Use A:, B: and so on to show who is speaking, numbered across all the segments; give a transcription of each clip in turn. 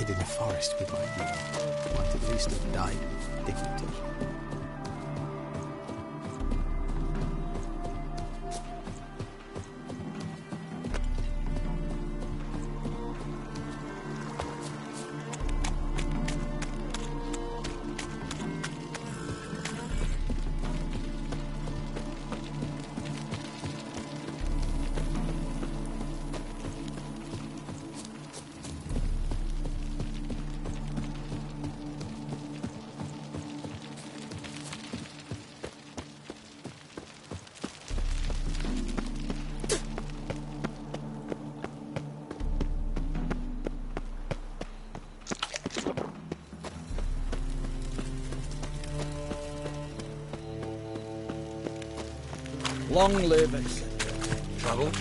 A: hid in a forest with my people, might at least have died with dignity.
B: Long live, etc.
C: Trouble?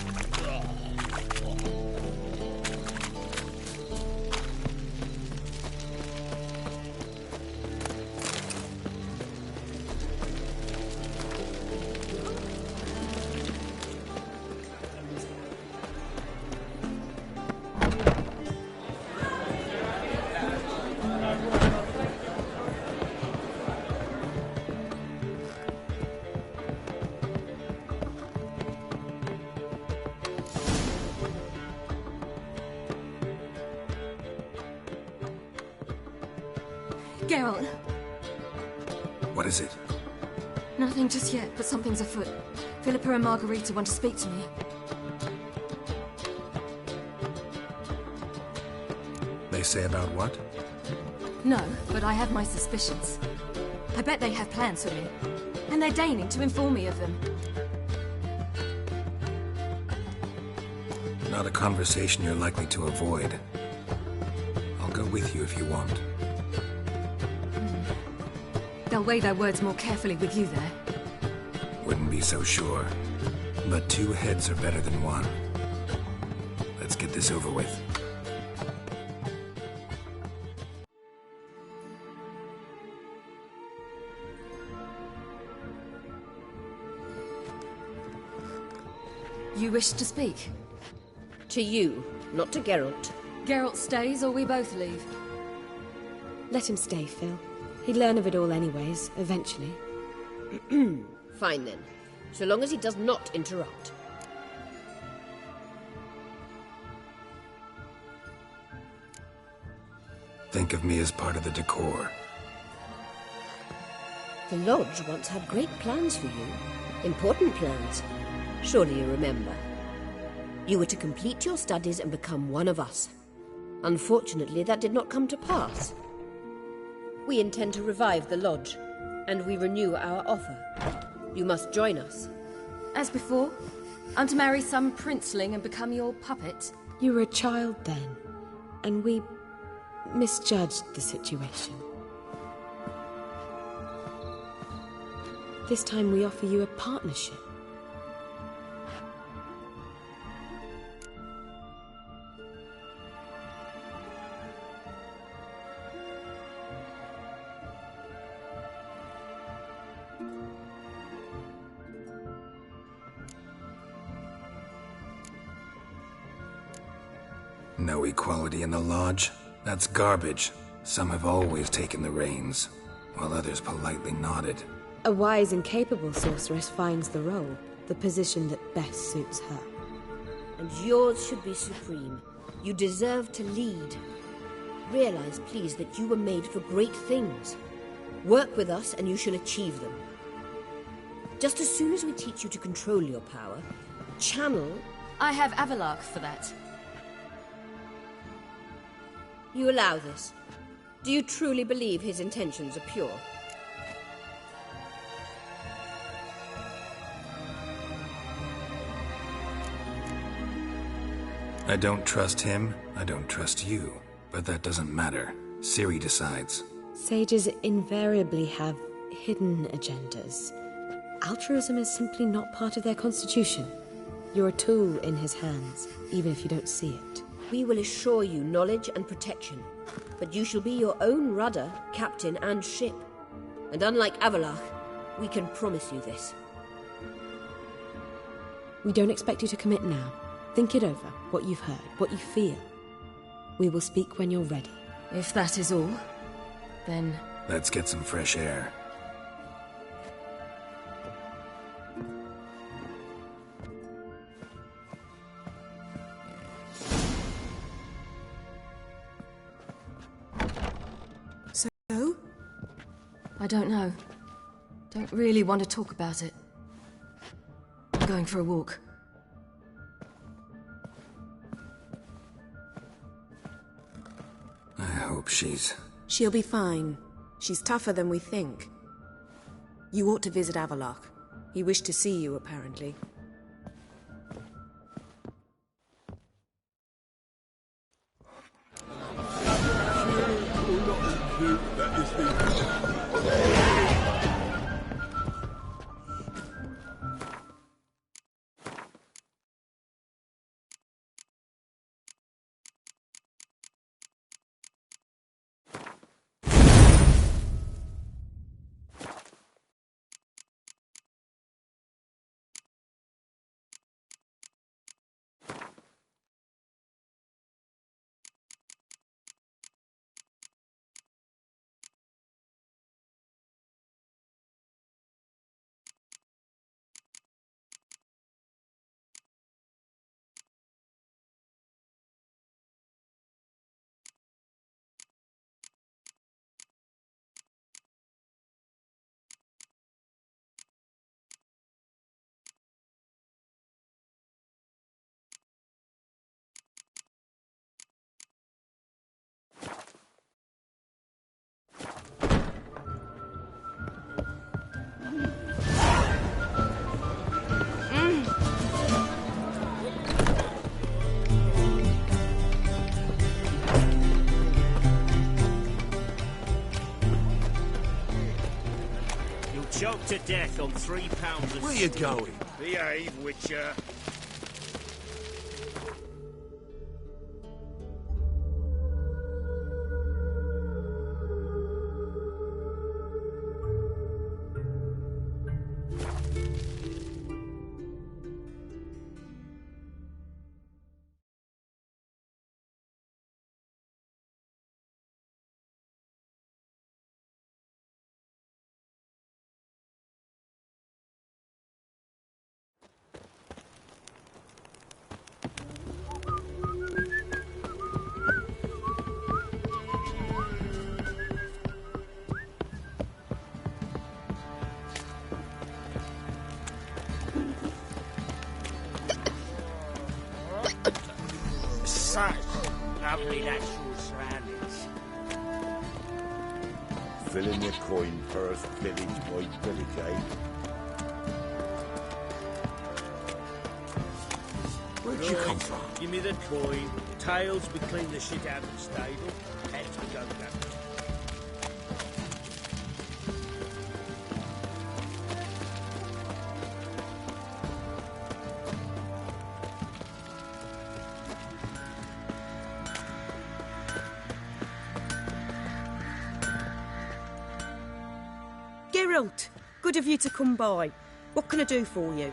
D: Geralt.
C: What is it?
D: Nothing just yet, but something's afoot. Philippa and Margarita want to speak to me.
C: They say about what?
D: No, but I have my suspicions. I bet they have plans for me, and they're deigning to inform me of them.
C: Not a conversation you're likely to avoid. I'll go with you if you want.
D: They'll weigh their words more carefully with you there.
C: Wouldn't be so sure. But two heads are better than one. Let's get this over with.
D: You wish to speak?
E: To you, not to Geralt.
D: Geralt stays or we both leave?
F: Let him stay, Phil. He'd learn of it all anyways, eventually.
E: Fine then, so long as he does not interrupt.
C: Think of me as part of the decor.
E: The Lodge once had great plans for you. Important plans. Surely you remember. You were to complete your studies and become one of us. Unfortunately, that did not come to pass. We intend to revive the Lodge, and we renew our offer. You must join us.
D: As before? I'm to marry some princeling and become your puppet?
F: You were a child then, and we misjudged the situation. This time we offer you a partnership.
C: No equality in the Lodge? That's garbage. Some have always taken the reins, while others politely nodded.
F: A wise and capable sorceress finds the role, the position that best suits her.
E: And yours should be supreme. You deserve to lead. Realize, please, that you were made for great things. Work with us and you shall achieve them. Just as soon as we teach you to control your power, channel...
D: I have Avalark for that.
E: You allow this? Do you truly believe his intentions are pure?
C: I don't trust him, I don't trust you. But that doesn't matter. Ciri decides.
F: Sages invariably have hidden agendas. Altruism is simply not part of their constitution. You're a tool in his hands, even if you don't see it.
E: We will assure you knowledge and protection, but you shall be your own rudder, captain, and ship. And unlike Avalark, we can promise you this.
F: We don't expect you to commit now. Think it over, what you've heard, what you feel. We will speak when you're ready.
D: If that is all, then...
C: Let's get some fresh air.
D: So? I don't know. Don't really want to talk about it. I'm going for a walk.
C: I hope she's...
G: She'll be fine. She's tougher than we think. You ought to visit Avaloch. He wished to see you, apparently.
H: Choked to death on 3 pounds of...
I: Where you going?
H: Behave, Witcher. Such lovely natural surroundings.
J: Fill in your coin first, village by village, eh?
I: Where'd you come from?
H: Give me the coin. Tails, we clean the shit out of the stable. Heads, we don't go.
G: Geralt, good of you to come by. What can I do for you?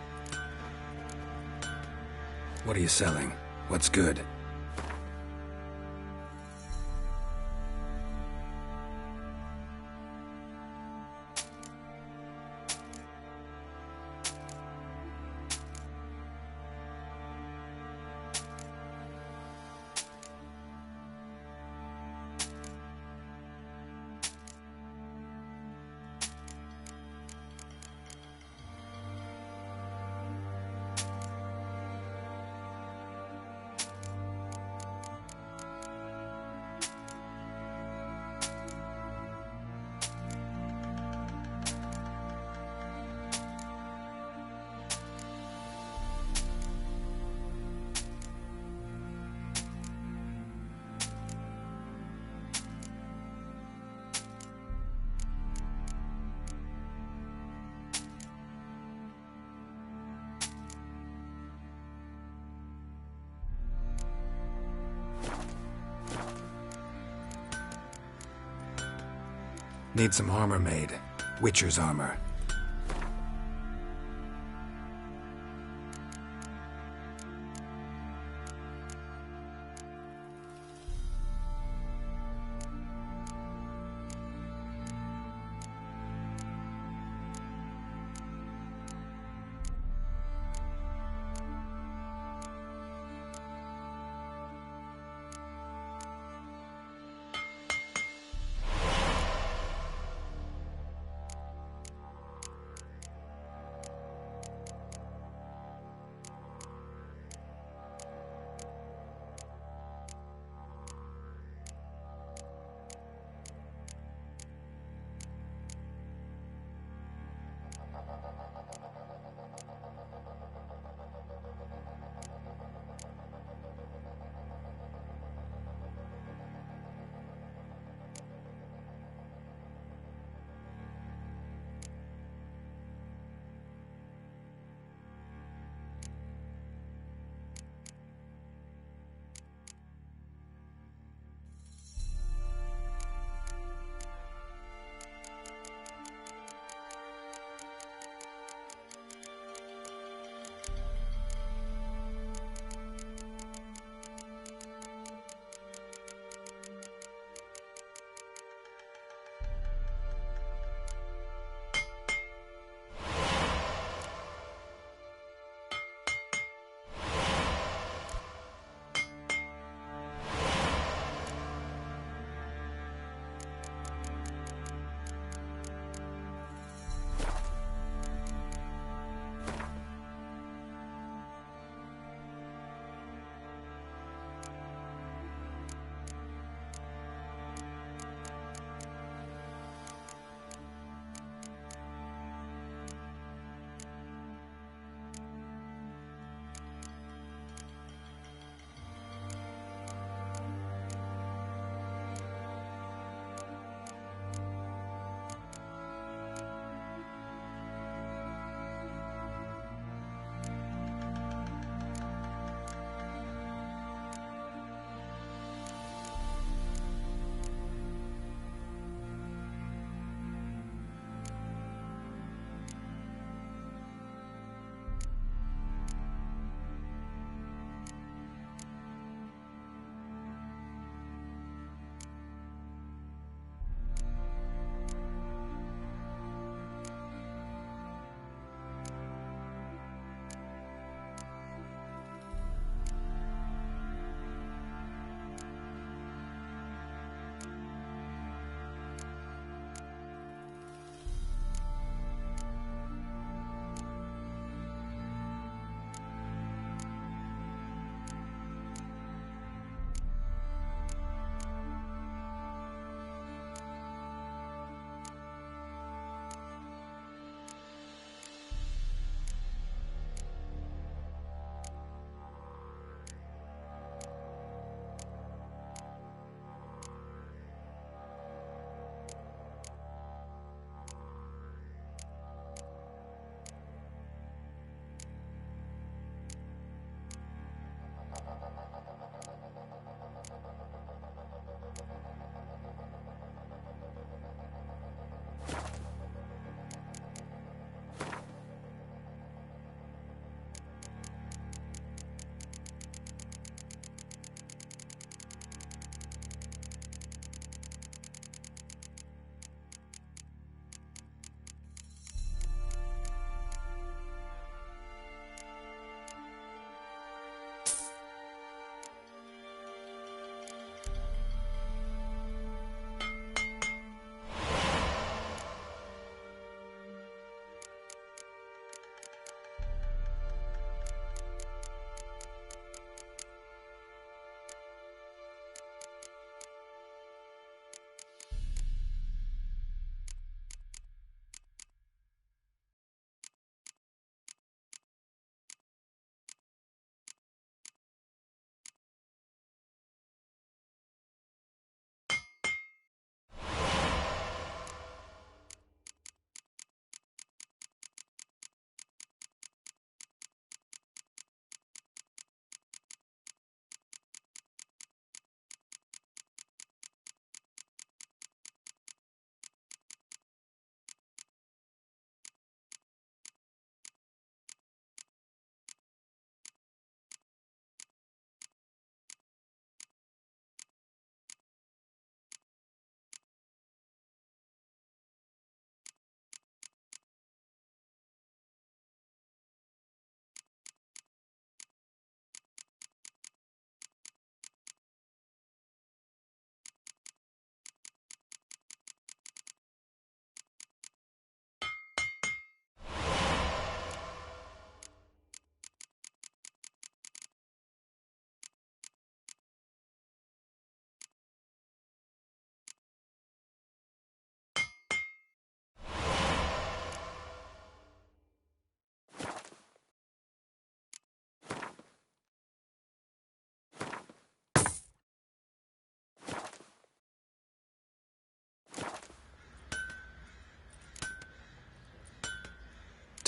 C: What are you selling? What's good? Need some armor made. Witcher's armor.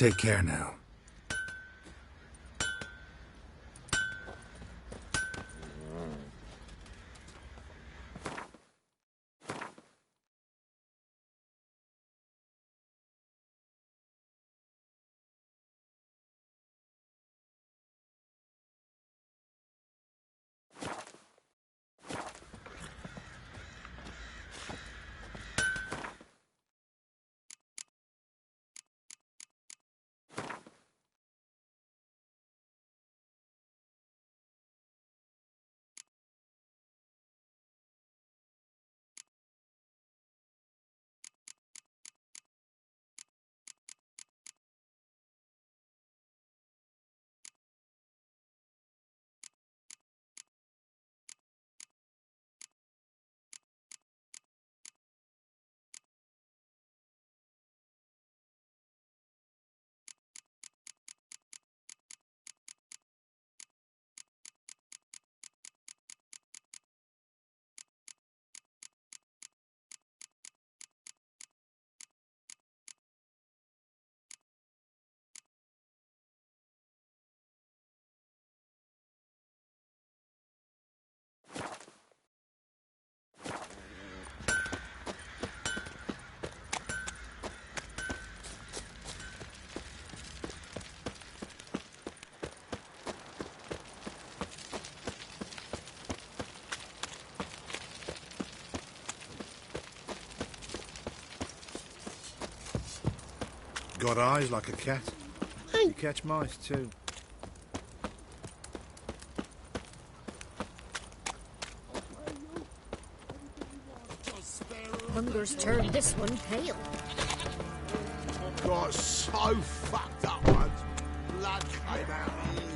C: Take care now.
K: Got eyes like a cat. You catch mice too.
E: Hunger's turned this one pale.
I: Got so fucked up once. Blood came out of my ears.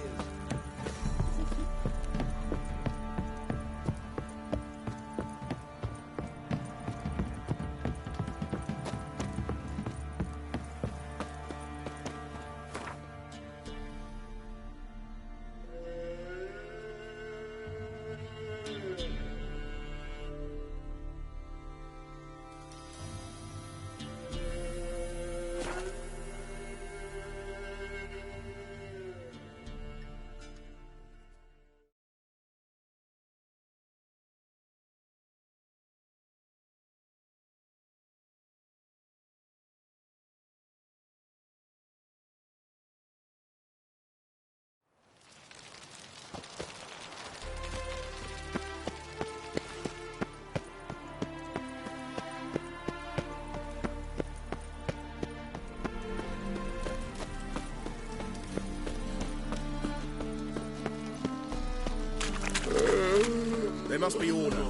H: There must be order.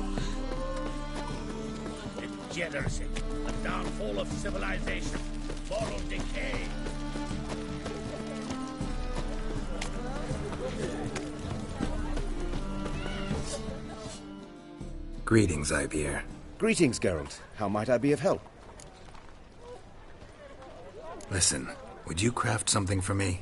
H: Degeneracy, the downfall of civilization, moral decay.
C: Greetings, Ibeer.
L: Greetings, Geralt. How might I be of help?
C: Listen, would you craft something for me?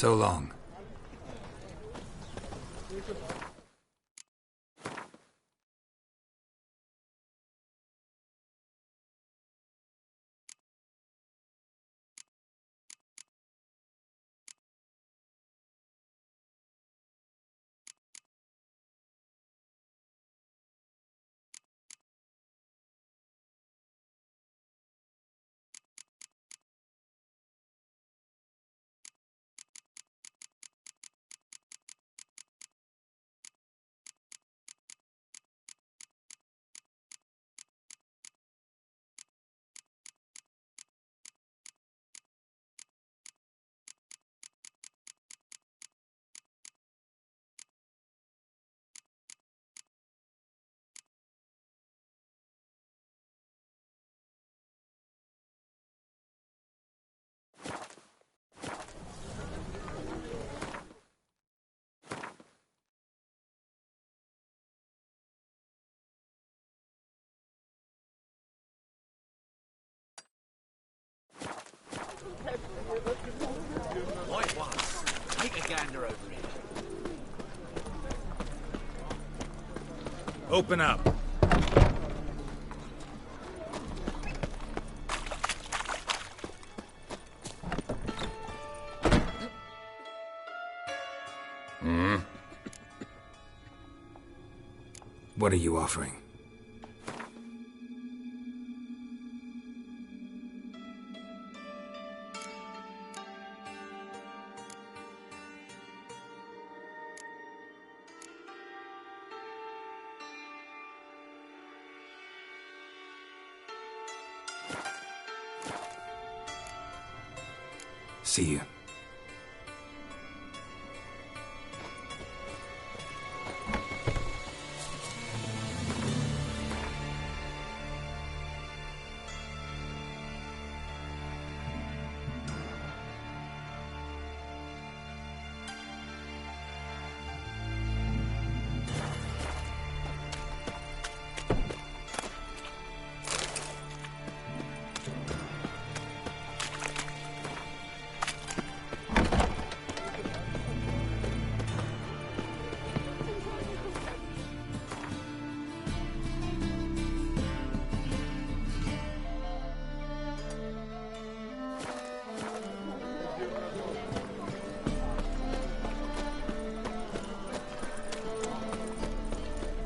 C: So long.
H: Right ones. Take a gander over here.
M: Open up.
C: What are you offering? See you.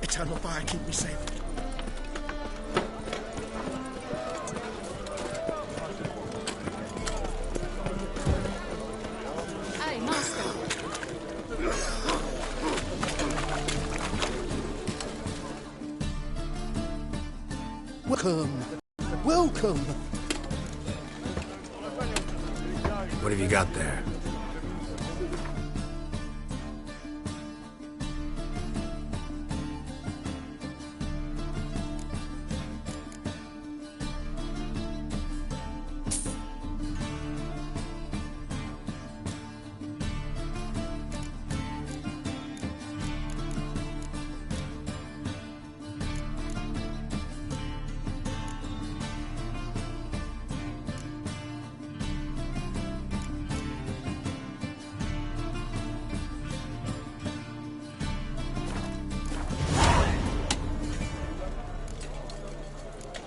I: Eternal fire, keep me safe.
N: Hey, Master.
I: Welcome. Welcome.
C: What have you got there?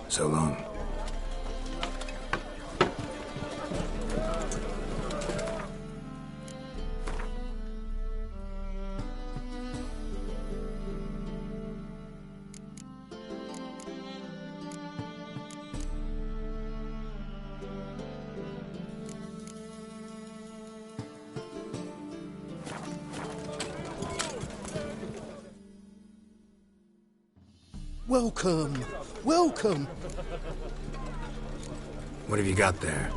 C: So long.
I: Welcome. Welcome.
C: What have you got there?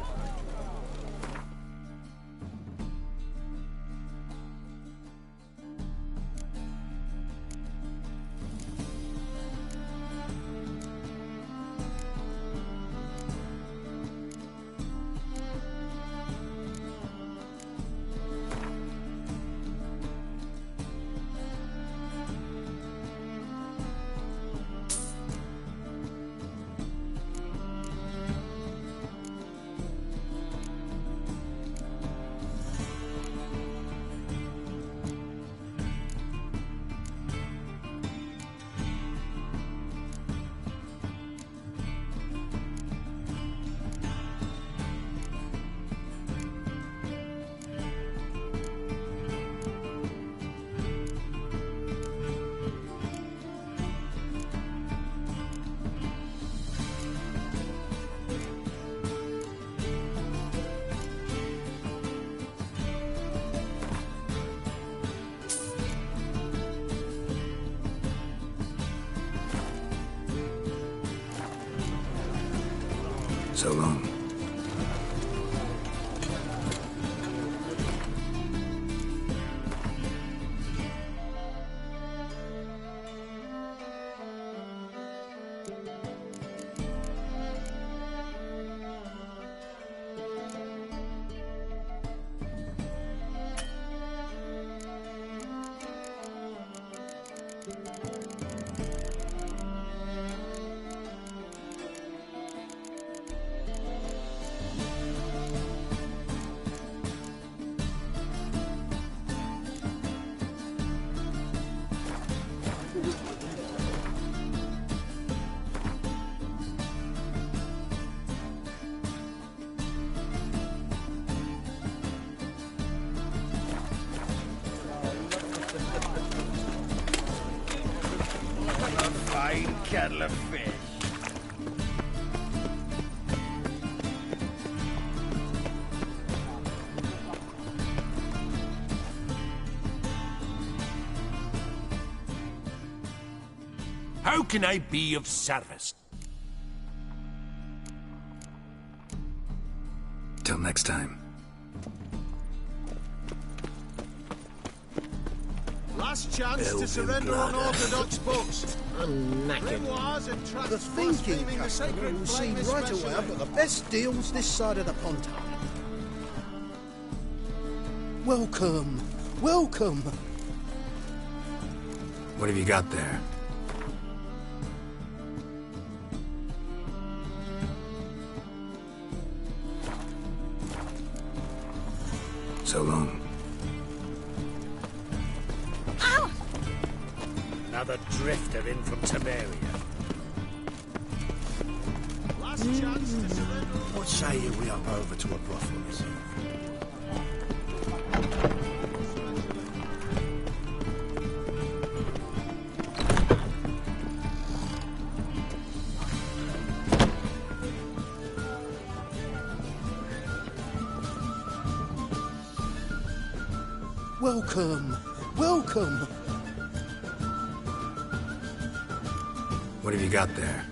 C: So long.
H: Fine kettle of fish.
M: How can I be of service?
C: Till next time.
I: Last chance to surrender unorthodox books.
A: I'm knackered. The thinking customer will see right away I've got the best deals this side of the pond. Welcome, welcome.
C: What have you got there? So long.
H: Another drifter in from Temeria.
I: Last chance to surrender.
K: What say you we up over to a brothel?
A: Welcome, welcome.
C: What have you got there?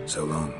C: So long.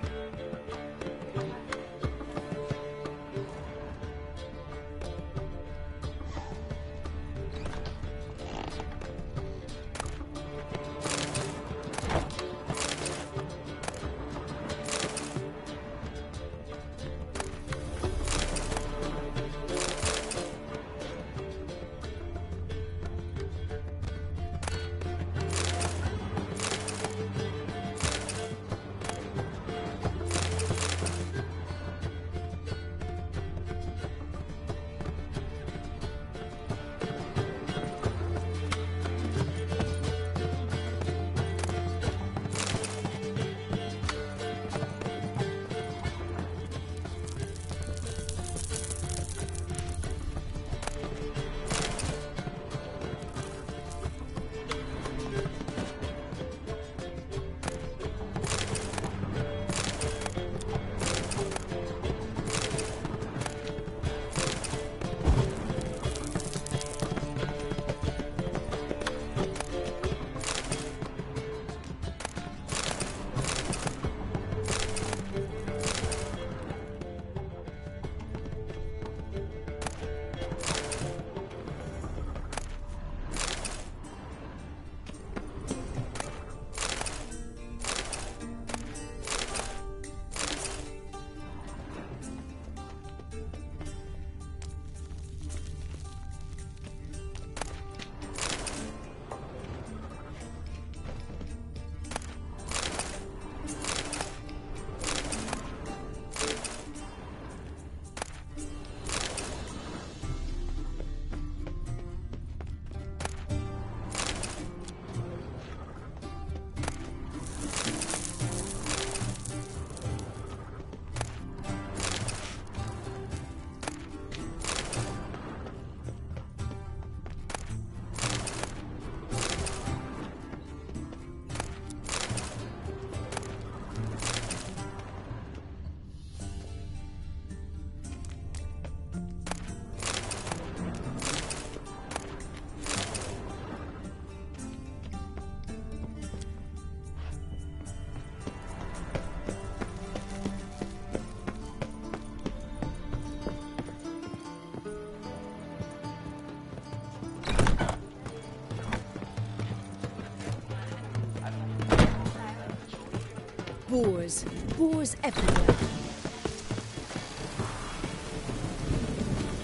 D: boars. Boars everywhere.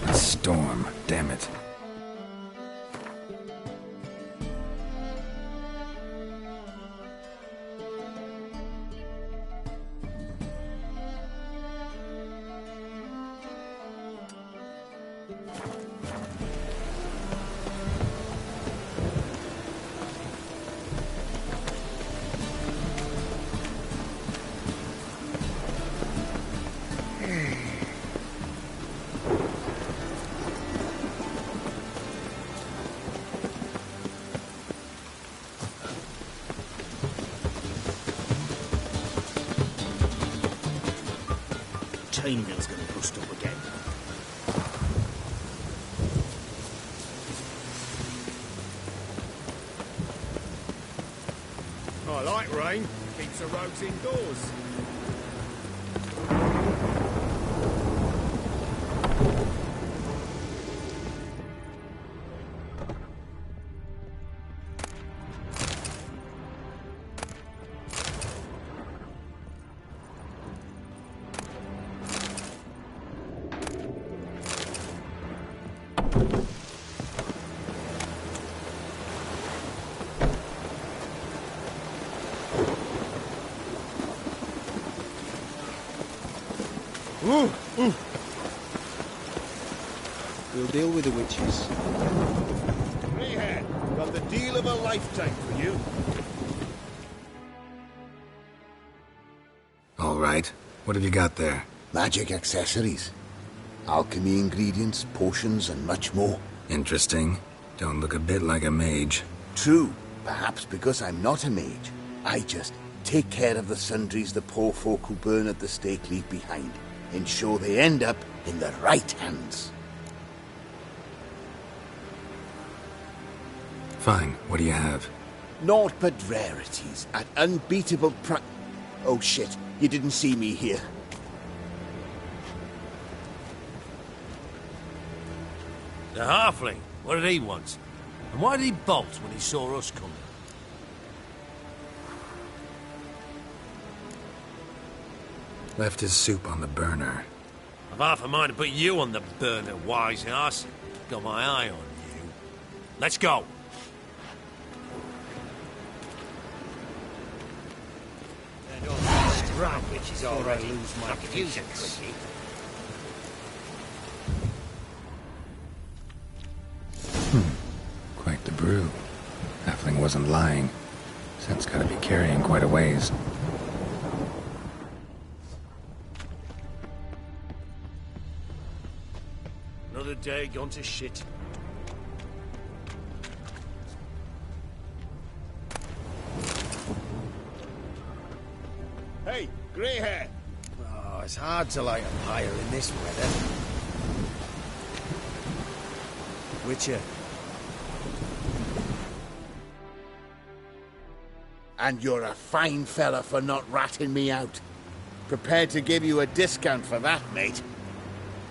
C: A storm, damn it.
H: Chainmill's gonna bust up again.
N: I like rain. Keeps the roads indoors.
A: Ooh, ooh. We'll deal with the witches.
I: Greyhair, got the deal of a lifetime for you.
C: All right. What have you got there?
I: Magic accessories. Alchemy ingredients, potions, and much more.
C: Interesting. Don't look a bit like a mage.
I: True. Perhaps because I'm not a mage. I just take care of the sundries the poor folk who burn at the stake leave behind. Ensure they end up in the right hands.
C: Fine. What do you have?
I: Naught but rarities at unbeatable Oh shit, you didn't see me here.
H: The halfling, what did he want? And why did he bolt when he saw us coming?
C: Left his soup on the burner.
H: I've half a mind to put you on the burner, wise ass. Got my eye on you. Let's go.
B: Right, which is already lose my patience.
C: Quite the brew. Halfling wasn't lying. Scent's gotta be carrying quite a ways.
H: Another day gone to shit.
I: Hey, Greyhair!
B: Oh, it's hard to light a fire in this weather. Witcher.
I: And you're a fine fella for not ratting me out. Prepared to give you a discount for that, mate.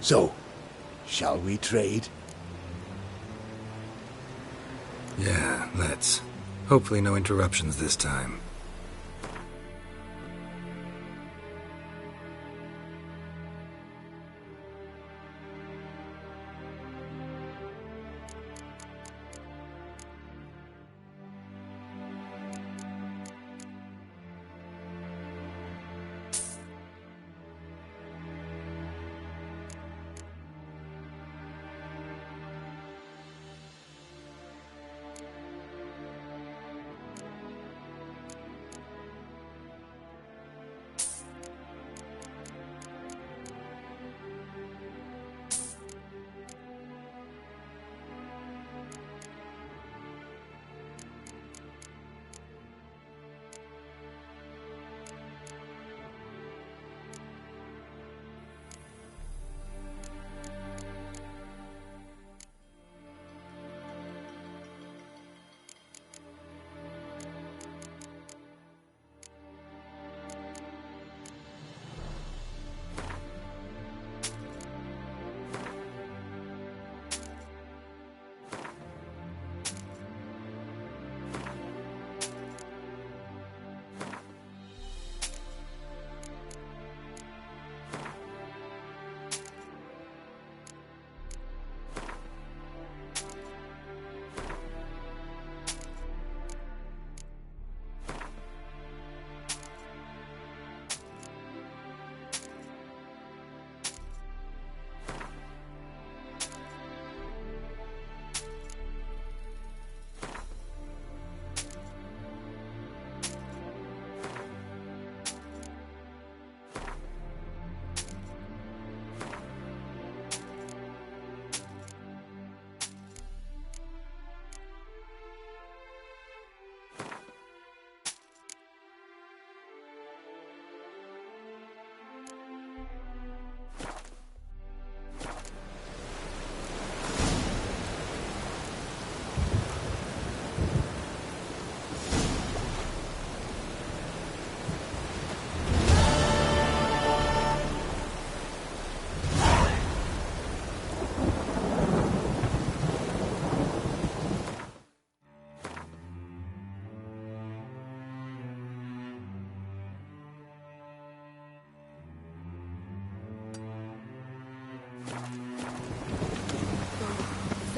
I: So, shall we trade?
C: Yeah, let's. Hopefully no interruptions this time.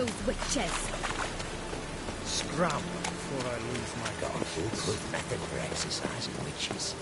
O: those witches!
B: Scrum before I lose my
I: Got a good method for exercising witches.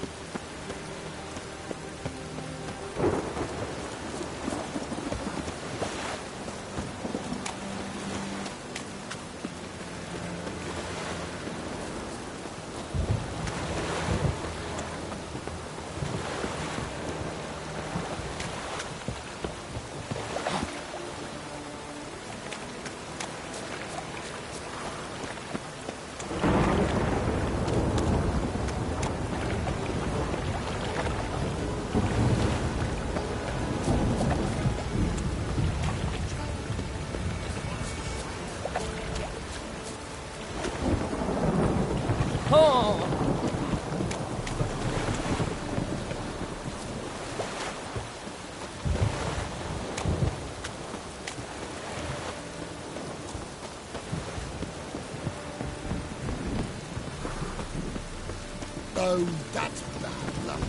I: Oh, that's bad luck.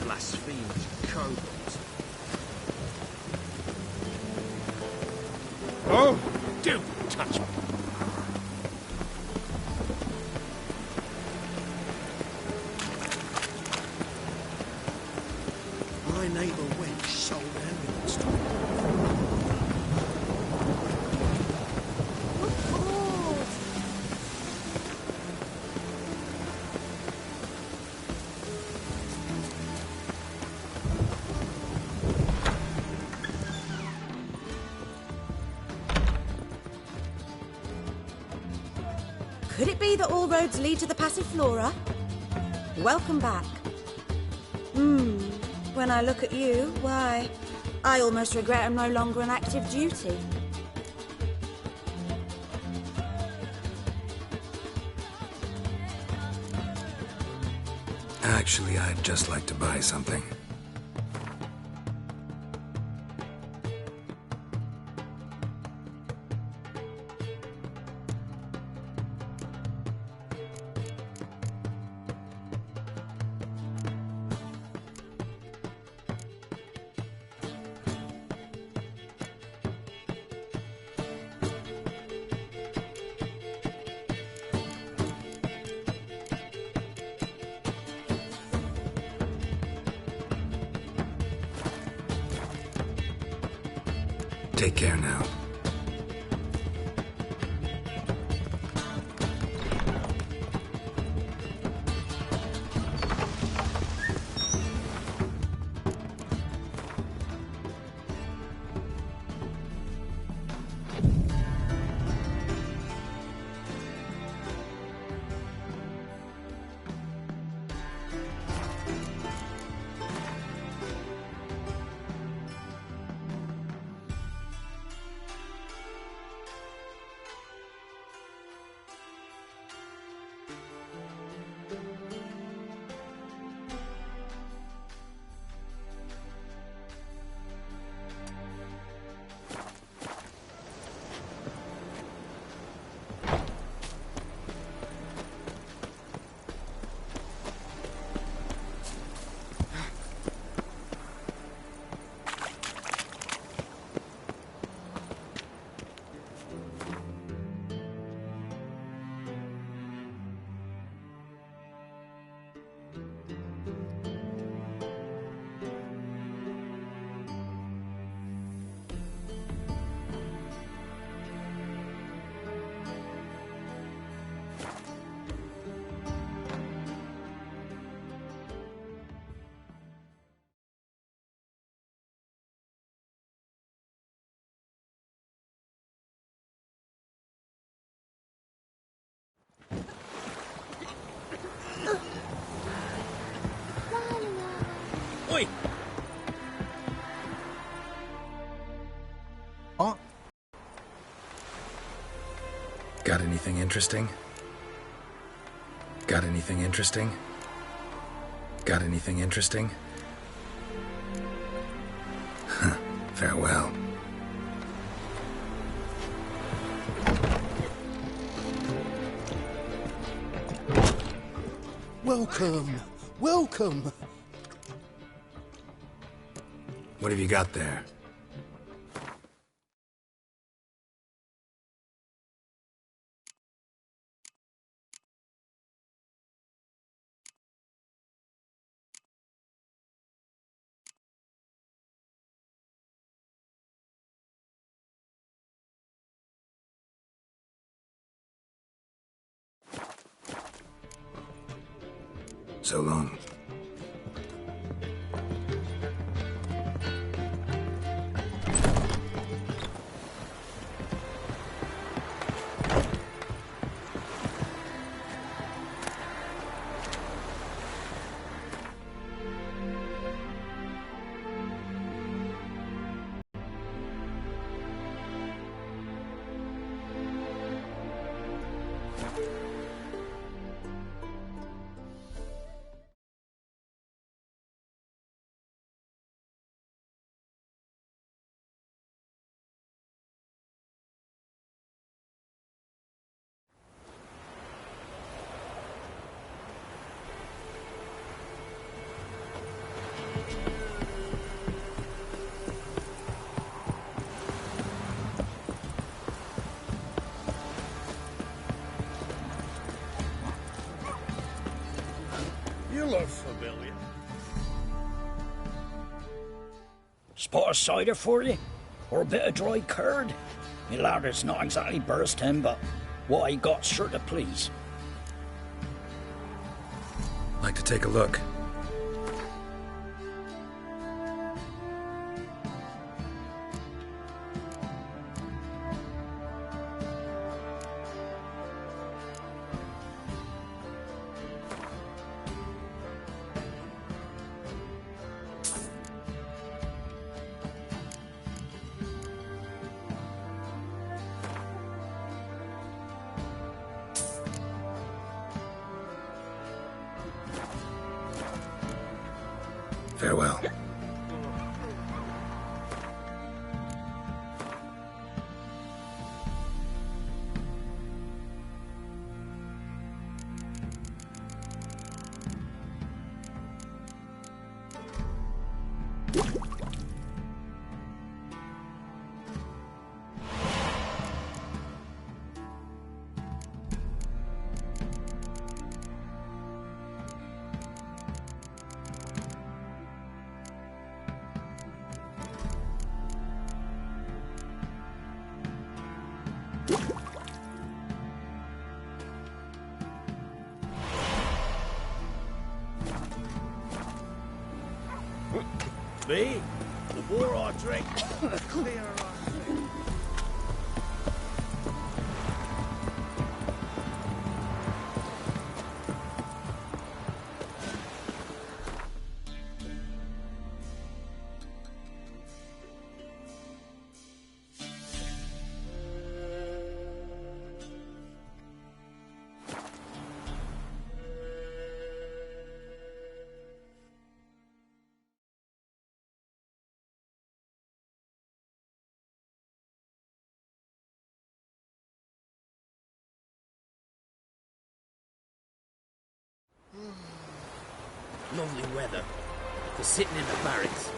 B: Blasphemes, kobolds.
M: Oh, don't touch me.
A: My neighbour wench sold ambulance to
G: Could it be that all roads lead to the Passiflora? Welcome back. When I look at you, why, I almost regret I'm no longer on active duty.
C: Actually, I'd just like to buy something. Take care now.
H: Oi!
A: What?
C: Got anything interesting? Got anything interesting? Got anything interesting? Farewell.
A: Welcome. Welcome.
C: What have you got there? So long.
N: You look familiar.
O: Spot of cider for you? Or a bit of dry curd? Me ladder's not exactly bursting, but what I got's sure to please.
C: Like to take a look. Farewell.
N: Me? The more I drink, the clearer I feel.
H: Lovely weather for sitting in the barracks.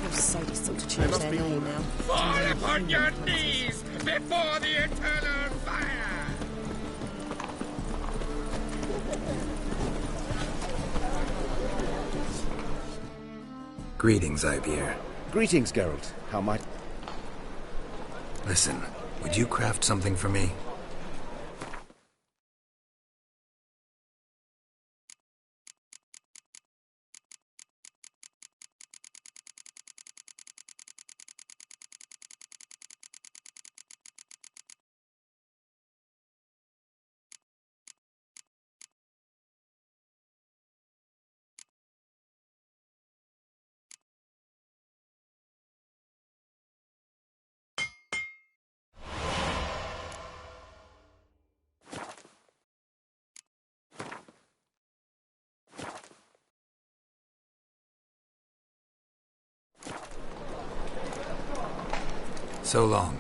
F: Those sadists ought to change their name now.
M: Fall upon your knees before the eternal fire!
C: Greetings, Ibeer.
L: Greetings, Geralt. How might...
C: Listen, would you craft something for me? So long.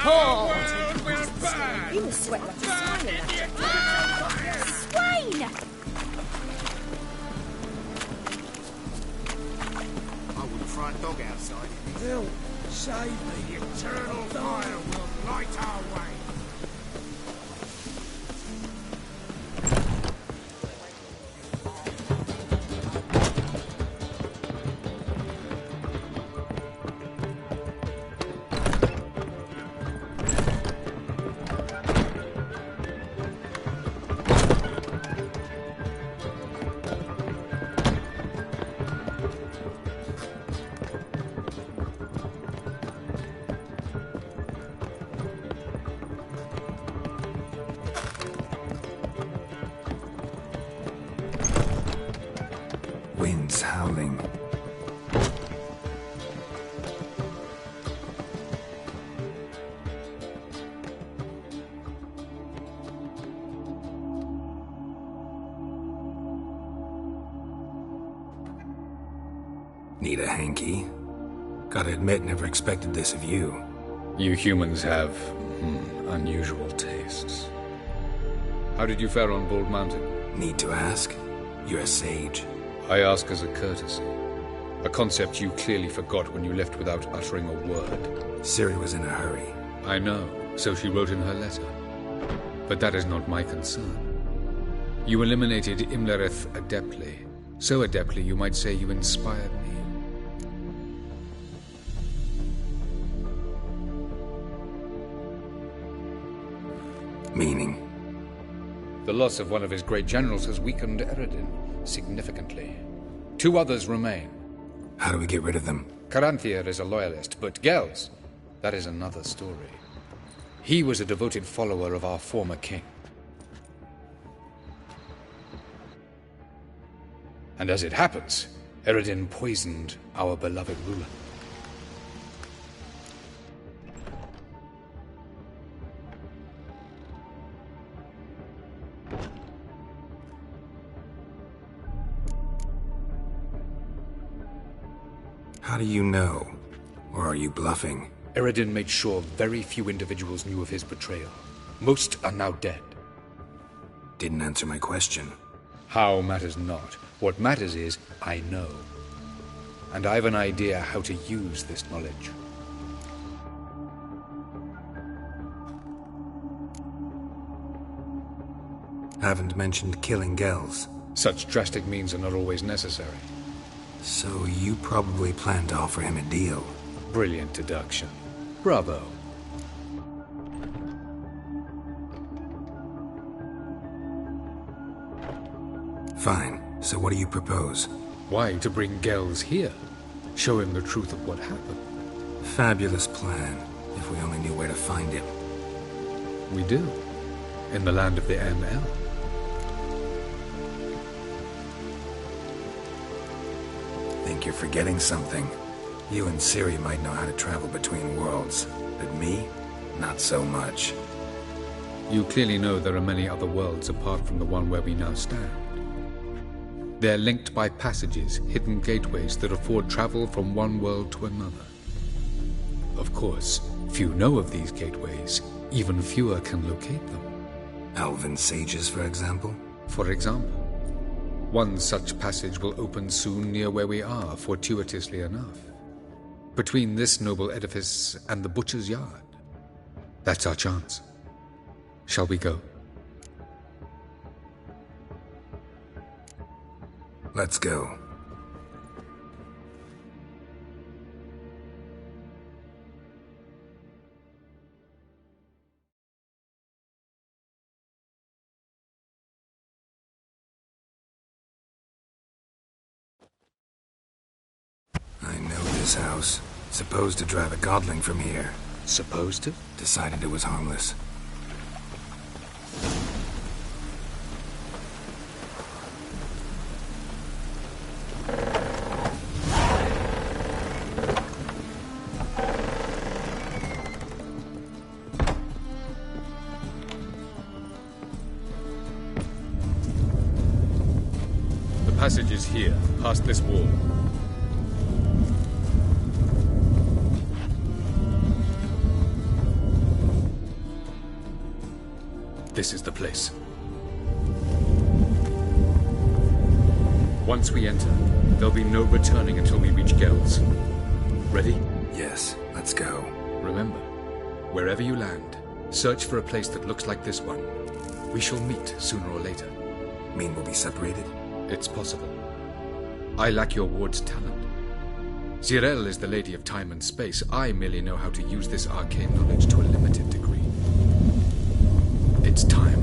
M: Our world will burn!
E: You sweat like a swine in that.
P: Swine!
A: I wouldn't fry a dog outside.
M: They'll save me. The eternal fire will light our way.
C: Winds howling. Need a hanky? Gotta admit, never expected this of you.
Q: You humans have, unusual tastes. How did you fare on Bald Mountain?
C: Need to ask? You're a sage.
Q: I ask as a courtesy. A concept you clearly forgot when you left without uttering a word.
C: Ciri was in a hurry.
Q: I know, so she wrote in her letter. But that is not my concern. You eliminated Imlerith adeptly. So adeptly you might say you inspired me.
C: Meaning?
Q: The loss of one of his great generals has weakened Eredin significantly. 2 others remain.
C: How do we get rid of them?
Q: Caranthier is a loyalist, but Gels, that is another story. He was a devoted follower of our former king. And as it happens, Eredin poisoned our beloved ruler.
C: How do you know? Or are you bluffing?
Q: Eredin made sure very few individuals knew of his betrayal. Most are now dead.
C: Didn't answer my question.
Q: How matters not. What matters is, I know. And I've an idea how to use this knowledge.
C: Haven't mentioned killing Gels.
Q: Such drastic means are not always necessary.
C: So you probably plan to offer him a deal.
Q: Brilliant deduction. Bravo.
C: Fine. So what do you propose?
Q: Why, to bring Gels here. Show him the truth of what happened.
C: Fabulous plan, if we only knew where to find him.
Q: We do. In the land of the ML.
C: Think you're forgetting something. You and Ciri might know how to travel between worlds, but me, not so much.
Q: You clearly know there are many other worlds apart from the one where we now stand. They're linked by passages, hidden gateways that afford travel from one world to another. Of course, few know of these gateways, even fewer can locate them.
C: Elven sages, for example?
Q: For example. One such passage will open soon near where we are, fortuitously enough. Between this noble edifice and the butcher's yard. That's our chance. Shall we go?
C: Let's go. I know this house. Supposed to drive a godling from here.
Q: Supposed to?
C: Decided it was harmless.
Q: passage is here, past this wall. This is the place. Once we enter, there'll be no returning until we reach Geld's. Ready?
C: Yes, let's go.
Q: Remember, wherever you land, search for a place that looks like this one. We shall meet sooner or later.
C: Mean we'll be separated?
Q: It's possible. I lack your ward's talent. Zirel is the lady of time and space. I merely know how to use this arcane knowledge to a limited degree. It's time.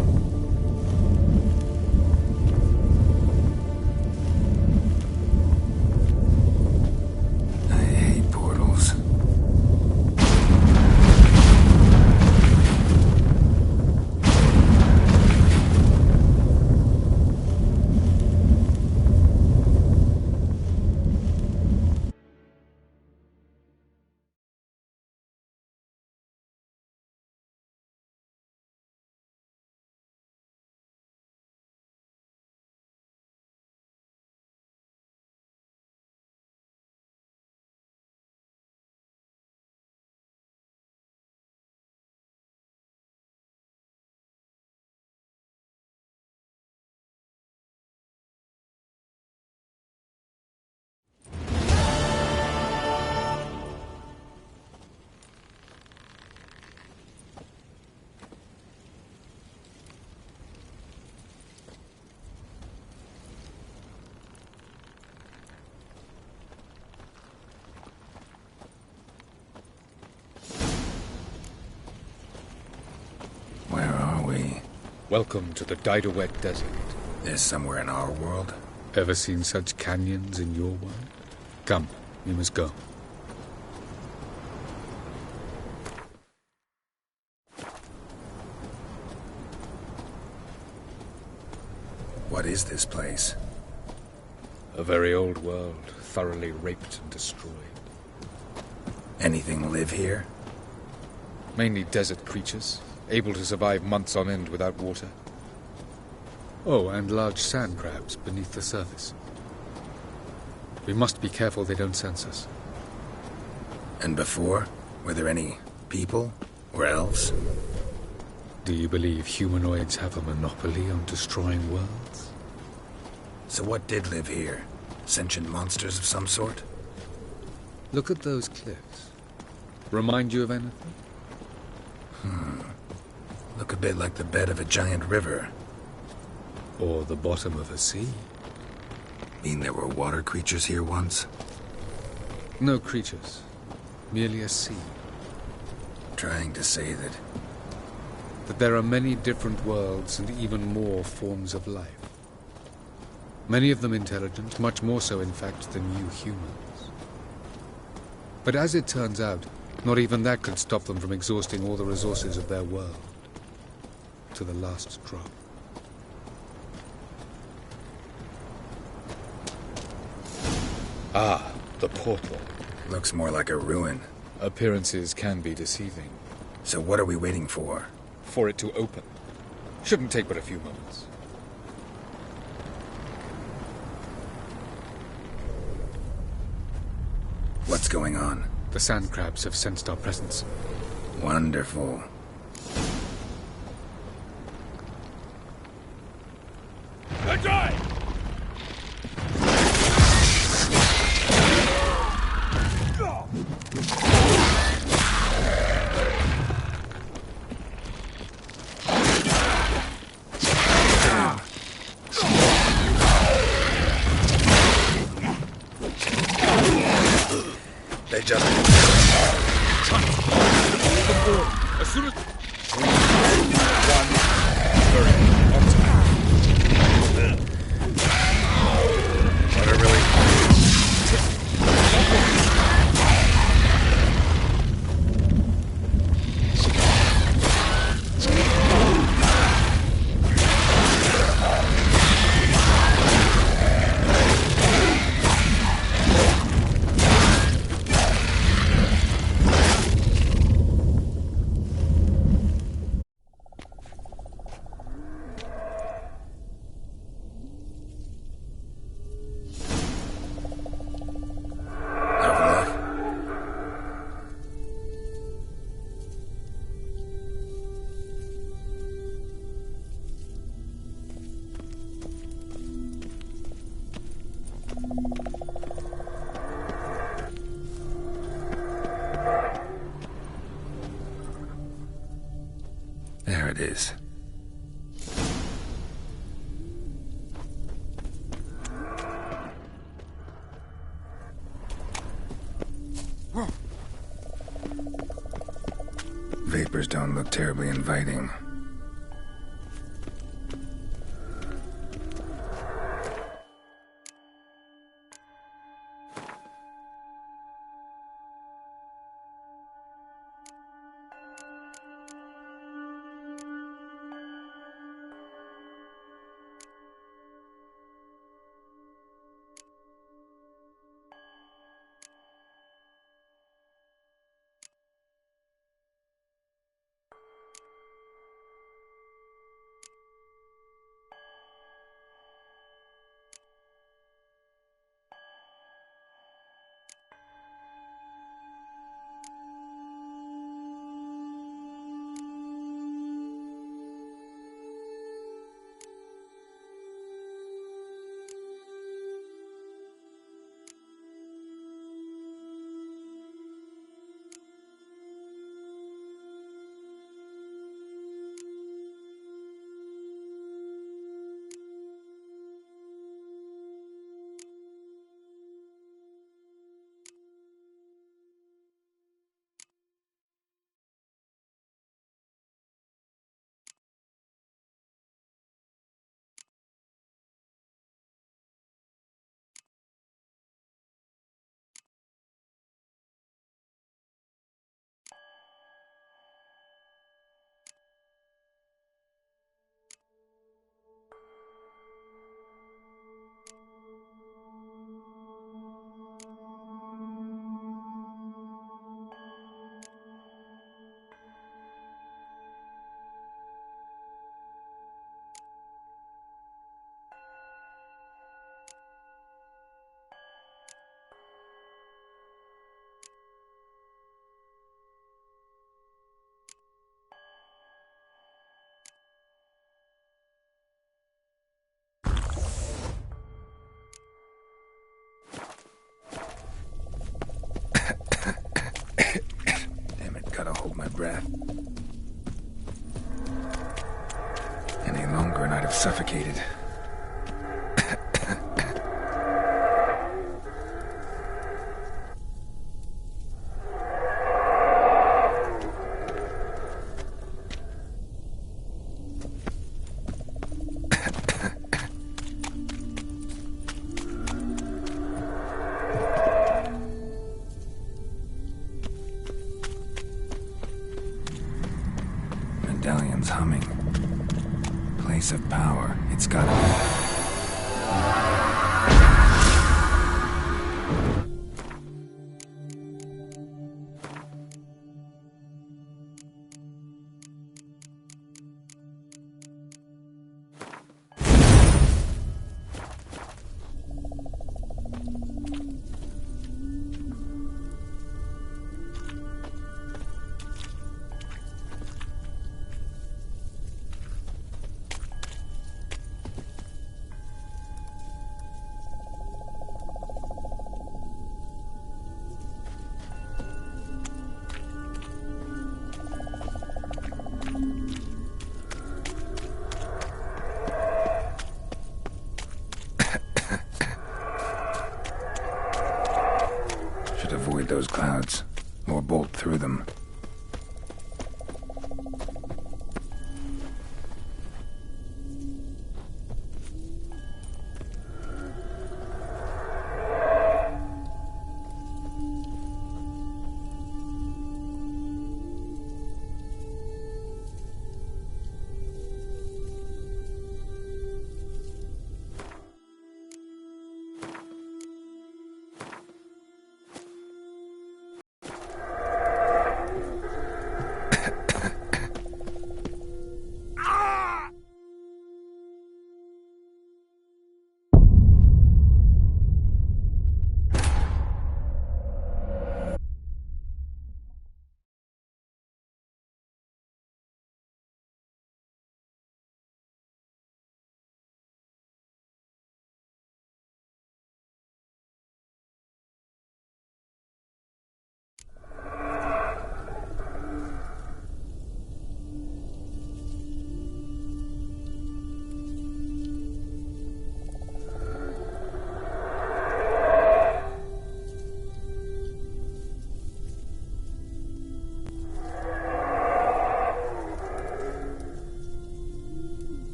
C: I hate portals.
Q: Welcome to the Didowet Desert.
C: There's somewhere in our world?
Q: Ever seen such canyons in your world? Come, we must go.
C: What is this place?
Q: A very old world, thoroughly raped and destroyed.
C: Anything live here?
Q: Mainly desert creatures, able to survive months on end without water. Oh, and large sand crabs beneath the surface. We must be careful they don't sense us.
C: And before? Were there any people? Or elves?
Q: Do you believe humanoids have a monopoly on destroying worlds?
C: So what did live here? Sentient monsters of some sort?
Q: Look at those cliffs. Remind you of anything?
C: Look a bit like the bed of a giant river.
Q: Or the bottom of a sea.
C: Mean there were water creatures here once?
Q: No creatures. Merely a sea.
C: Trying to say that
Q: there are many different worlds and even more forms of life. Many of them intelligent, much more so in fact than you humans. But as it turns out, not even that could stop them from exhausting all the resources of their world. To the last drop. Ah, the portal.
C: Looks more like a ruin.
Q: Appearances can be deceiving.
C: So what are we waiting for?
Q: For it to open. Shouldn't take but a few moments.
C: What's going on?
Q: The sand crabs have sensed our presence.
C: Wonderful.
M: Good guy!
C: They just...
Q: As soon as...
C: There it is. Vapors don't look terribly inviting. Breath. Any longer and I'd have suffocated. Medallion's humming. Place of power. It's gotta be.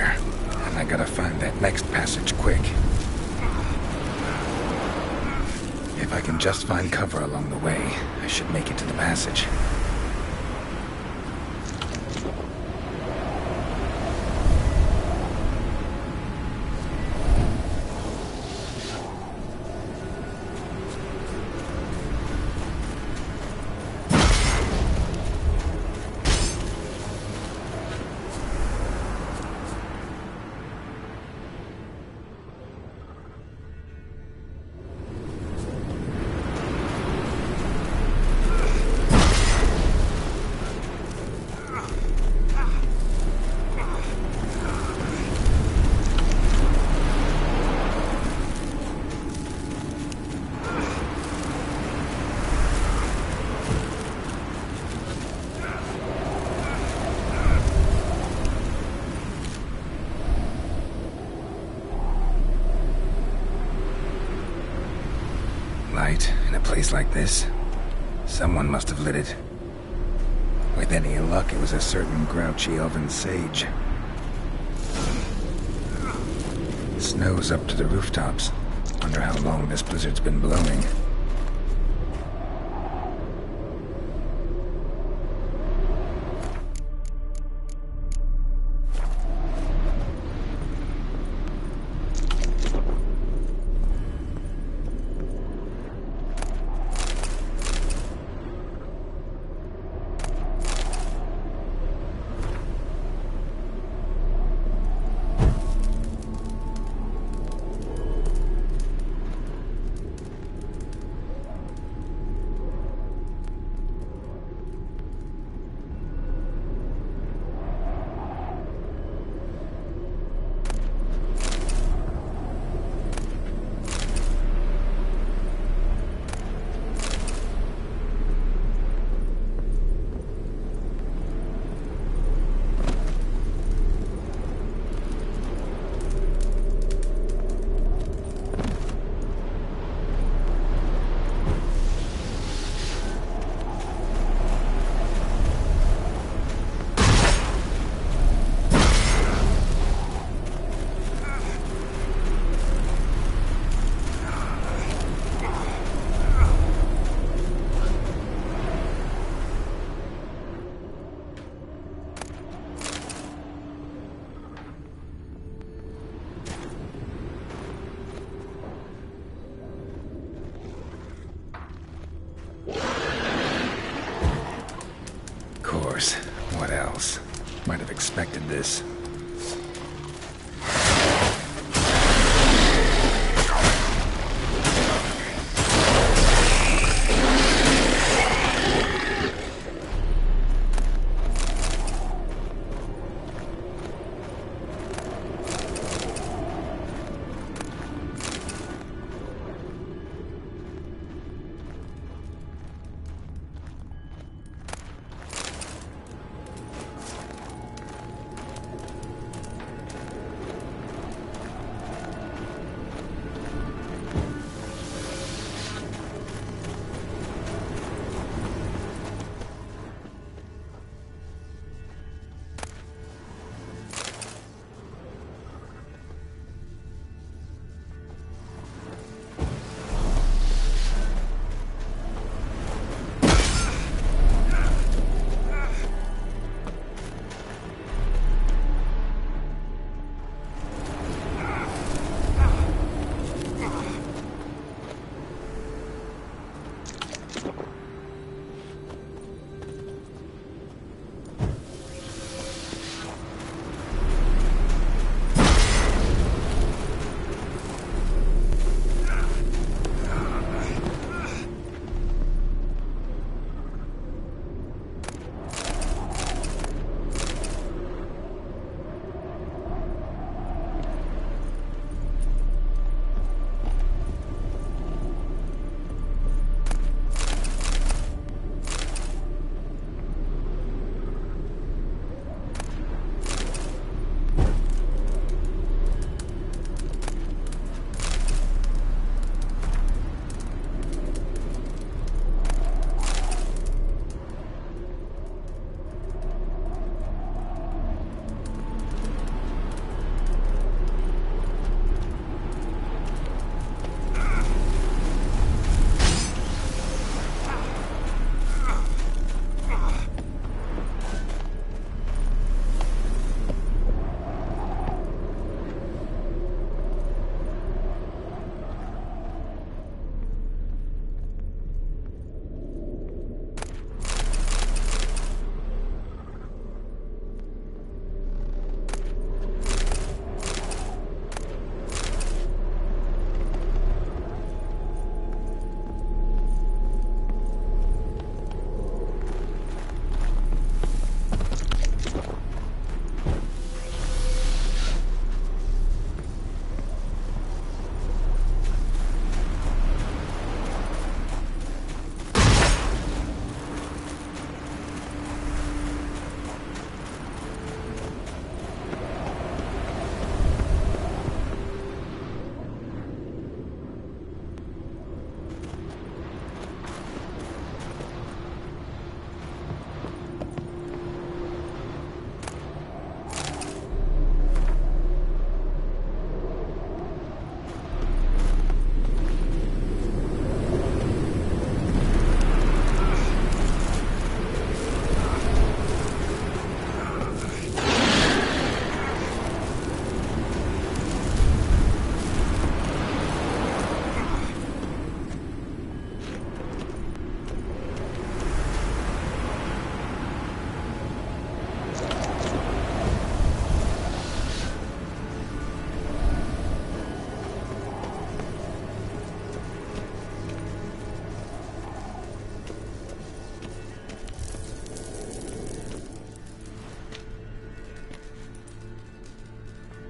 C: somewhere, and I gotta find that next passage quick. If I can just find cover along the way, I should make it to the passage. In a place like this, someone must have lit it. With any luck, it was a certain grouchy elven sage. Snow's up to the rooftops. Wonder how long this blizzard's been blowing. What else? Might have expected this.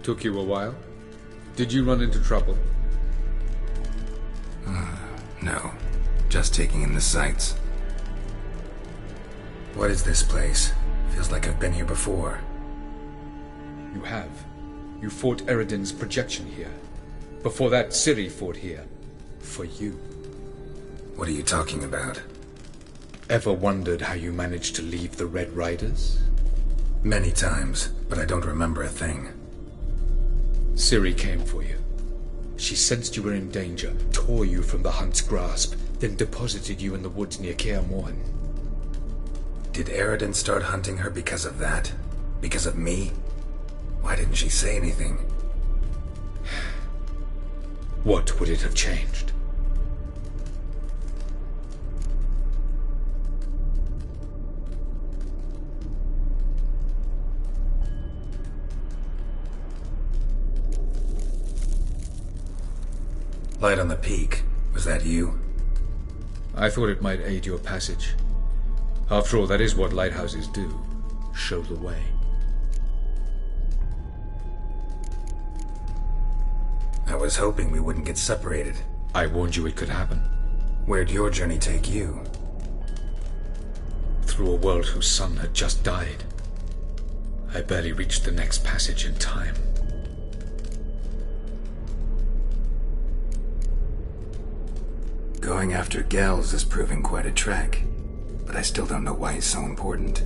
Q: Took you a while? Did you run into trouble?
C: No. Just taking in the sights. What is this place? Feels like I've been here before.
Q: You have. You fought Eredin's projection here. Before that, Ciri fought here. For you.
C: What are you talking about?
Q: Ever wondered how you managed to leave the Red Riders?
C: Many times, but I don't remember a thing.
Q: Ciri came for you. She sensed you were in danger, tore you from the Hunt's grasp, then deposited you in the woods near Kaer Morhen.
C: Did Eredin start hunting her because of that? Because of me? Why didn't she say anything?
Q: What would it have changed?
C: Light on the peak. Was that you?
Q: I thought it might aid your passage. After all, that is what lighthouses do. Show the way.
C: I was hoping we wouldn't get separated.
Q: I warned you it could happen.
C: Where'd your journey take you?
Q: Through a world whose sun had just died. I barely reached the next passage in time.
C: Going after Gels is proving quite a trek, but I still don't know why he's so important.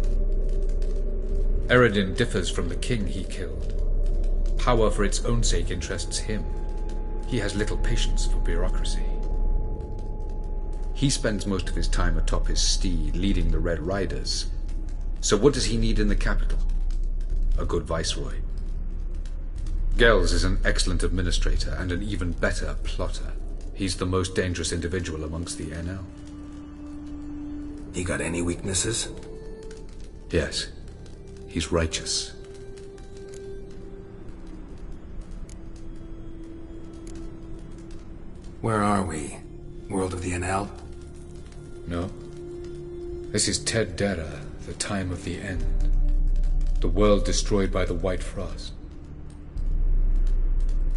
Q: Eredin differs from the king he killed. Power for its own sake interests him. He has little patience for bureaucracy. He spends most of his time atop his steed, leading the Red Riders. So what does he need in the capital? A good viceroy. Gels is an excellent administrator and an even better plotter. He's the most dangerous individual amongst the NL.
C: He got any weaknesses?
Q: Yes. He's righteous.
C: Where are we? World of the NL?
Q: No. This is Ted Dera, the time of the end. The world destroyed by the White Frost.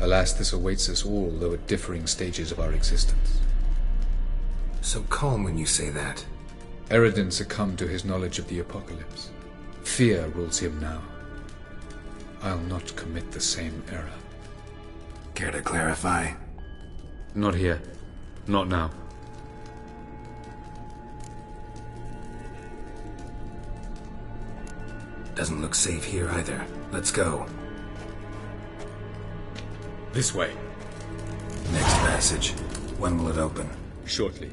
Q: Alas, this awaits us all, though at differing stages of our existence.
C: So calm when you say that.
Q: Eredin succumbed to his knowledge of the apocalypse. Fear rules him now. I'll not commit the same error.
C: Care to clarify?
Q: Not here. Not now.
C: Doesn't look safe here either. Let's go.
Q: This way.
C: Next passage. When will it open?
Q: Shortly.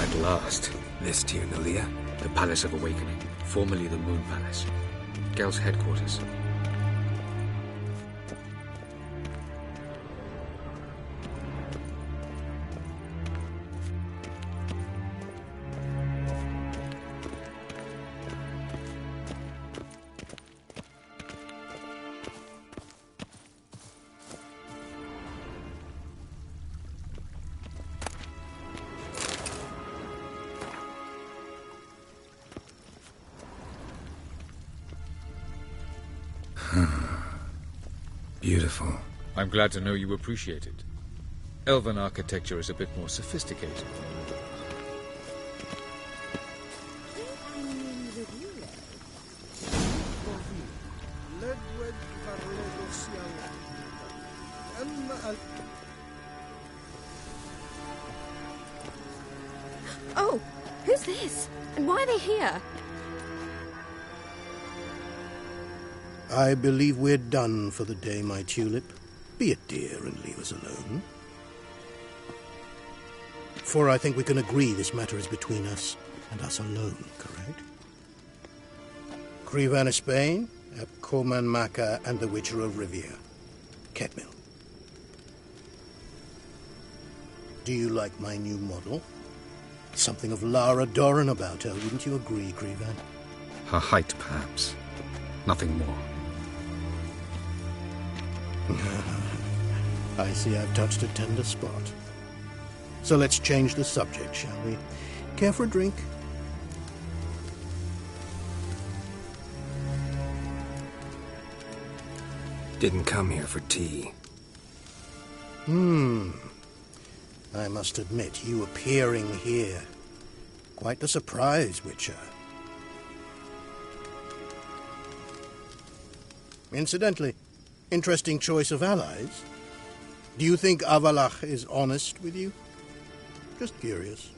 Q: At last.
C: This to you, Nalia?
Q: The Palace of Awakening, formerly the Moon Palace. Gel's headquarters.
C: Beautiful.
Q: I'm glad to know you appreciate it. Elven architecture is a bit more sophisticated.
E: Oh, who's this? And why are they here?
A: I believe we're done for the day, my tulip. Be a dear and leave us alone. For I think we can agree this matter is between us and us alone, correct? Krivan of Spain, Koman Maka, and the Witcher of Rivia. Ketmil. Do you like my new model? Something of Lara Doran about her, wouldn't you agree, Krivan?
Q: Her height, perhaps. Nothing more.
A: I see I've touched a tender spot. So let's change the subject, shall we? Care for a drink?
C: Didn't come here for tea.
A: I must admit, you appearing here. Quite the surprise, Witcher. Incidentally, interesting choice of allies. Do you think Avalach is honest with you? Just curious.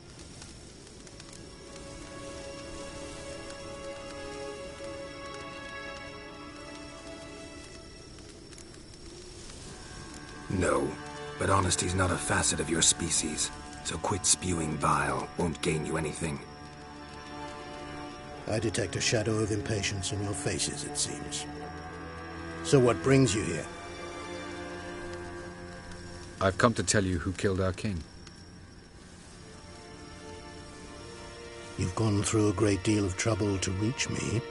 C: No, but honesty's not a facet of your species. So quit spewing bile. Won't gain you anything.
A: I detect a shadow of impatience in your faces, it seems. So what brings you here?
Q: I've come to tell you who killed our king.
A: You've gone through a great deal of trouble to reach me.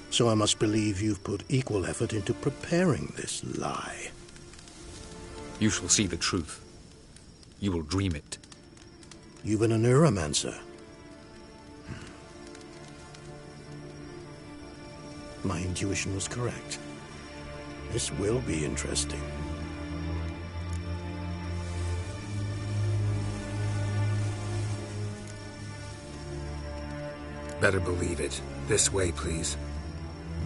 A: So I must believe you've put equal effort into preparing this lie.
Q: You shall see the truth. You will dream it.
A: You've been a neuromancer. My intuition was correct. This will be interesting.
C: Better believe it. This way, please.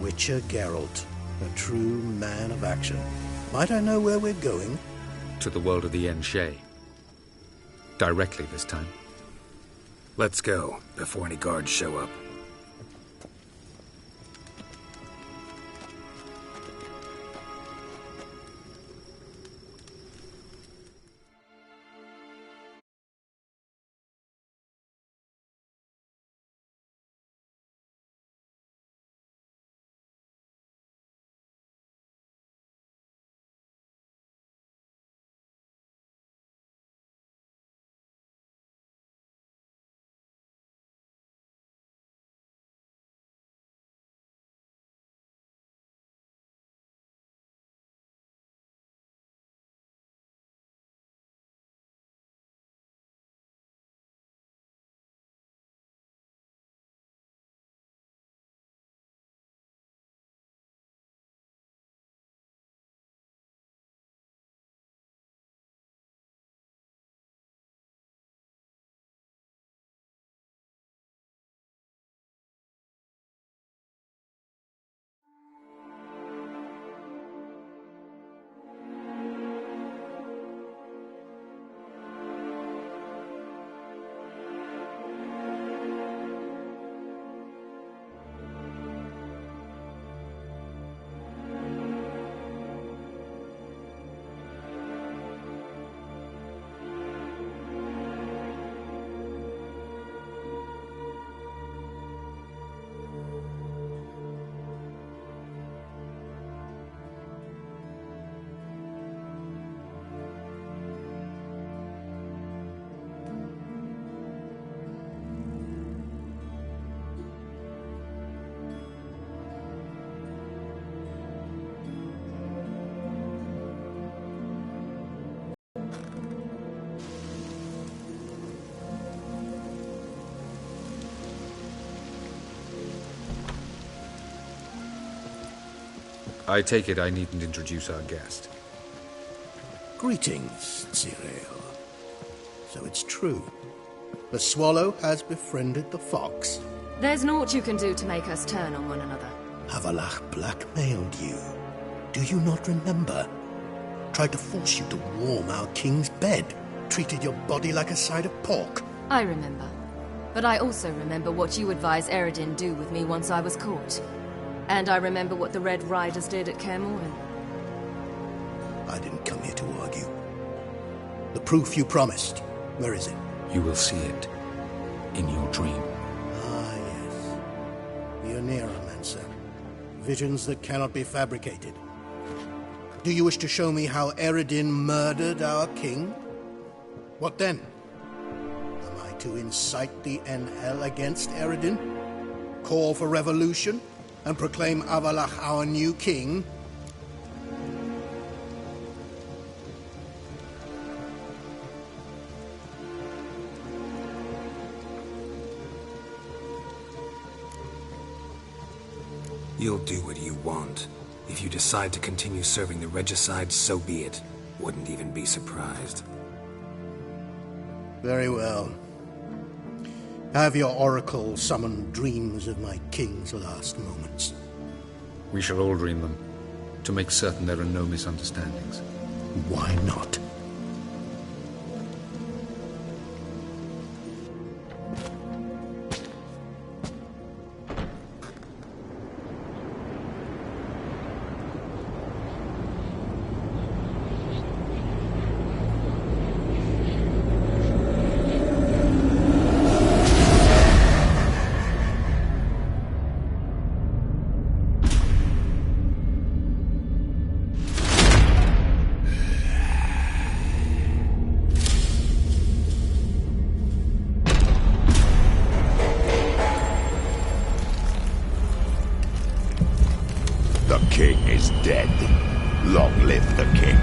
A: Witcher Geralt, a true man of action. Might I know where we're going?
Q: To the world of the Enshay. Directly this time.
C: Let's go, before any guards show up.
Q: I take it I needn't introduce our guest.
A: Greetings, Cyril. So it's true. The swallow has befriended the fox.
D: There's naught you can do to make us turn on one another.
A: Havelach blackmailed you. Do you not remember? Tried to force you to warm our king's bed. Treated your body like a side of pork.
D: I remember. But I also remember what you advised Eredin do with me once I was caught. And I remember what the Red Riders did at Kaer Morhen.
A: I didn't come here to argue. The proof you promised, where is it?
C: You will see it in your dream.
A: Ah, yes. The Oneiromancer. Visions that cannot be fabricated. Do you wish to show me how Eredin murdered our king? What then? Am I to incite the NL against Eredin? Call for revolution? And proclaim Avalach our new king?
C: You'll do what you want. If you decide to continue serving the regicide, so be it. Wouldn't even be surprised.
A: Very well. Have your oracle summon dreams of my king's last moments.
Q: We shall all dream them, to make certain there are no misunderstandings.
A: Why not?
J: The king is dead. Long live the king.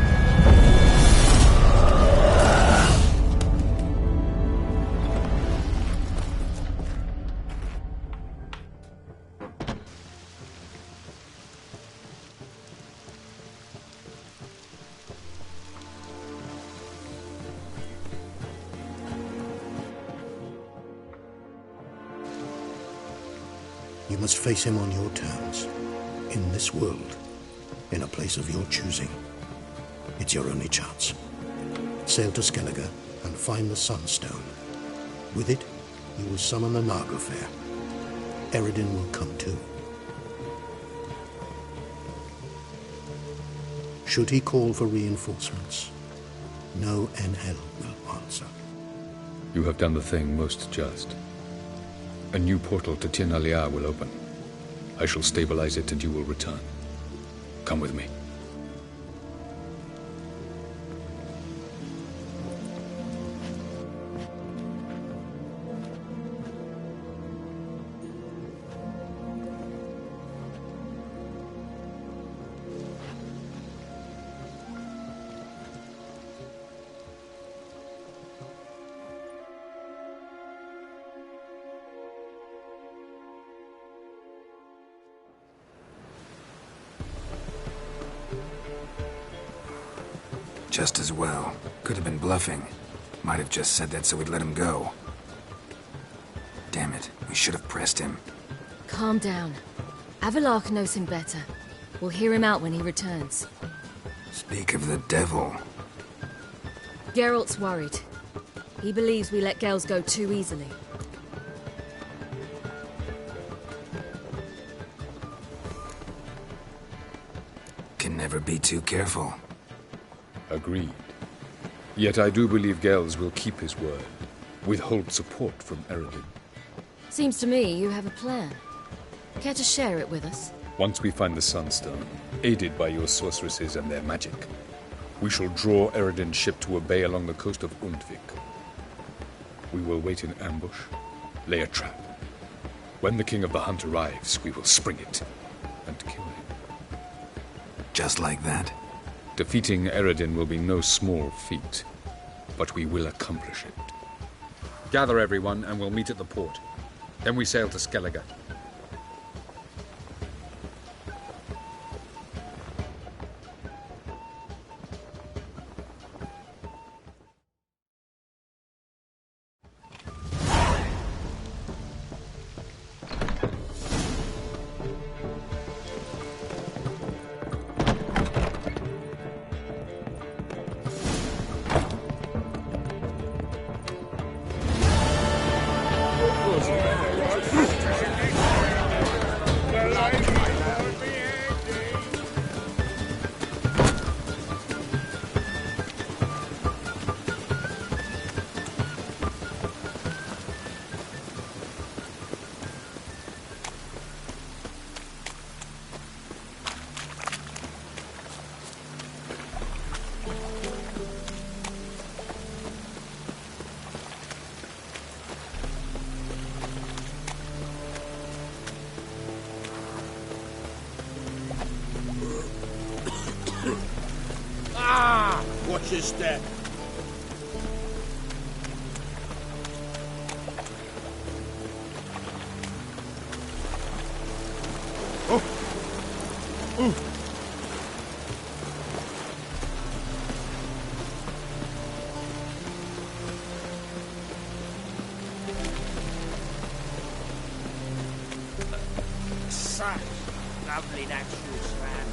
A: You must face him on your terms. In this world, in a place of your choosing. It's your only chance. Sail to Skellige and find the Sunstone. With it, you will summon the Nagelfair. Eredin will come too. Should he call for reinforcements, no NL will answer.
Q: You have done the thing most just. A new portal to Tir na Liar will open. I shall stabilize it and you will return. Come with me.
C: Just as well. Could have been bluffing. Might have just said that so we'd let him go. Damn it, we should have pressed him.
D: Calm down. Avalach knows him better. We'll hear him out when he returns.
C: Speak of the devil.
D: Geralt's worried. He believes we let Gels go too easily.
C: Can never be too careful.
Q: Agreed. Yet I do believe Gels will keep his word. Withhold support from Eredin.
D: Seems to me you have a plan. Care to share it with us?
Q: Once we find the Sunstone, aided by your sorceresses and their magic, we shall draw Eredin's ship to a bay along the coast of Undvik. We will wait in ambush, lay a trap. When the King of the Hunt arrives, we will spring it and kill him.
C: Just like that?
Q: Defeating Eredin will be no small feat, but we will accomplish it. Gather everyone and we'll meet at the port. Then we sail to Skellige.
N: Watch your step.
M: Such lovely natural surroundings.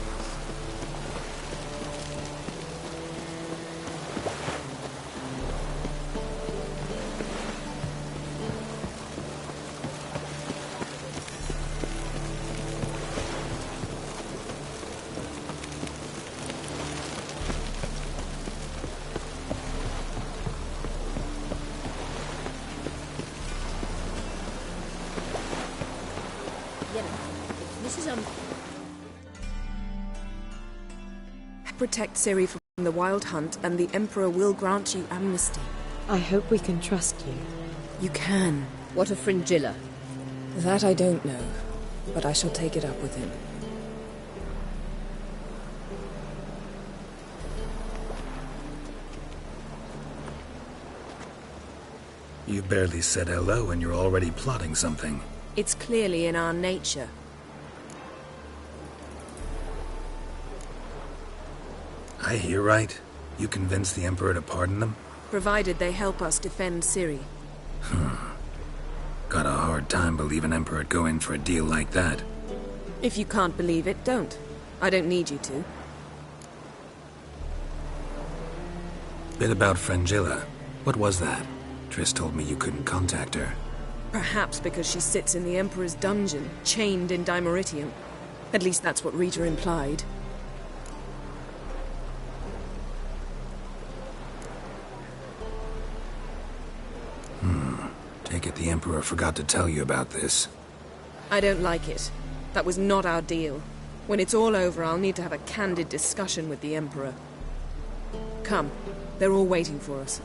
G: Protect Ciri from the Wild Hunt, and the Emperor will grant you amnesty.
F: I hope we can trust you.
G: You can.
E: What of Fringilla?
G: That I don't know, but I shall take it up with him.
C: You barely said hello and you're already plotting something.
G: It's clearly in our nature.
C: I hear right? You convinced the Emperor to pardon them?
G: Provided they help us defend Ciri.
C: Got a hard time believing Emperor'd go in for a deal like that.
G: If you can't believe it, don't. I don't need you to.
C: Bit about Fringilla. What was that? Triss told me you couldn't contact her.
G: Perhaps because she sits in the Emperor's dungeon, chained in Dimeritium. At least that's what Rita implied.
C: Take it the Emperor forgot to tell you about this.
G: I don't like it. That was not our deal. When it's all over, I'll need to have a candid discussion with the Emperor. Come. They're all waiting for us.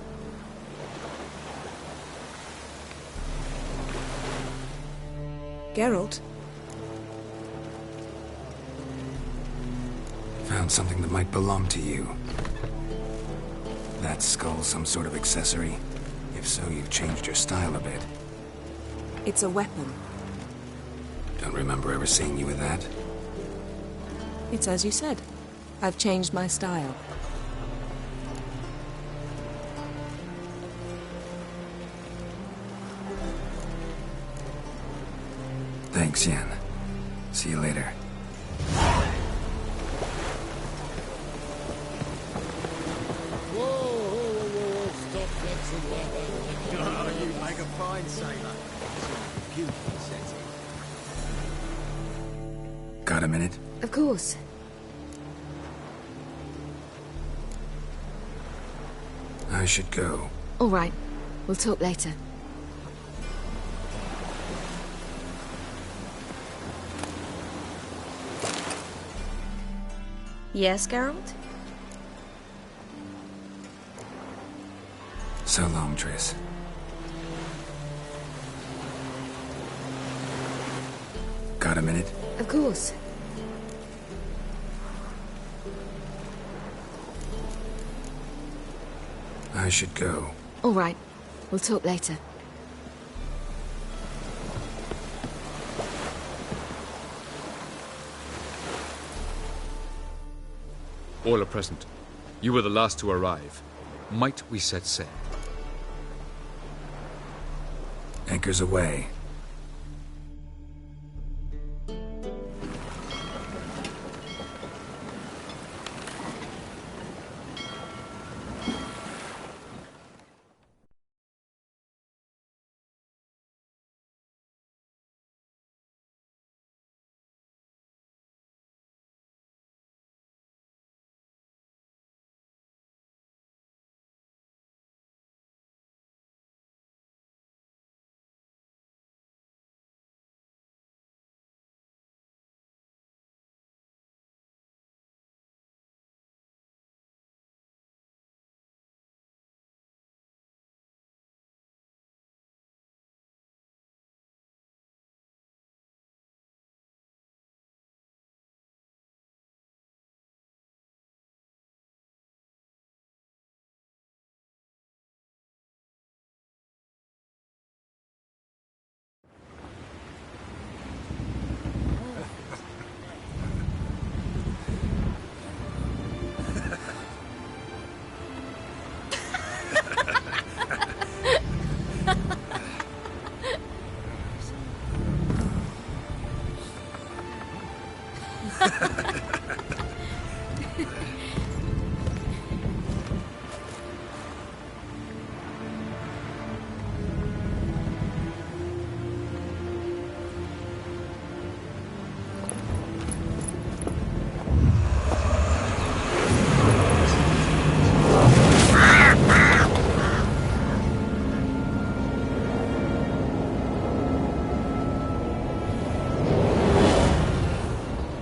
G: Geralt?
C: Found something that might belong to you. That skull some sort of accessory? If so, you've changed your style a bit.
G: It's a weapon.
C: Don't remember ever seeing you with that.
G: It's as you said. I've changed my style.
C: Thanks, Yen. See you later.
N: Stop flexing like that.
B: Oh, you make a fine sailor. Beautiful setting.
C: Got a minute?
D: Of course.
C: I should go.
D: All right. We'll talk later.
E: Yes, Geralt?
C: So long, Triss. Got a minute?
D: Of course.
C: I should go.
D: All right. We'll talk later.
Q: All are present. You were the last to arrive. Might we set sail?
C: Anchors away.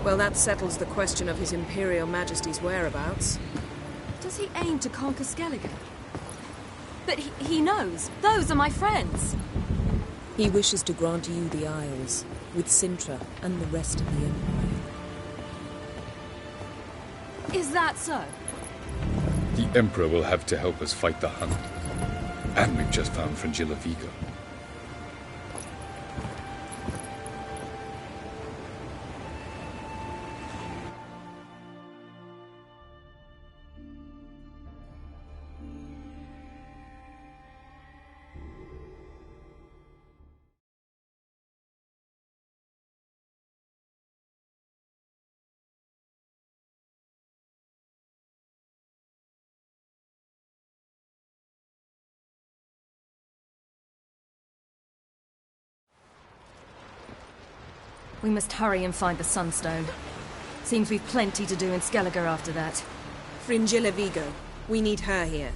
G: Well, that settles the question of His Imperial Majesty's whereabouts.
D: Does he aim to conquer Skellige? But he knows. Those are my friends.
G: He wishes to grant you the Isles, with Sintra and the rest of the Empire.
D: Is that so?
Q: The Emperor will have to help us fight the Hunt. And we've just found Fringilla Vigo.
D: We must hurry and find the Sunstone. Seems we've plenty to do in Skellige after that.
G: Fringilla Vigo. We need her here.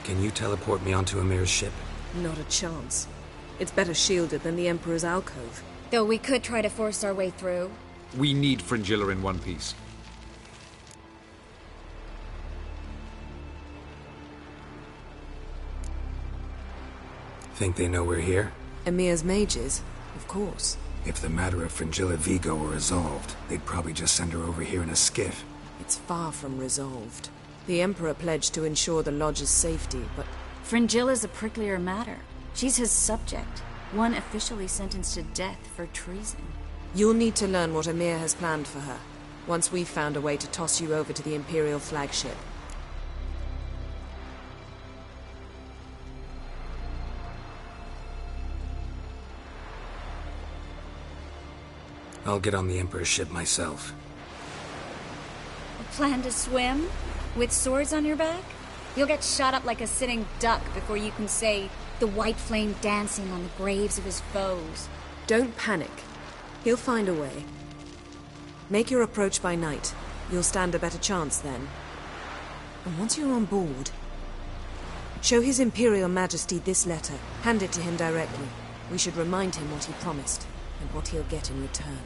C: Can you teleport me onto Amir's ship?
G: Not a chance. It's better shielded than the Emperor's alcove.
P: Though we could try to force our way through.
Q: We need Fringilla in one piece.
C: Think they know we're here?
G: Emir's mages, of course.
C: If the matter of Fringilla Vigo were resolved, they'd probably just send her over here in a skiff.
G: It's far from resolved. The Emperor pledged to ensure the Lodge's safety, but...
P: Fringilla's a pricklier matter. She's his subject, one officially sentenced to death for treason.
G: You'll need to learn what Emir has planned for her, once we've found a way to toss you over to the Imperial flagship.
C: I'll get on the Emperor's ship myself.
P: A plan to swim? With swords on your back? You'll get shot up like a sitting duck before you can say the white flame dancing on the graves of his foes.
G: Don't panic. He'll find a way. Make your approach by night. You'll stand a better chance then. And once you're on board, show His Imperial Majesty this letter. Hand it to him directly. We should remind him what he promised, and what he'll get in return.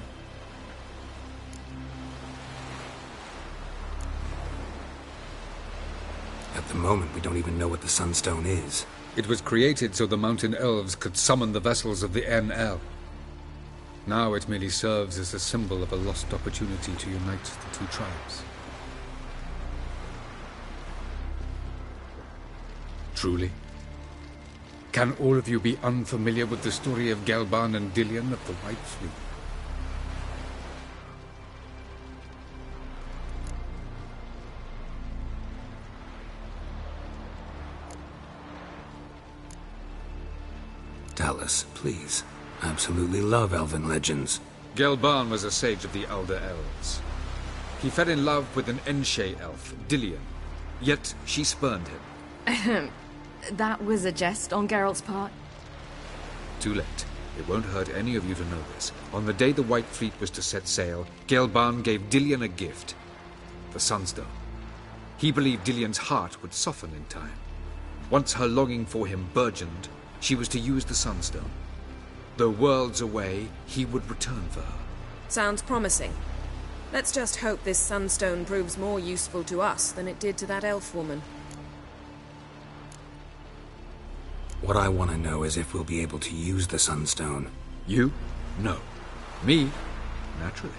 C: At the moment, we don't even know what the Sunstone is.
Q: It was created so the mountain elves could summon the vessels of the NL. Now it merely serves as a symbol of a lost opportunity to unite the two tribes. Truly? Can all of you be unfamiliar with the story of Gelban and Dillion of the White Fleet?
C: Tell us, please. I absolutely love elven legends.
Q: Gelban was a sage of the Elder Elves. He fell in love with an Enshe elf, Dillion, yet she spurned him.
D: That was a jest on Geralt's part?
Q: Too late. It won't hurt any of you to know this. On the day the White Fleet was to set sail, Gelban gave Dillion a gift. The Sunstone. He believed Dillion's heart would soften in time. Once her longing for him burgeoned, she was to use the Sunstone. Though worlds away, he would return for her.
G: Sounds promising. Let's just hope this Sunstone proves more useful to us than it did to that elf woman.
C: What I want to know is if we'll be able to use the Sunstone.
Q: You? No. Me? Naturally.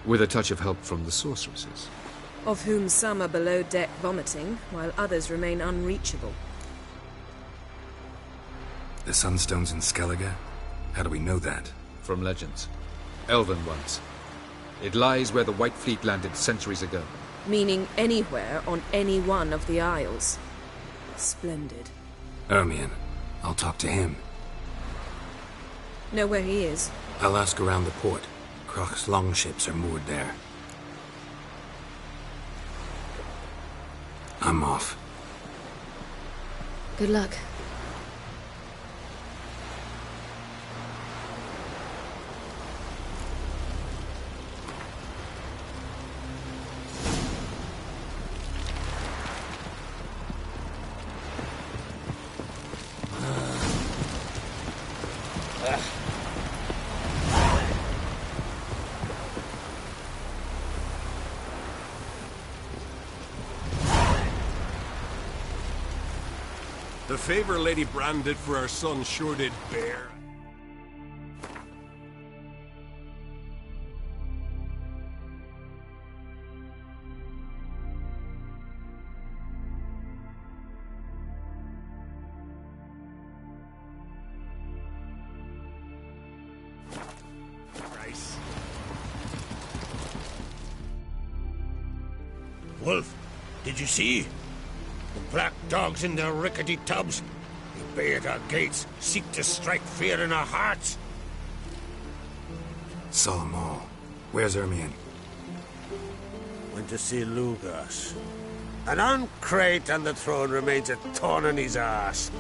Q: With a touch of help from the sorceresses.
G: Of whom some are below deck vomiting, while others remain unreachable.
C: The Sunstone's in Skellige? How do we know that?
Q: From legends. Elven ones. It lies where the White Fleet landed centuries ago.
G: Meaning anywhere on any one of the Isles. Splendid.
C: Ermion. I'll talk to him.
G: Know where he is?
C: I'll ask around the port. Croc's longships are moored there. I'm off.
D: Good luck.
R: The favor Lady Brand did for our son sure did bear. Nice.
H: Wolf, did you see? The black dogs in their rickety tubs. They bay at our gates, seek to strike fear in our hearts.
C: Saw them all. Where's Ermion?
H: Went to see Lugas. An uncrate on the throne remains a thorn in his ass.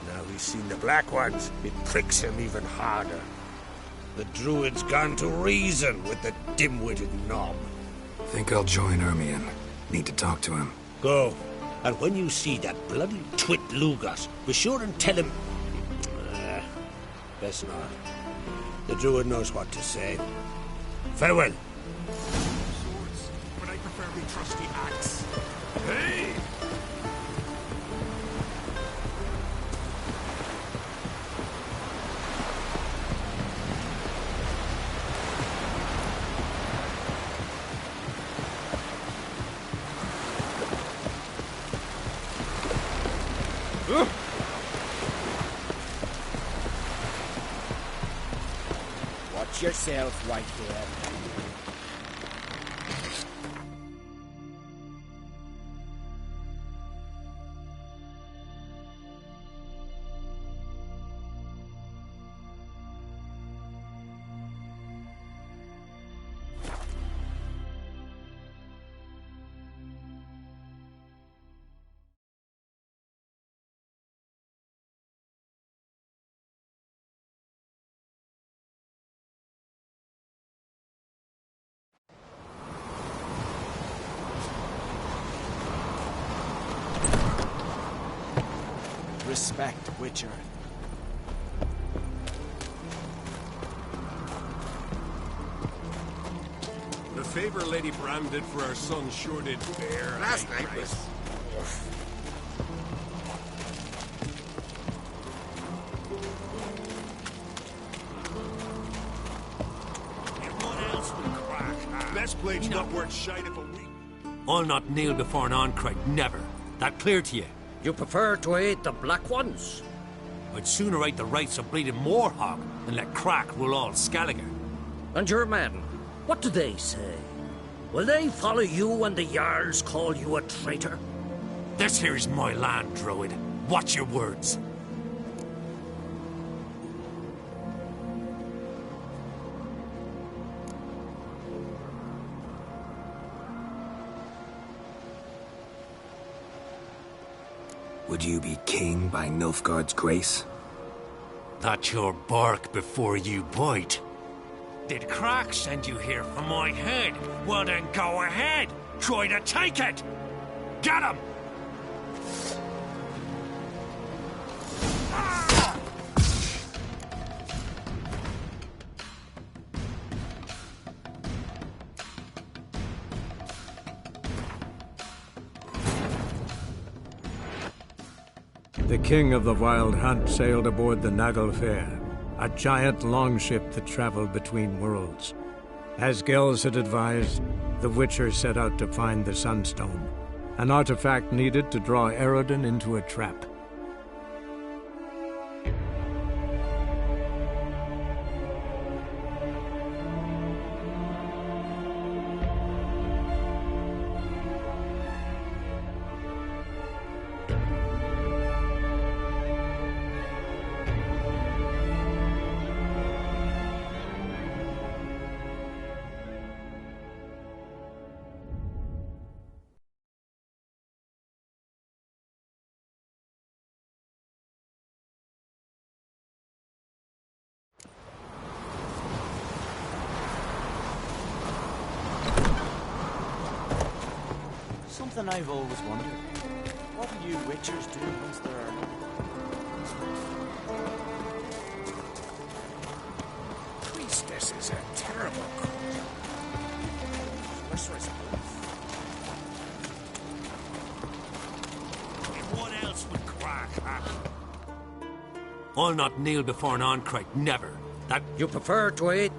H: Now he's seen the Black Ones, it pricks him even harder. The Druid's gone to reason with the dim-witted knob.
C: Think I'll join Ermion. Need to talk to him.
H: Go. And when you see that bloody twit Lugas, be sure and tell him... best not. The Druid knows what to say. Farewell.
R: Swords, but I prefer me trusty axe. Hey!
B: Watch yourself, right there. Respect, Witcher.
R: The favor Lady Brand did for our son sure did bear.
H: Last night was...
R: Everyone else will crack. Best blade's not worth shite if a week.
H: I'll not kneel before an Oncrite, never. That clear to you?
O: You prefer to aid the Black Ones?
H: I'd sooner right the rights of bleeding Moorhog than let Crack rule all Skellige.
O: And your men, what do they say? Will they follow you when the Jarls call you a traitor?
H: This here's my land, Druid. Watch your words.
C: Would you be king by Nilfgaard's grace?
H: That's your bark before you bite. Did Crack send you here for my head? Well then go ahead. Try to take it. Get him!
S: The king of the Wild Hunt sailed aboard the Naglfar, a giant longship that traveled between worlds. As Gels had advised, the Witcher set out to find the Sunstone, an artifact needed to draw Eredin into a trap.
B: Something I've always wondered. What do you witchers do once there are no...
R: Priestess is a terrible creature. Sorceress. And what else would crack, huh?
H: I'll not kneel before an Oncrite, never. That...
O: You prefer to eat?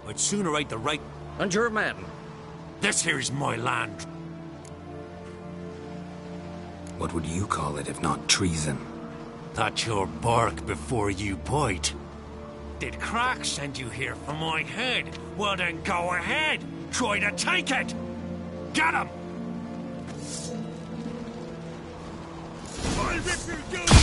H: I'd sooner write the right...
O: And you're a man.
H: This here's my land.
C: What would you call it if not treason?
H: That's your bark before you bite. Did Crack send you here for my head? Well then go ahead. Try to take it. Get him!
R: I'll rip your goose!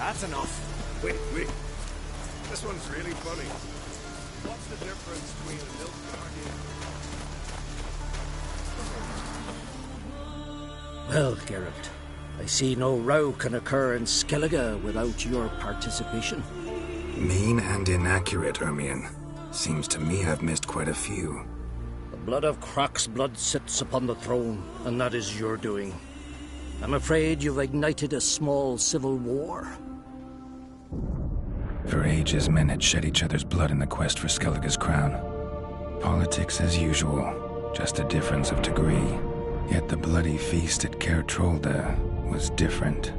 N: That's enough.
R: Wait. This one's really funny. What's the difference between a milk guardian?
O: Well, Geralt, I see no row can occur in Skellige without your participation.
C: Mean and inaccurate, Ermion. Seems to me I've missed quite a few.
O: The blood of Croc's blood sits upon the throne, and that is your doing. I'm afraid you've ignited a small civil war.
C: For ages, men had shed each other's blood in the quest for Skellige's crown. Politics as usual, just a difference of degree. Yet the bloody feast at Caer Trolda was different.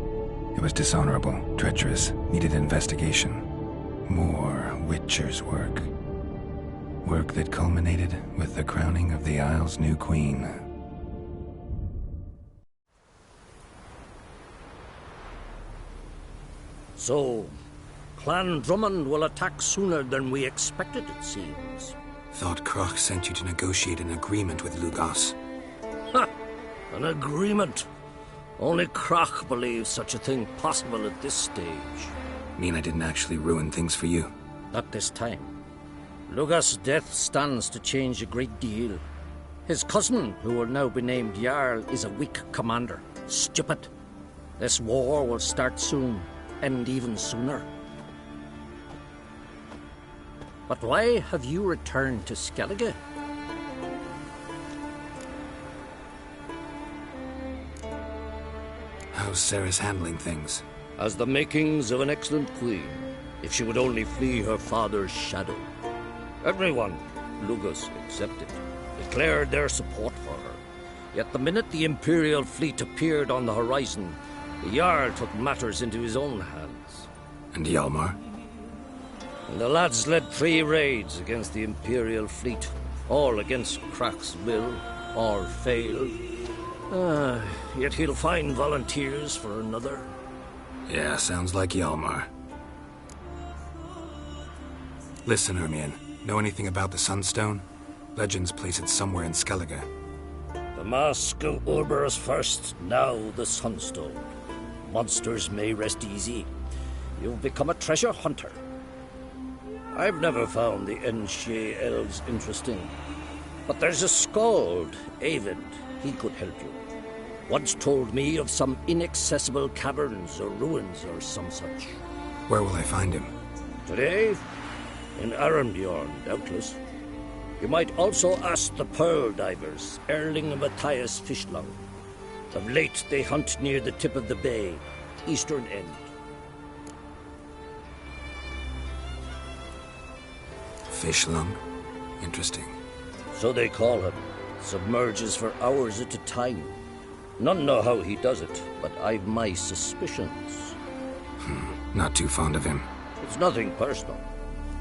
C: It was dishonorable, treacherous, needed investigation. More Witcher's work. Work that culminated with the crowning of the Isle's new queen.
O: So, Clan Drummond will attack sooner than we expected, it seems.
C: Thought Croc sent you to negotiate an agreement with Lugas.
O: Ha! An agreement? Only Croc believes such a thing possible at this stage.
C: Mean I didn't actually ruin things for you?
O: Not this time. Lugas' death stands to change a great deal. His cousin, who will now be named Jarl, is a weak commander. Stupid. This war will start soon, end even sooner. But why have you returned to Skellige?
C: How's Sarah's handling things?
O: Has the makings of an excellent queen, if she would only flee her father's shadow. Everyone, Lugas excepted, declared their support for her. Yet the minute the Imperial fleet appeared on the horizon, the Jarl took matters into his own hands.
C: And Hjalmar?
O: And the lads led 3 raids against the Imperial fleet, all against Croc's will, all failed. Yet he'll find volunteers for another.
C: Yeah, sounds like Hjalmar. Listen, Ermion, know anything about the Sunstone? Legends place it somewhere in Skellige.
O: The Mask of Urber's first, now the Sunstone. Monsters may rest easy. You've become a treasure hunter. I've never found the Enshe elves interesting. But there's a skald, Avid. He could help you. Once told me of some inaccessible caverns or ruins or some such.
C: Where will I find him?
O: Today? In Arenbjorn, doubtless. You might also ask the Pearl Divers, Erling and Matthias Fishlung. Of late they hunt near the tip of the bay, eastern end.
C: Fishlung? Interesting.
O: So they call him. Submerges for hours at a time. None know how he does it, but I've my suspicions.
C: Not too fond of him.
O: It's nothing personal.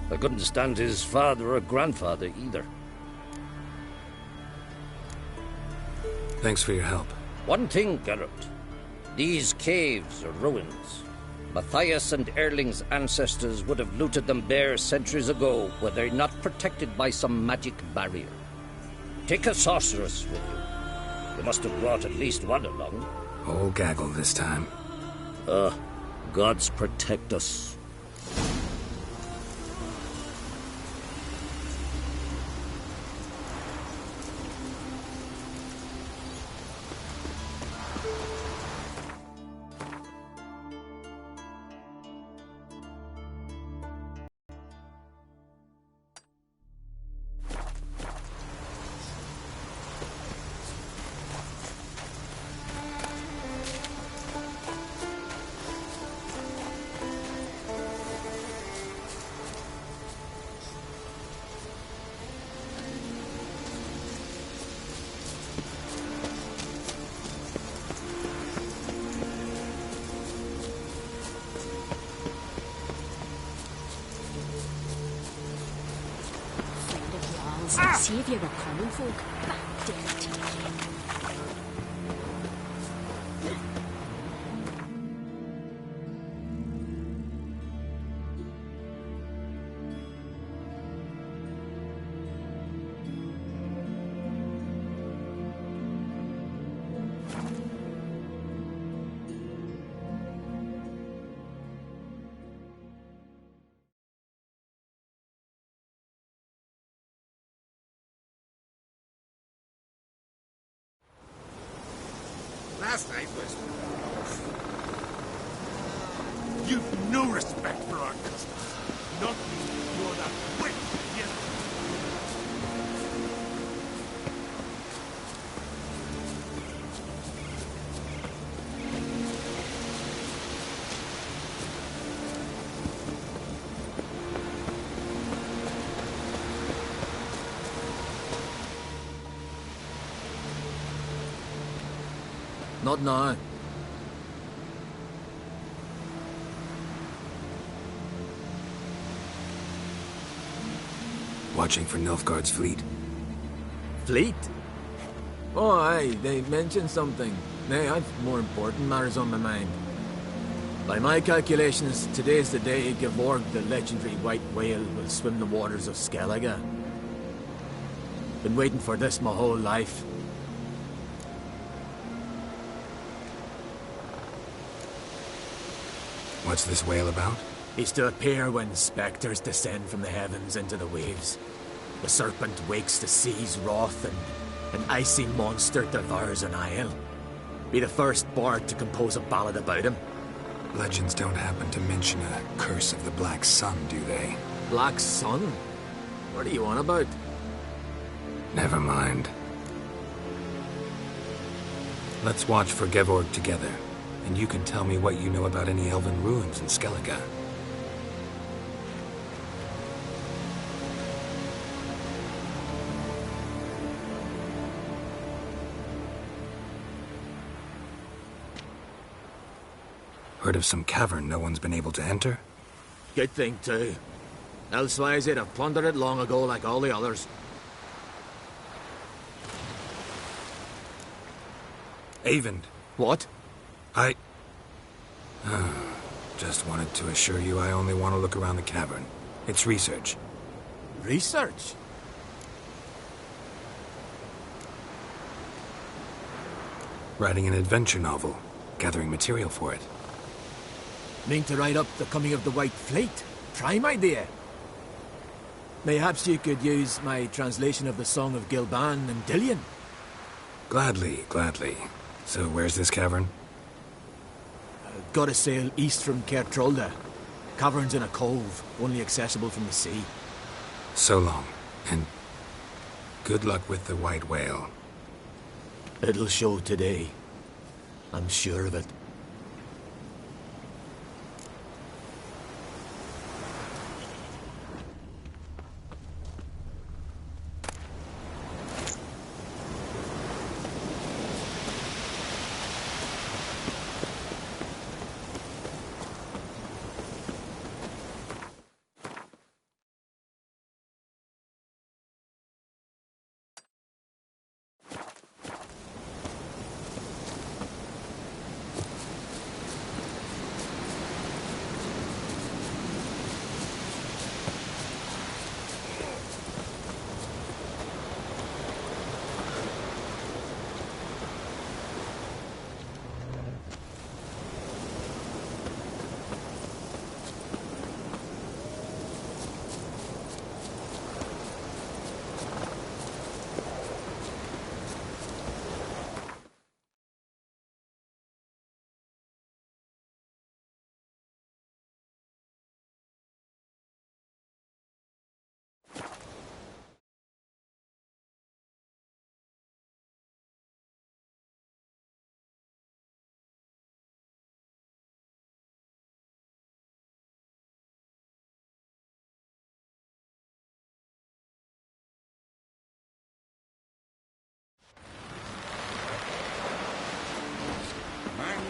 O: I couldn't stand his father or grandfather either.
C: Thanks for your help.
O: One thing, Geralt. These caves are ruins. Matthias and Erling's ancestors would have looted them bare centuries ago were they not protected by some magic barrier. Take a sorceress with you. You must have brought at least one along.
C: Whole gaggle this time.
O: Gods protect us.
E: Savior of common folk, back dare take him.
M: last night was... You've no respect for our customs. Not least you're that witch, yes.
T: Not now.
C: Watching for Nilfgaard's fleet.
T: Fleet? Oh, aye, they mentioned something. Nay, I've more important matters on my mind. By my calculations, today's the day Gevorg, the legendary white whale, will swim the waters of Skellige. Been waiting for this my whole life.
C: What's this whale about?
T: He's to appear when spectres descend from the heavens into the waves. The serpent wakes the sea's wrath, and an icy monster devours an isle. Be the first bard to compose a ballad about him.
C: Legends don't happen to mention a curse of the Black Sun, do they?
T: Black Sun? What are you on about?
C: Never mind. Let's watch for Gevorg together, and you can tell me what you know about any elven ruins in Skellige. Heard of some cavern no one's been able to enter?
T: Good thing, too. Elsewise, they'd have plundered it long ago like all the others.
C: Avend.
T: What?
C: Just wanted to assure you I only want to look around the cavern. It's research.
T: Research?
C: Writing an adventure novel. Gathering material for it.
T: Mean to write up the coming of the White Fleet? Prime idea. Mayhaps you could use my translation of the Song of Gilban and Dillion?
C: Gladly, gladly. So where's this cavern?
T: Gotta sail east from Kertrolda. Cavern's in a cove, only accessible from the sea.
C: So long, and good luck with the white whale.
T: It'll show today. I'm sure of it.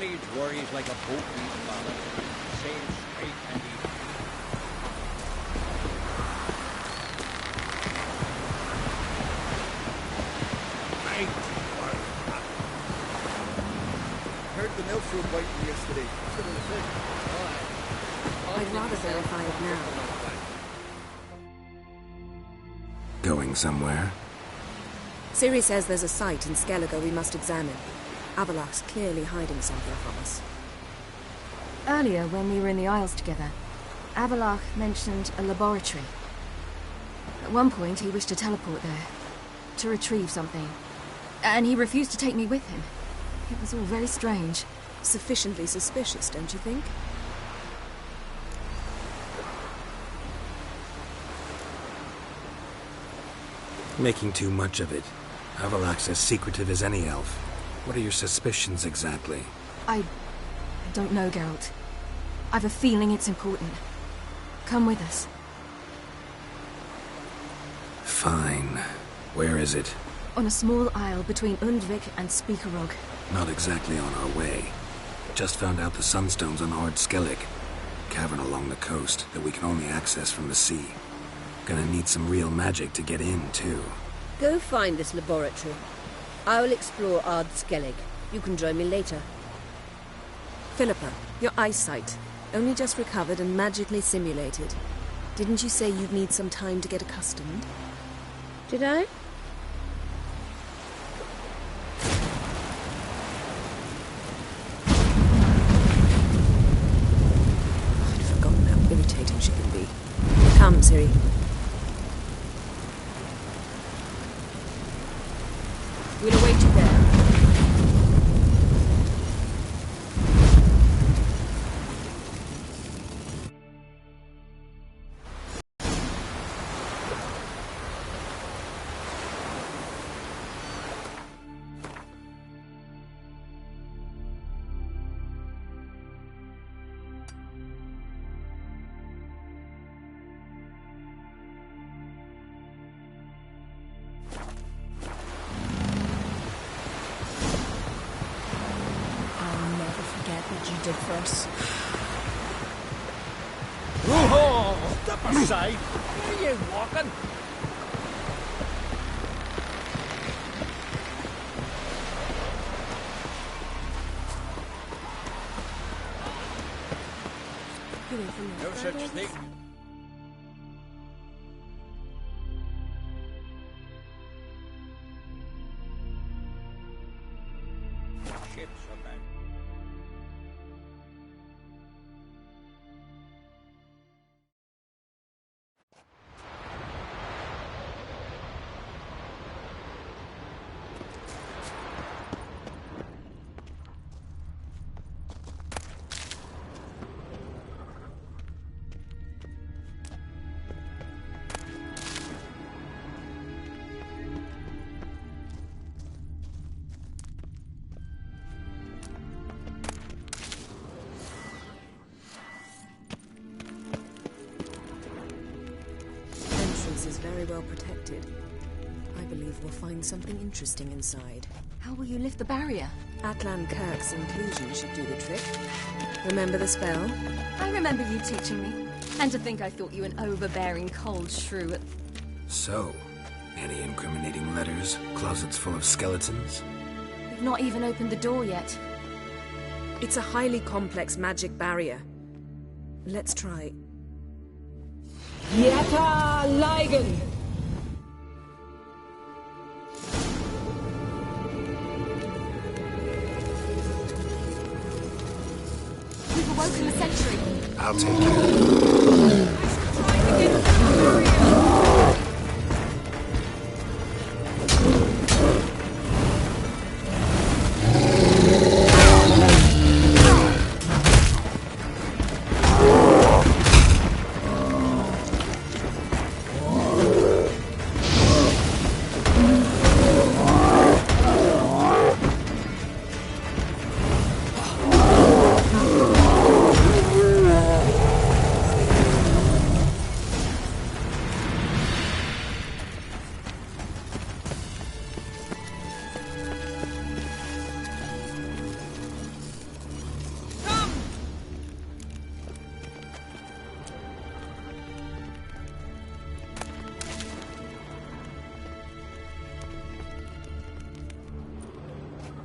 B: Leads worries like a boat needs ballast. Sail straight and easy.
R: Heard the Nilfgaard waiting yesterday.
G: I'd rather verify it now.
C: Going somewhere?
G: Ciri says there's a site in Skellige we must examine. Avalach's clearly hiding something from us.
D: Earlier, when we were in the Isles together, Avalach mentioned a laboratory. At one point, he wished to teleport there, to retrieve something, and he refused to take me with him. It was all very strange.
G: Sufficiently suspicious, don't you think?
C: Making too much of it. Avalak's as secretive as any elf. What are your suspicions exactly?
D: I don't know, Geralt. I've a feeling it's important. Come with us.
C: Fine. Where is it?
D: On a small isle between Undvik and Speakerog.
C: Not exactly on our way. Just found out the sunstone's on Ard Skellig. Cavern along the coast that we can only access from the sea. Gonna need some real magic to get in, too.
E: Go find this laboratory. I'll explore Ard Skellig. You can join me later.
G: Philippa, your eyesight. Only just recovered and magically simulated. Didn't you say you'd need some time to get accustomed?
E: Did I?
G: I'd forgotten how irritating she can be. Come, Ciri.
D: We'll await you there.
P: You did for us.
N: Oh, step aside! Where are you walking? No such thing. Ships about.
G: Is very well protected. I believe we'll find something interesting inside.
D: How will you lift the barrier?
G: Atlan Kirk's inclusion should do the trick. Remember the spell?
D: I remember you teaching me. And to think I thought you an overbearing cold shrew.
C: So, any incriminating letters? Closets full of skeletons?
D: We've not even opened the door yet.
G: It's a highly complex magic barrier. Let's try.
E: Yata Ligen!
D: We've awoken the sentry.
C: I'll take it.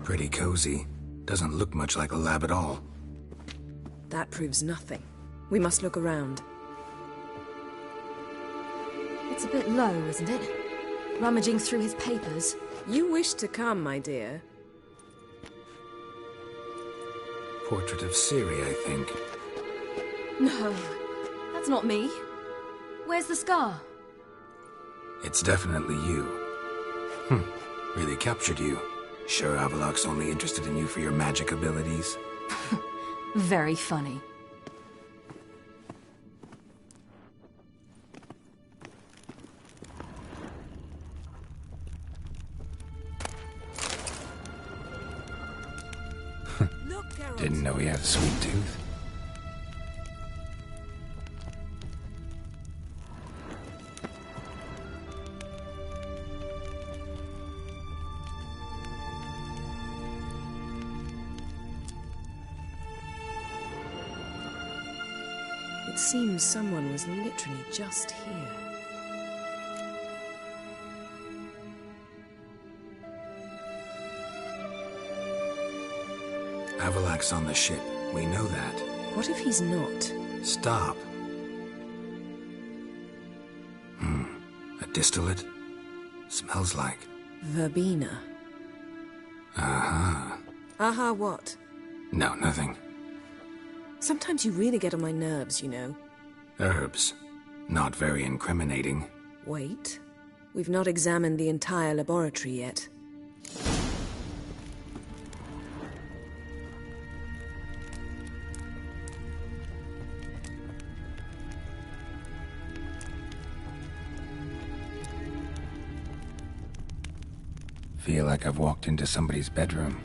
C: Pretty cozy. Doesn't look much like a lab at all.
G: That proves nothing. We must look around.
D: It's a bit low, isn't it? Rummaging through his papers.
G: You wish to come, my dear.
C: Portrait of Ciri, I think.
D: No, that's not me. Where's the scar?
C: It's definitely you. Really captured you. Sure Avalok's only interested in you for your magic abilities?
D: Very funny.
C: Didn't know he had a sweet tooth.
G: It seems someone was literally just here.
C: Avalok's on the ship. We know that.
G: What if he's not?
C: Stop. A distillate? Smells like...
G: Verbena.
C: Uh-huh.
G: Aha, what?
C: No, nothing.
G: Sometimes you really get on my nerves, you know.
C: Herbs. Not very incriminating.
G: Wait. We've not examined the entire laboratory yet.
C: Feel like I've walked into somebody's bedroom.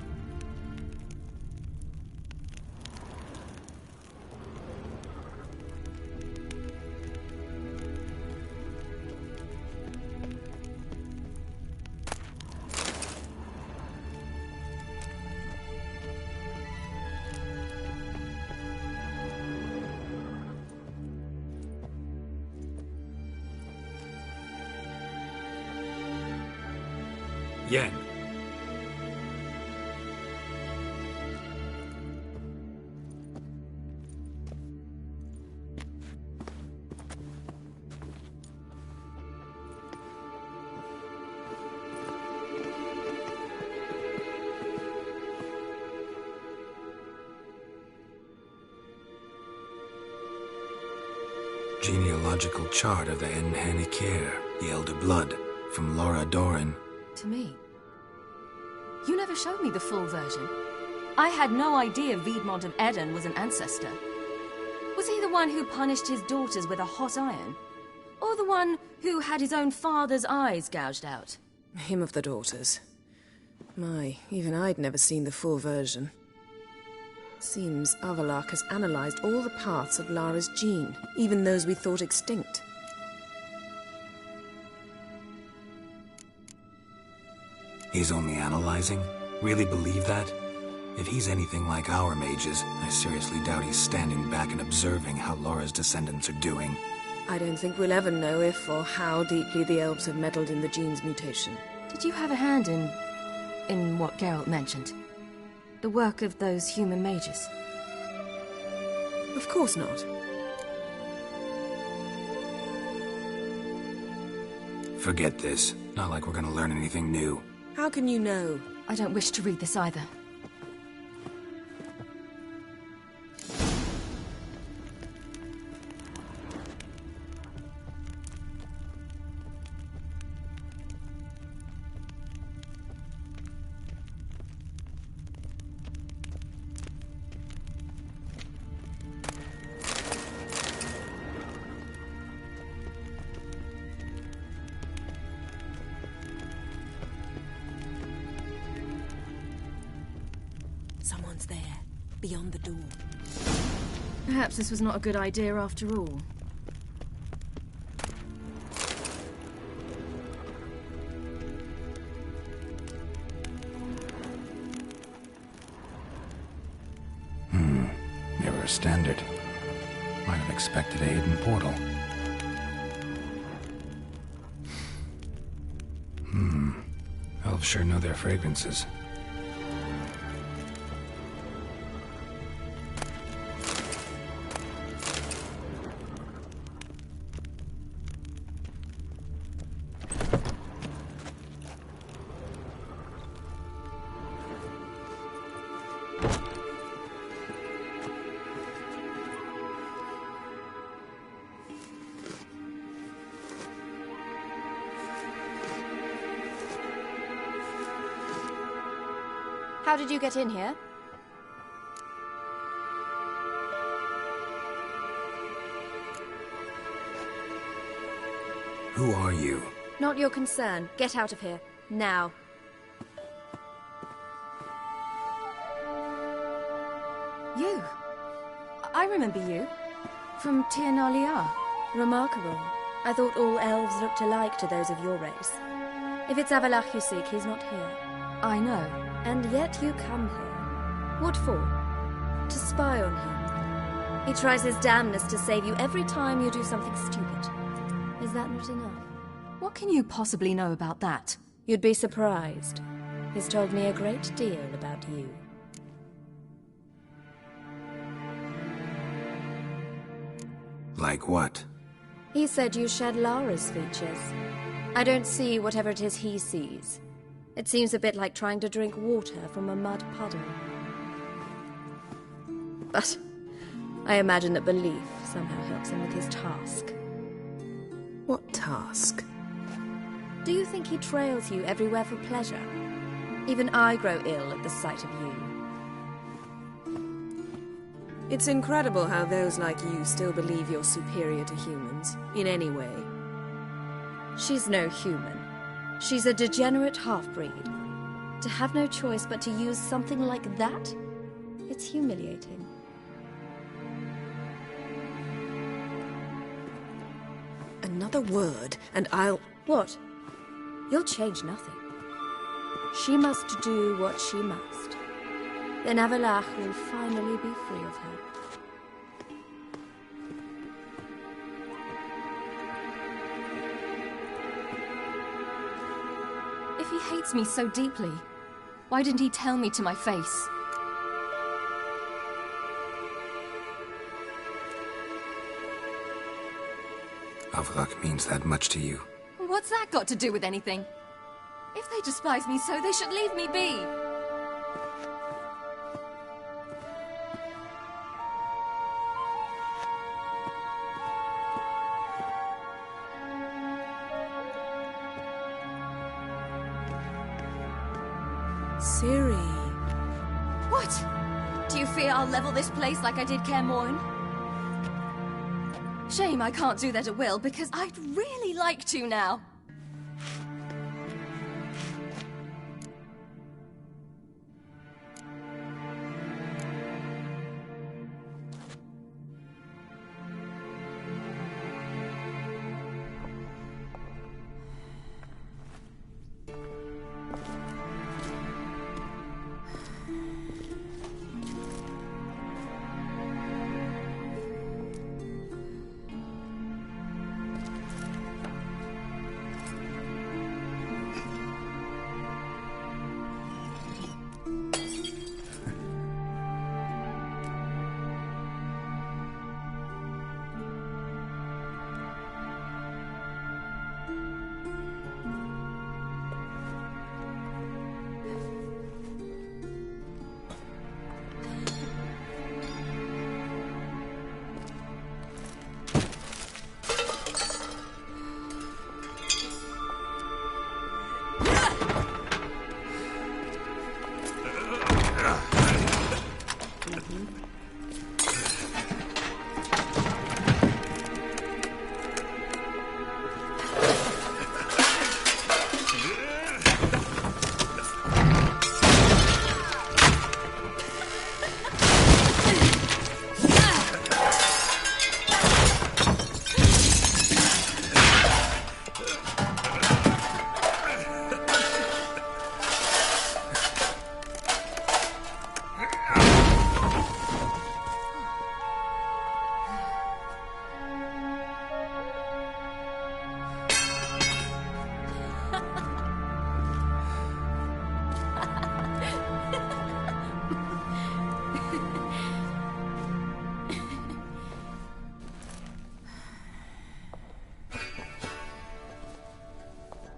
C: Yen. Genealogical chart of the Enhanikir, the Elder Blood, from Laura Doran.
D: To me. You never showed me the full version. I had no idea Viedmont of Eden was an ancestor. Was he the one who punished his daughters with a hot iron? Or the one who had his own father's eyes gouged out?
G: Him of the daughters. My, even I'd never seen the full version. Seems Avalok has analyzed all the parts of Lara's gene, even those we thought extinct.
C: He's only analyzing? Really believe that? If he's anything like our mages, I seriously doubt he's standing back and observing how Laura's descendants are doing.
G: I don't think we'll ever know if or how deeply the elves have meddled in the gene's mutation.
D: Did you have a hand in what Geralt mentioned? The work of those human mages?
G: Of course not.
C: Forget this. Not like we're gonna learn anything new.
G: How can you know?
D: I don't wish to read this either.
G: Someone's there, beyond the door.
D: Perhaps this was not a good idea after all.
C: Mirror standard. Might have expected a hidden portal. Elves sure know their fragrances.
D: How did you get in here?
C: Who are you?
D: Not your concern. Get out of here. Now. You. I remember you. From Tirnalia. Remarkable. I thought all elves looked alike to those of your race. If it's Avalach you seek, he's not here. I know. And yet you come here. What for? To spy on him. He tries his damnedest to save you every time you do something stupid. Is that not enough? What can you possibly know about that? You'd be surprised. He's told me a great deal about you.
C: Like what?
D: He said you shared Lara's features. I don't see whatever it is he sees. It seems a bit like trying to drink water from a mud puddle. But I imagine that belief somehow helps him with his task.
G: What task?
D: Do you think he trails you everywhere for pleasure? Even I grow ill at the sight of you.
G: It's incredible how those like you still believe you're superior to humans, in any way.
D: She's no human. She's a degenerate half-breed. To have no choice but to use something like that? It's humiliating.
G: Another word, and I'll...
D: What? You'll change nothing. She must do what she must. Then Avalach will finally be free of her. If he hates me so deeply, why didn't he tell me to my face?
C: Avalach means that much to you.
D: What's that got to do with anything? If they despise me so, they should leave me be.
G: Ciri.
D: What? Do you fear I'll level this place like I did Kaer Morhen? Shame I can't do that at will, because I'd really like to now.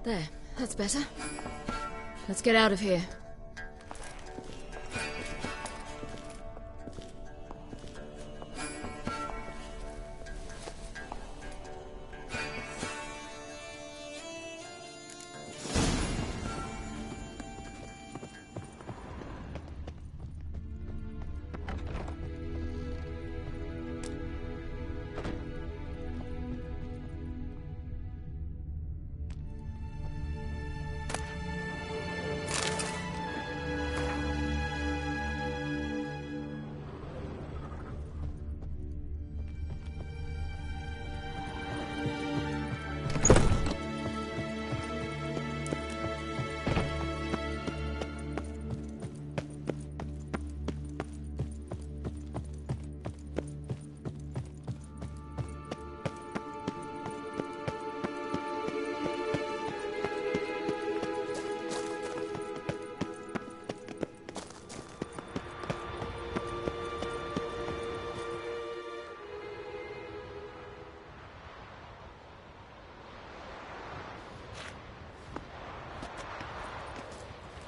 D: There, that's better. Let's get out of here.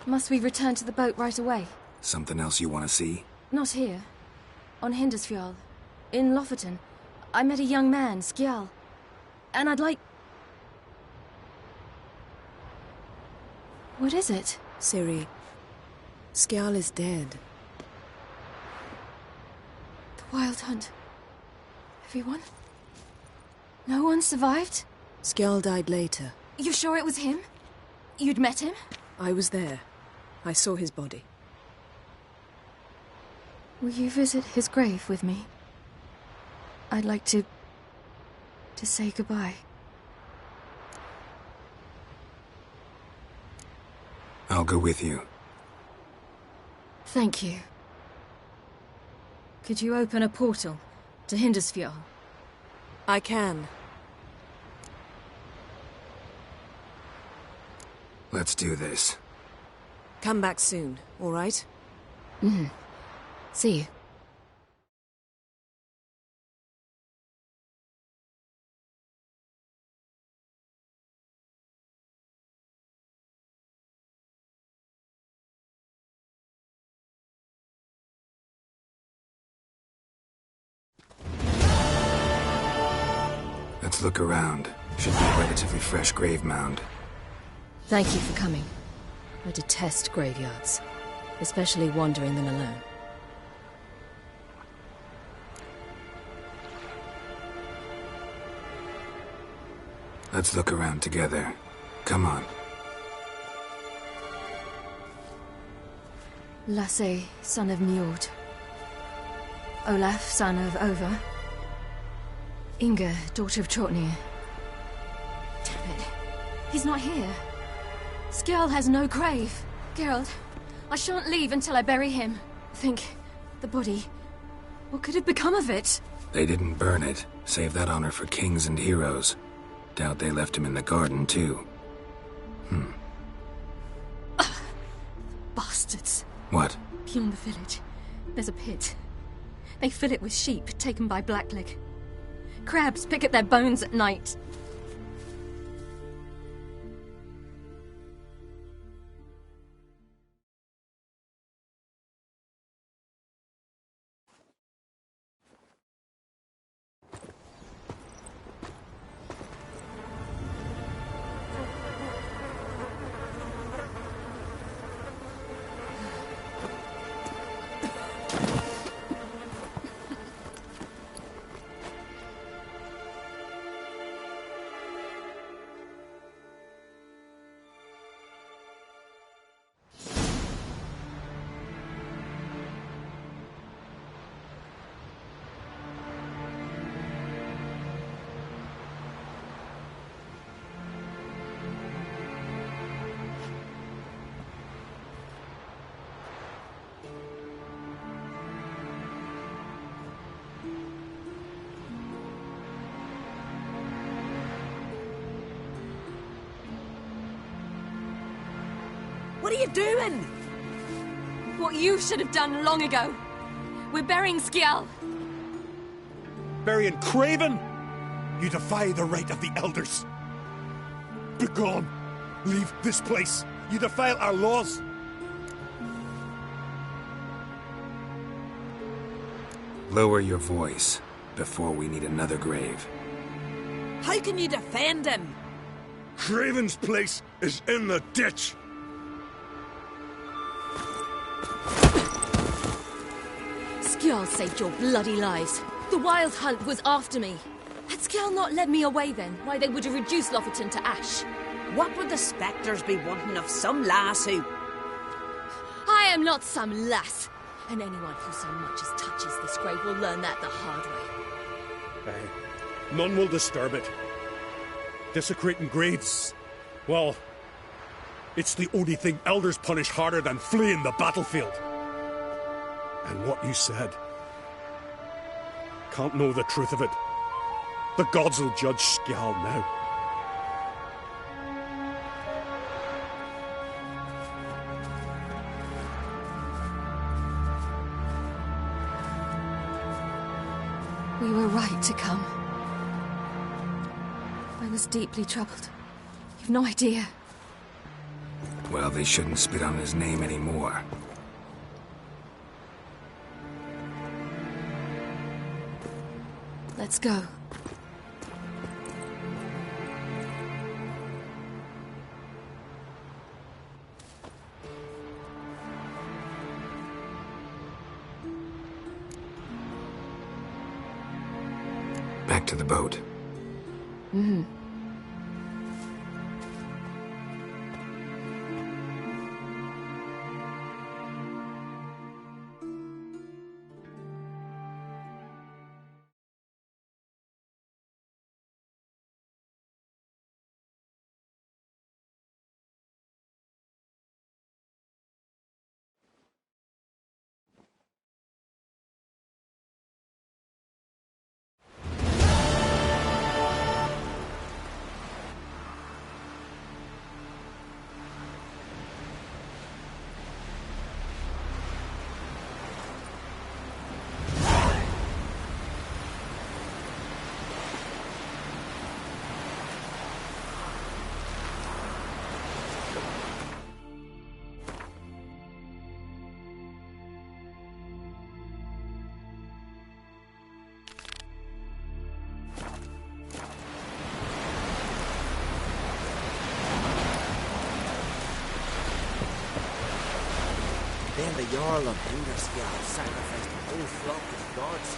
D: Must we return to the boat right away?
C: Something else you want to see?
D: Not here. On Hindisfjall. In Lofoten. I met a young man, Skjal. And I'd like... What is it?
G: Ciri, Skjal is dead.
D: The Wild Hunt. Everyone? No one survived?
G: Skjal died later.
D: You sure it was him? You'd met him?
G: I was there. I saw his body.
D: Will you visit his grave with me? I'd like to say goodbye.
C: I'll go with you.
D: Thank you. Could you open a portal to Hindisfjall?
G: I can.
C: Let's do this.
G: Come back soon, all right?
D: Mm-hmm. See you.
C: Let's look around. Should be a relatively fresh grave mound.
D: Thank you for coming. I detest graveyards, especially wandering them alone.
C: Let's look around together. Come on.
D: Lasse, son of Njord. Olaf, son of Ova. Inga, daughter of Trotnir. Damn it. He's not here. Skjal has no grave. Geralt, I shan't leave until I bury him. Think, the body. What could have become of it?
C: They didn't burn it. Save that honor for kings and heroes. Doubt they left him in the garden, too.
D: Bastards.
C: What?
D: Beyond the village, there's a pit. They fill it with sheep taken by Blackleg. Crabs pick at their bones at night.
G: What are you doing?
D: What you should have done long ago. We're burying Skjal.
M: Burying Craven? You defy the right of the elders. Begone. Leave this place. You defile our laws.
C: Lower your voice before we need another grave.
G: How can you defend him?
M: Craven's place is in the ditch.
D: Skjal saved your bloody lives. The Wild Hunt was after me. Had Skjal not led me away then, why they would have reduced Lofoten to ash.
G: What would the spectres be wanting of some lass who...
D: I am not some lass. And anyone who so much as touches this grave will learn that the hard way.
M: None will disturb it. Desecrating graves, well, it's the only thing elders punish harder than fleeing the battlefield. And what you said, can't know the truth of it. The gods will judge Skjal now.
D: We were right to come. I was deeply troubled. You've no idea.
C: Well, they shouldn't spit on his name anymore.
D: Let's go.
C: Back to the boat.
D: Mm-hmm.
N: Then the Jarl of Hinderskjald sacrificed a whole flock of gods.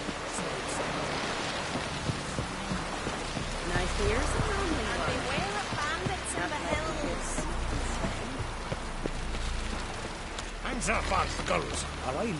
U: Nice ears around me.
V: And beware of bandits in the hills.
N: Hands up, our skulls, or I'll...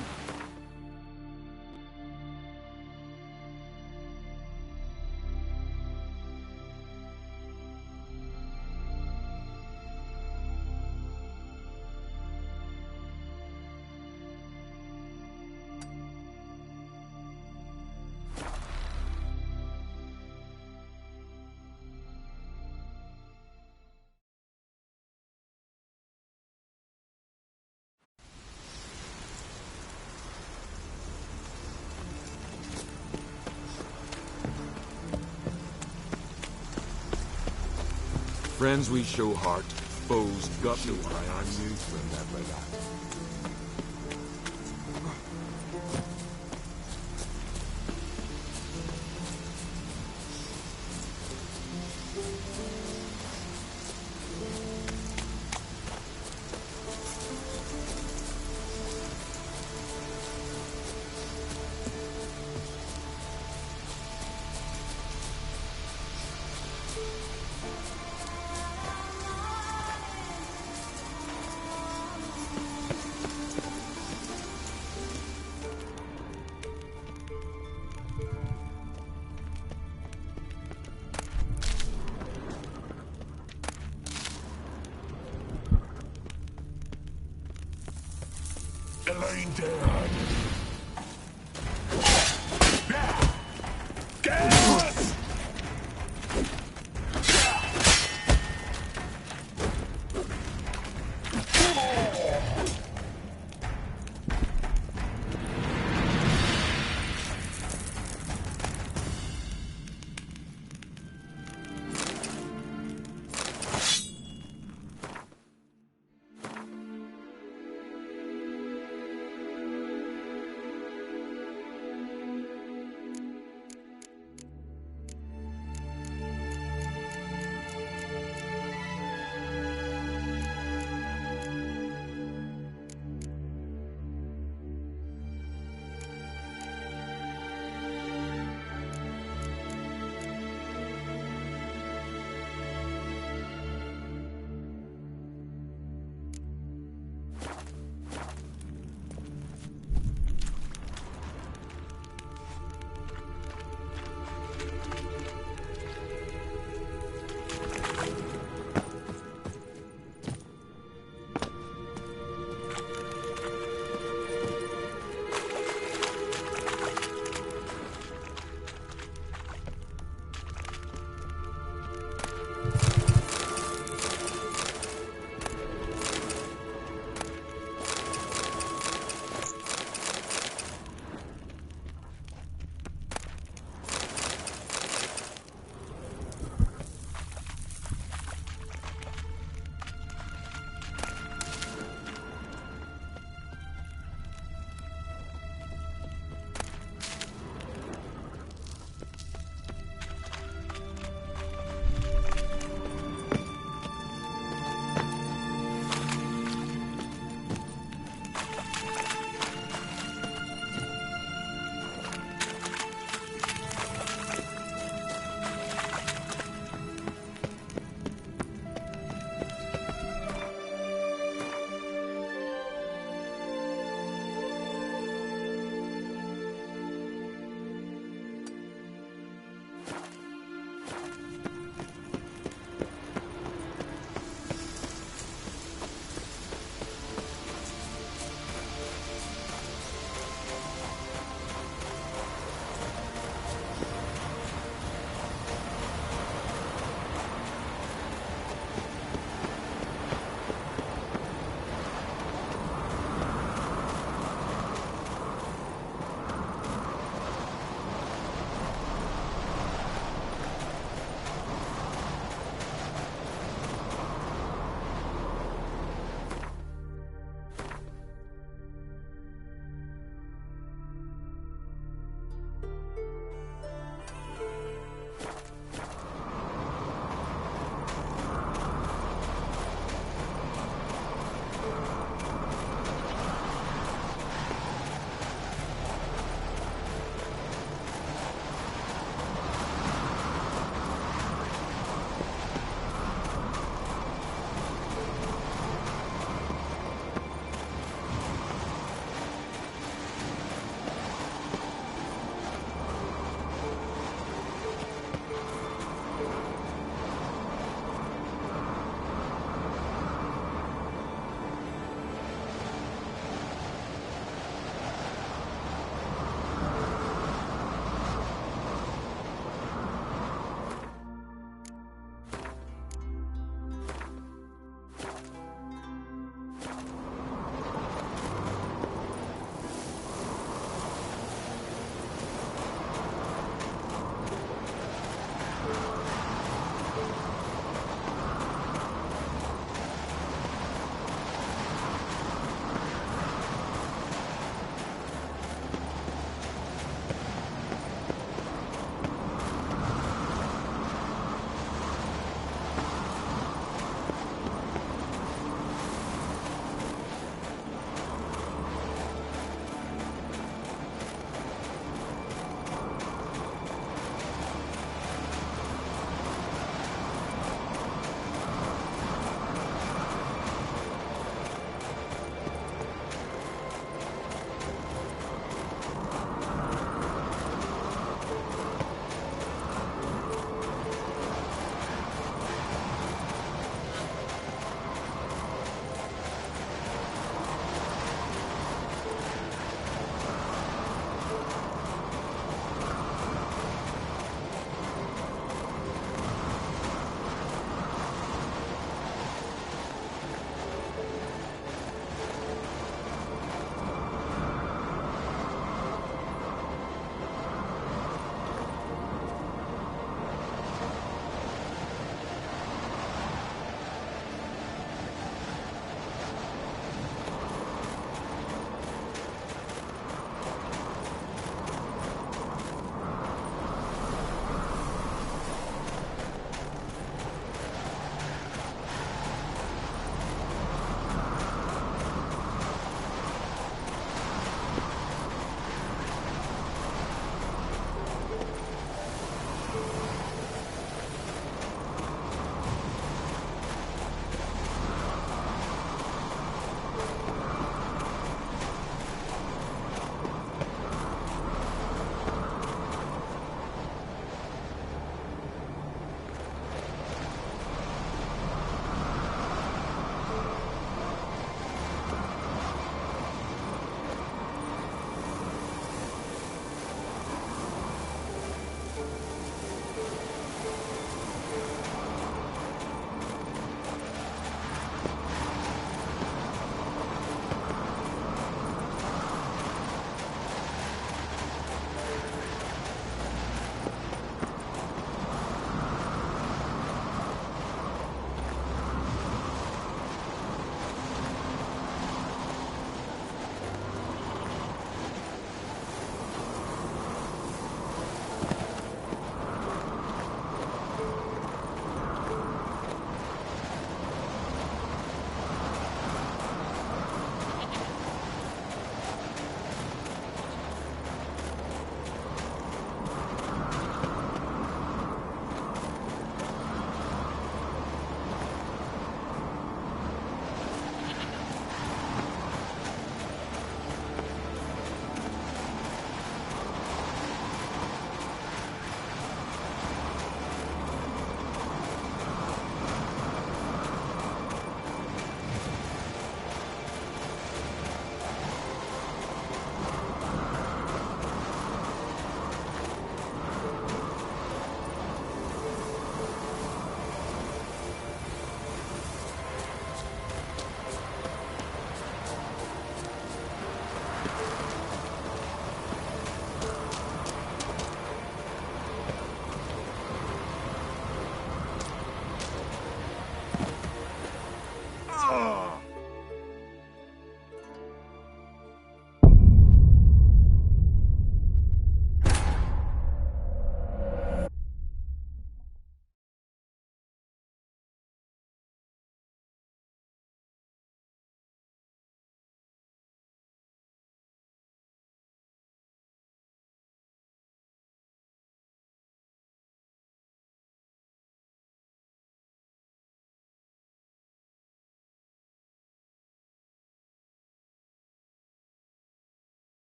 W: Friends we show heart, foes gut to eye. I'm used to remember that.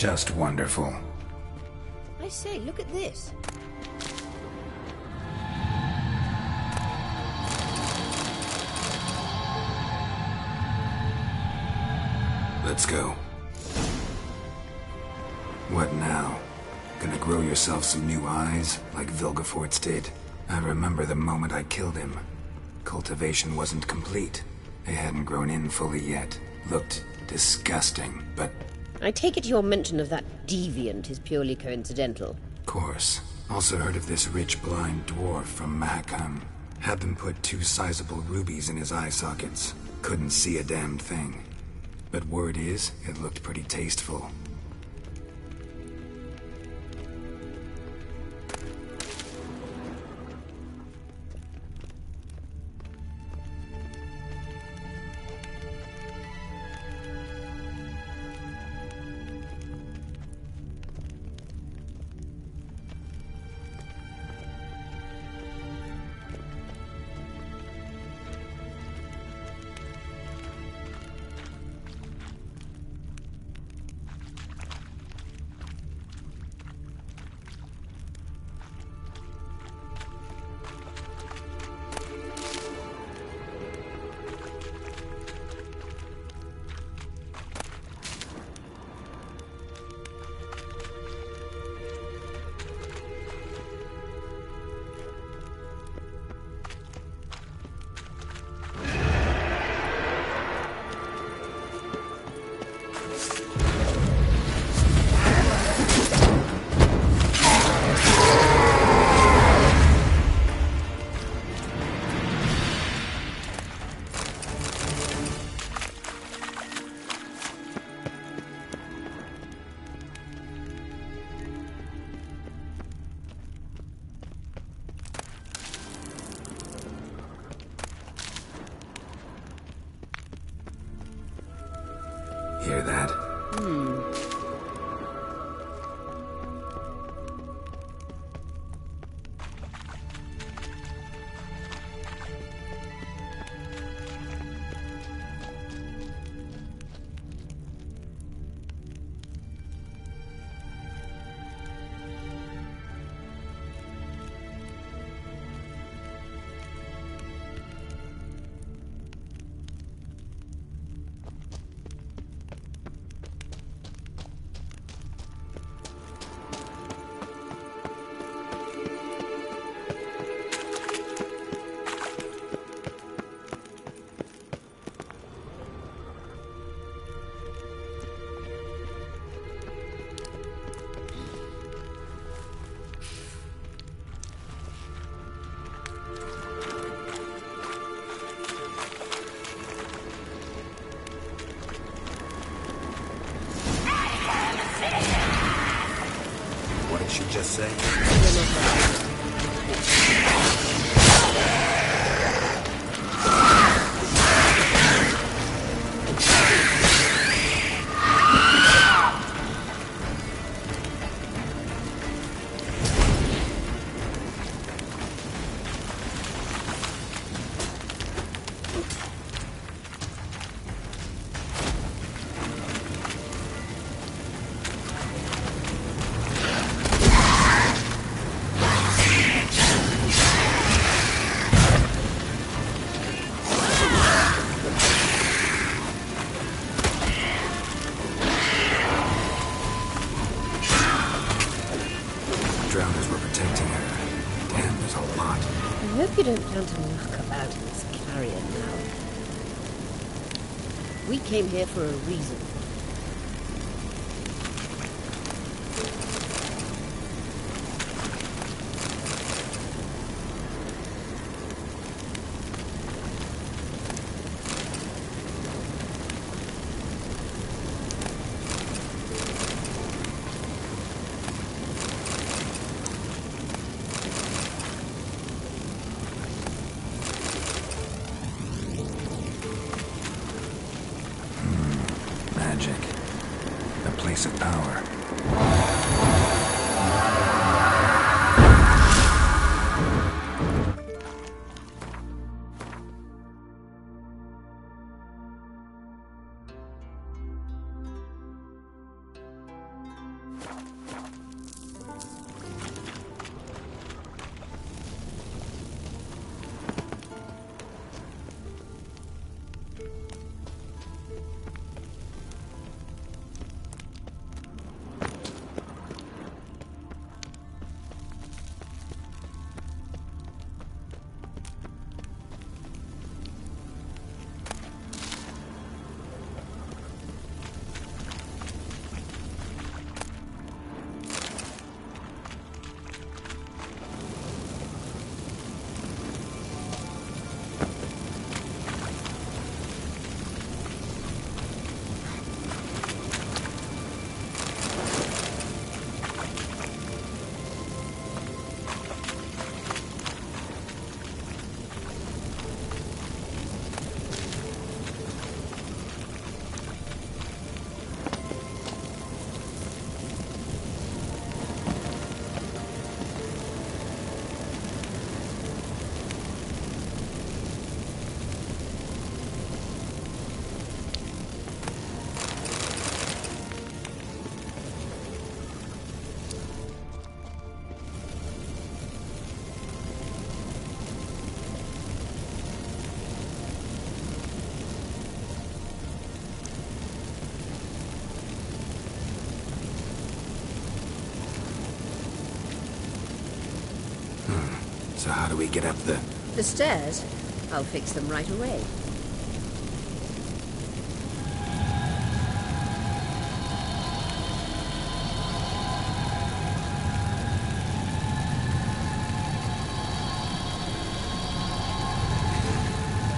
C: Just wonderful.
E: I say, look at this.
C: Let's go. What now? Gonna grow yourself some new eyes, like Vilgefortz did? I remember the moment I killed him. Cultivation wasn't complete. It hadn't grown in fully yet. Looked disgusting, but...
E: I take it your mention of that deviant is purely coincidental.
C: Course. Also heard of this rich blind dwarf from Mahakam. Had them put 2 sizable rubies in his eye sockets. Couldn't see a damn thing. But word is, it looked pretty tasteful. Hear that? What did she just say? Drowners were protecting her. Damn, there's a lot.
E: I hope you don't plan to knock about in this carrion now. We came here for a reason.
C: Magic. A place of power. So how do we get up the...
E: The stairs? I'll fix them right away.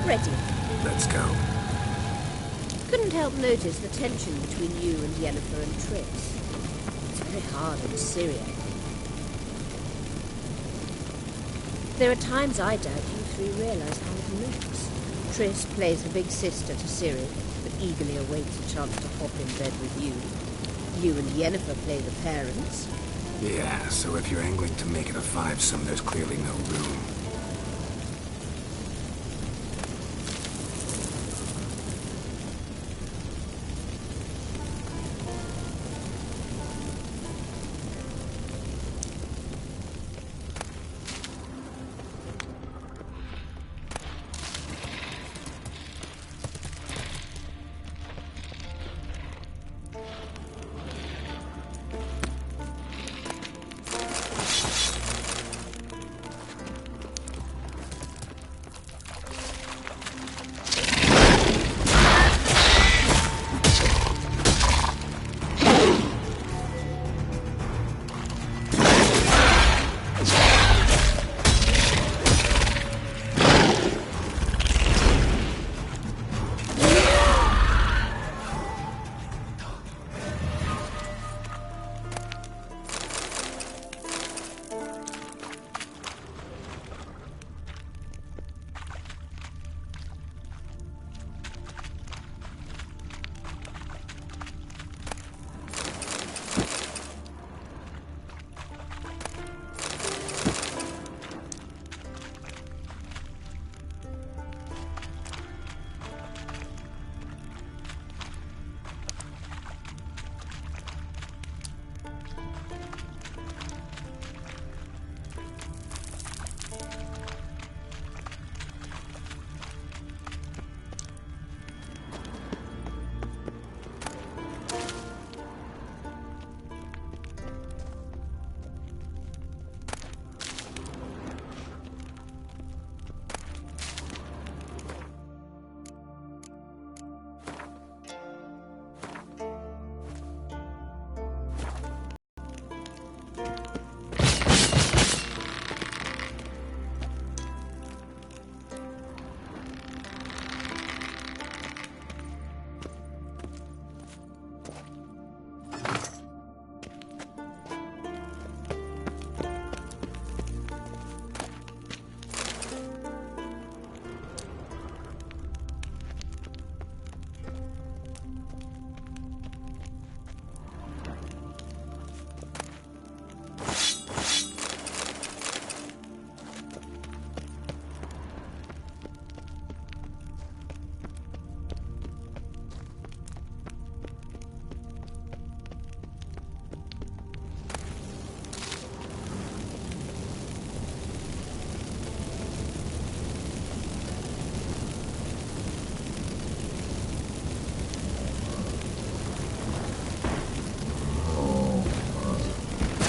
E: Ready.
C: Let's go.
E: Couldn't help notice the tension between you and Yennefer and Triss. It's very hard in Syria. There are times I doubt you three realize how it looks. Triss plays the big sister to Ciri, but eagerly awaits a chance to hop in bed with you. You and Yennefer play the parents.
C: Yeah, so if you're angling to make it a fivesome, there's clearly no room.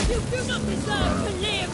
V: You do not deserve to live!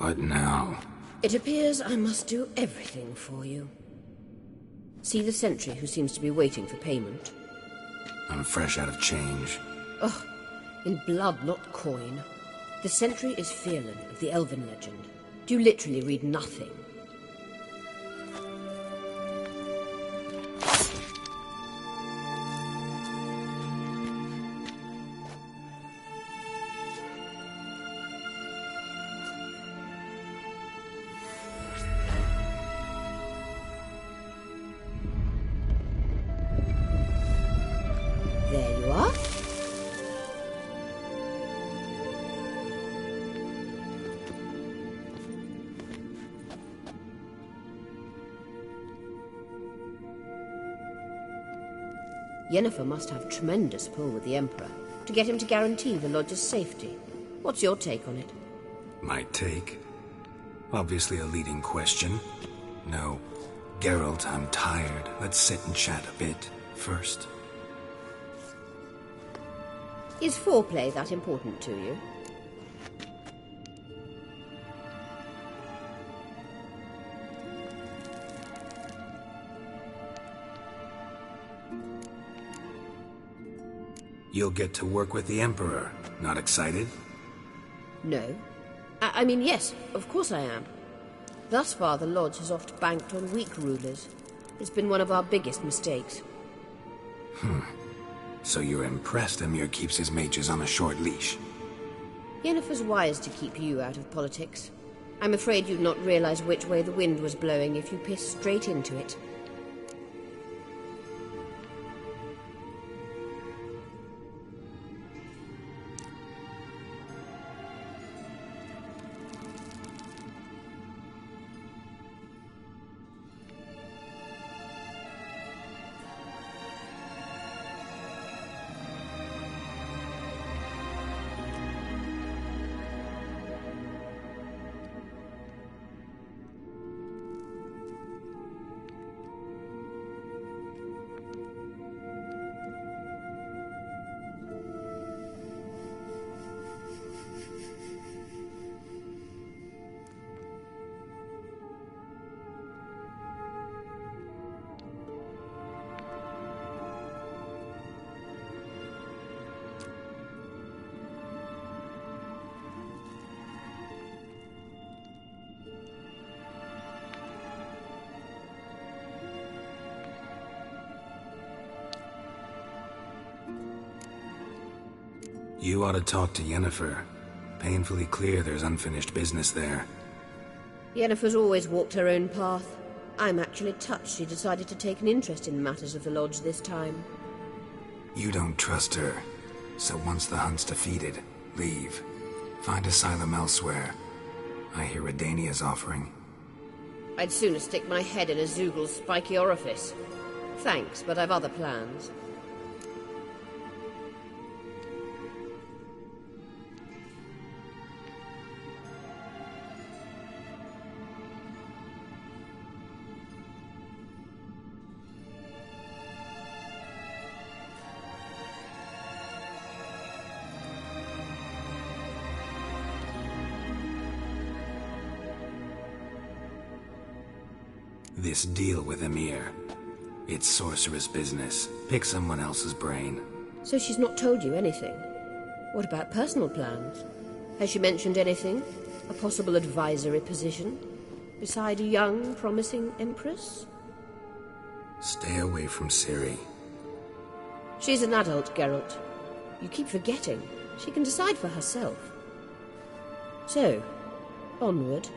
C: What now?
E: It appears I must do everything for you. See the sentry who seems to be waiting for payment?
C: I'm fresh out of change.
E: Oh, in blood, not coin. The sentry is Fearlan of the Elven legend. Do you literally read nothing? There you are. Yennefer must have tremendous pull with the Emperor to get him to guarantee the Lodge's safety. What's your take on it?
C: My take? Obviously a leading question. No. Geralt, I'm tired. Let's sit and chat a bit first.
E: Is foreplay that important to you?
C: You'll get to work with the Emperor. Not excited?
E: No. I mean, yes, of course I am. Thus far, the Lodge has oft banked on weak rulers. It's been one of our biggest mistakes.
C: So you're impressed Emir keeps his mages on a short leash?
E: Yennefer's wise to keep you out of politics. I'm afraid you'd not realize which way the wind was blowing if you pissed straight into it.
C: You ought to talk to Yennefer. Painfully clear there's unfinished business there.
E: Yennefer's always walked her own path. I'm actually touched she decided to take an interest in matters of the Lodge this time.
C: You don't trust her. So once the hunt's defeated, leave. Find asylum elsewhere. I hear Redania's offering.
E: I'd sooner stick my head in a Zoogl's spiky orifice. Thanks, but I've other plans.
C: This deal with Emir. It's sorceress business. Pick someone else's brain.
E: So she's not told you anything? What about personal plans? Has she mentioned anything? A possible advisory position? Beside a young, promising empress?
C: Stay away from Ciri.
E: She's an adult, Geralt. You keep forgetting. She can decide for herself. So, onward.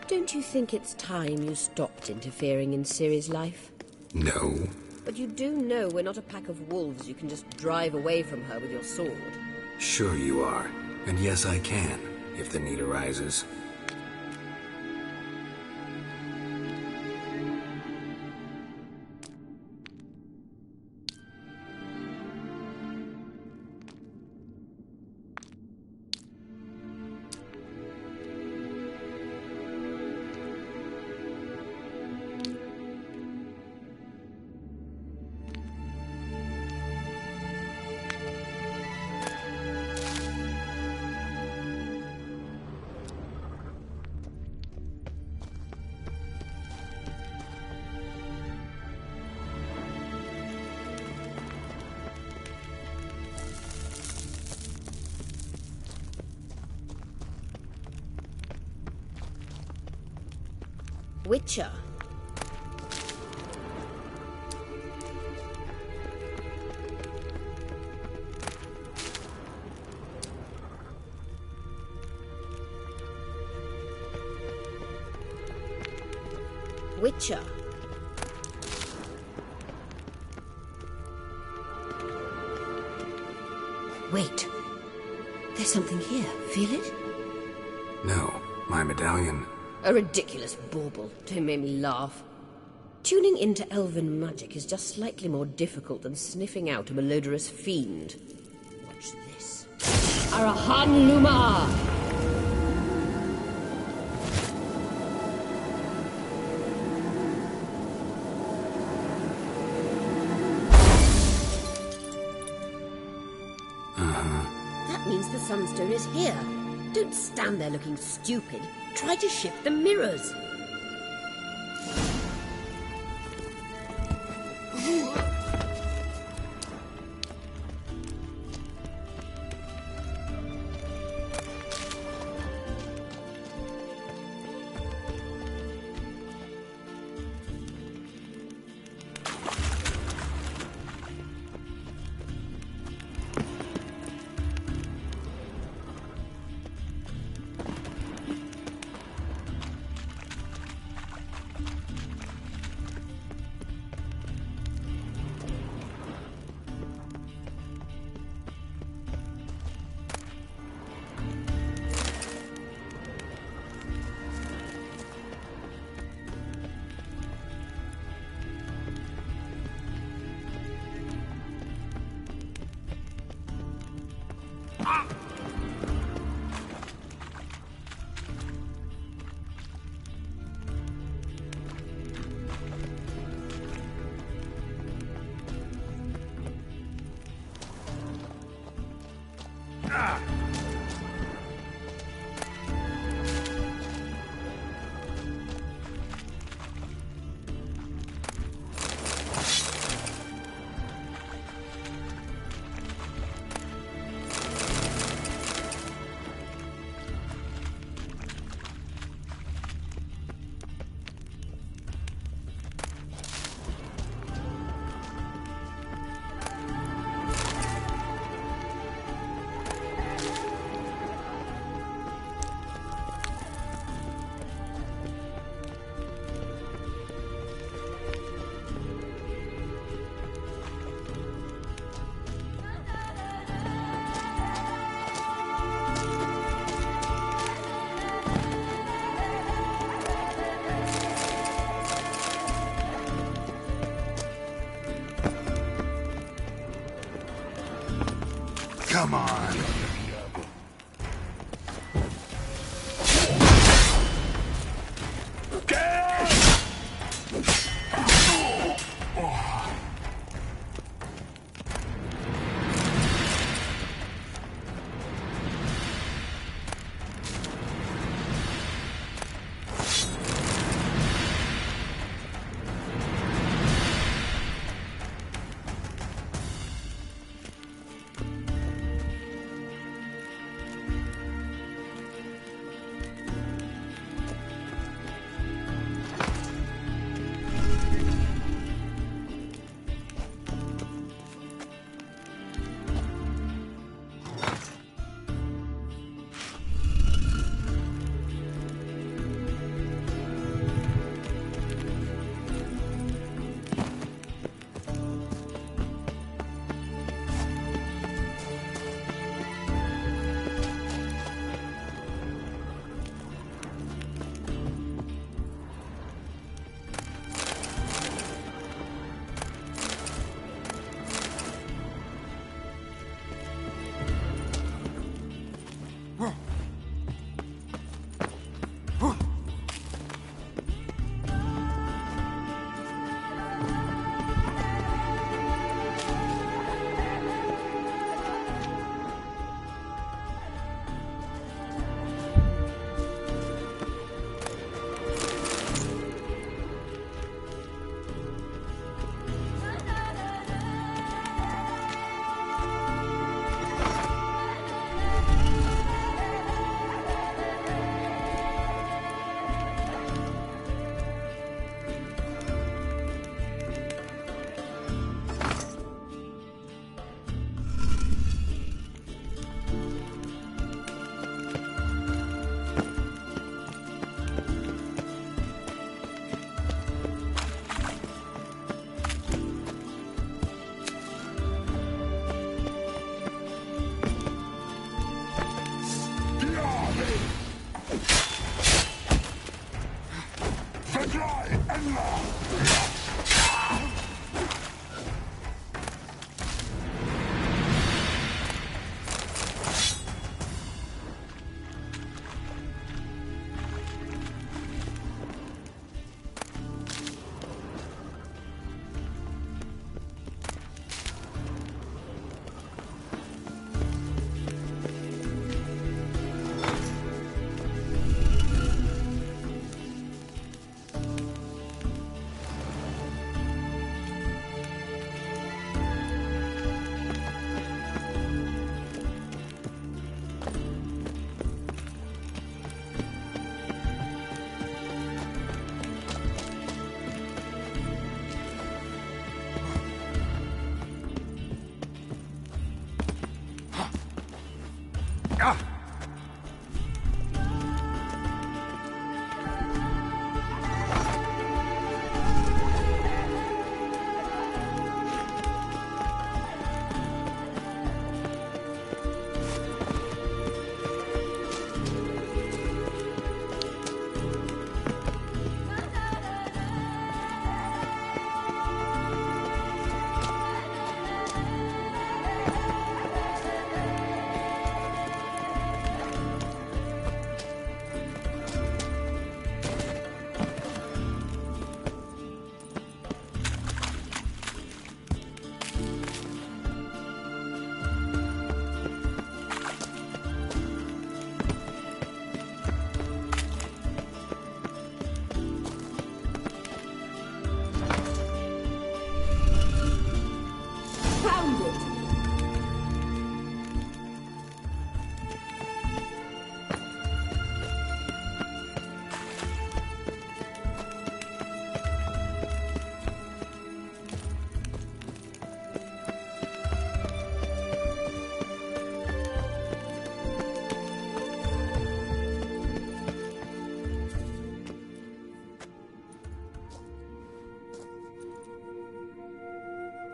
E: Don't you think it's time you stopped interfering in Ciri's life?
C: No.
E: But you do know we're not a pack of wolves you can just drive away from her with your sword.
C: Sure you are. And yes, I can, if the need arises.
E: Witcher. Witcher. Wait. There's something here. Feel it?
C: No, my medallion.
E: A ridiculous bauble. Don't make me laugh. Tuning into elven magic is just slightly more difficult than sniffing out a malodorous fiend. Watch this. Arahan Luma! That means the Sunstone is here. Don't stand there looking stupid. Try to shift the mirrors.
C: Come on.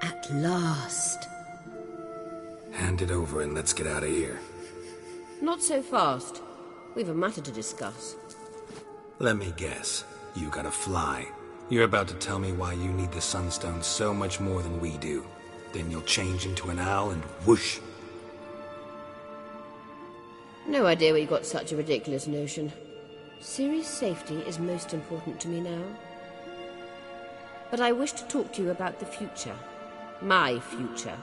E: At last.
C: Hand it over and let's get out of here.
E: Not so fast. We've a matter to discuss.
C: Let me guess. You gotta fly. You're about to tell me why you need the Sunstone so much more than we do. Then you'll change into an owl and whoosh.
E: No idea where you got such a ridiculous notion. Ciri's safety is most important to me now. But I wish to talk to you about the future. My future.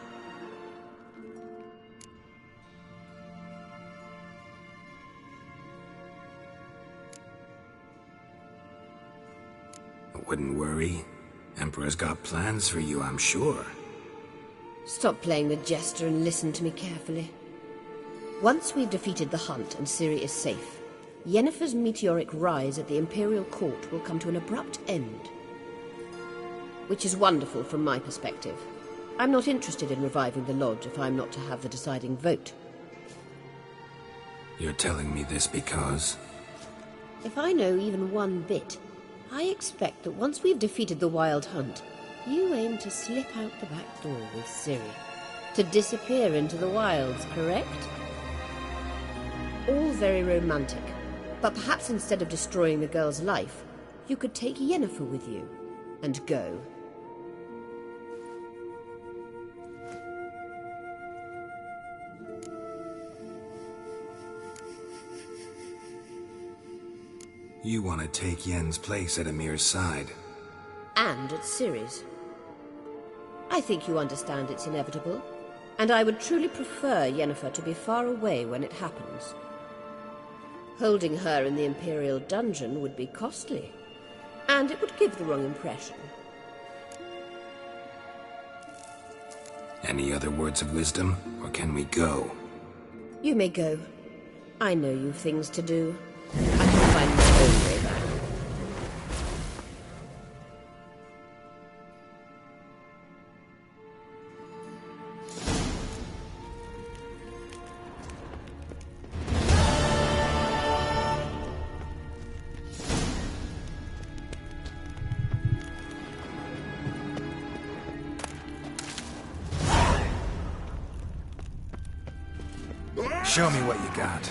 C: Wouldn't worry. Emperor's got plans for you, I'm sure.
E: Stop playing the jester and listen to me carefully. Once we've defeated the Hunt and Ciri is safe, Yennefer's meteoric rise at the Imperial Court will come to an abrupt end. Which is wonderful from my perspective. I'm not interested in reviving the Lodge if I'm not to have the deciding vote.
C: You're telling me this because...
E: If I know even one bit, I expect that once we've defeated the Wild Hunt, you aim to slip out the back door with Ciri. To disappear into the wilds, correct? All very romantic. But perhaps instead of destroying the girl's life, you could take Yennefer with you and go.
C: You want to take Yen's place at Amir's side.
E: And at Ciri's. I think you understand it's inevitable, and I would truly prefer Yennefer to be far away when it happens. Holding her in the Imperial dungeon would be costly, and it would give the wrong impression.
C: Any other words of wisdom, or can we go?
E: You may go. I know you've things to do. I can find my own way back.
C: Show me what you got.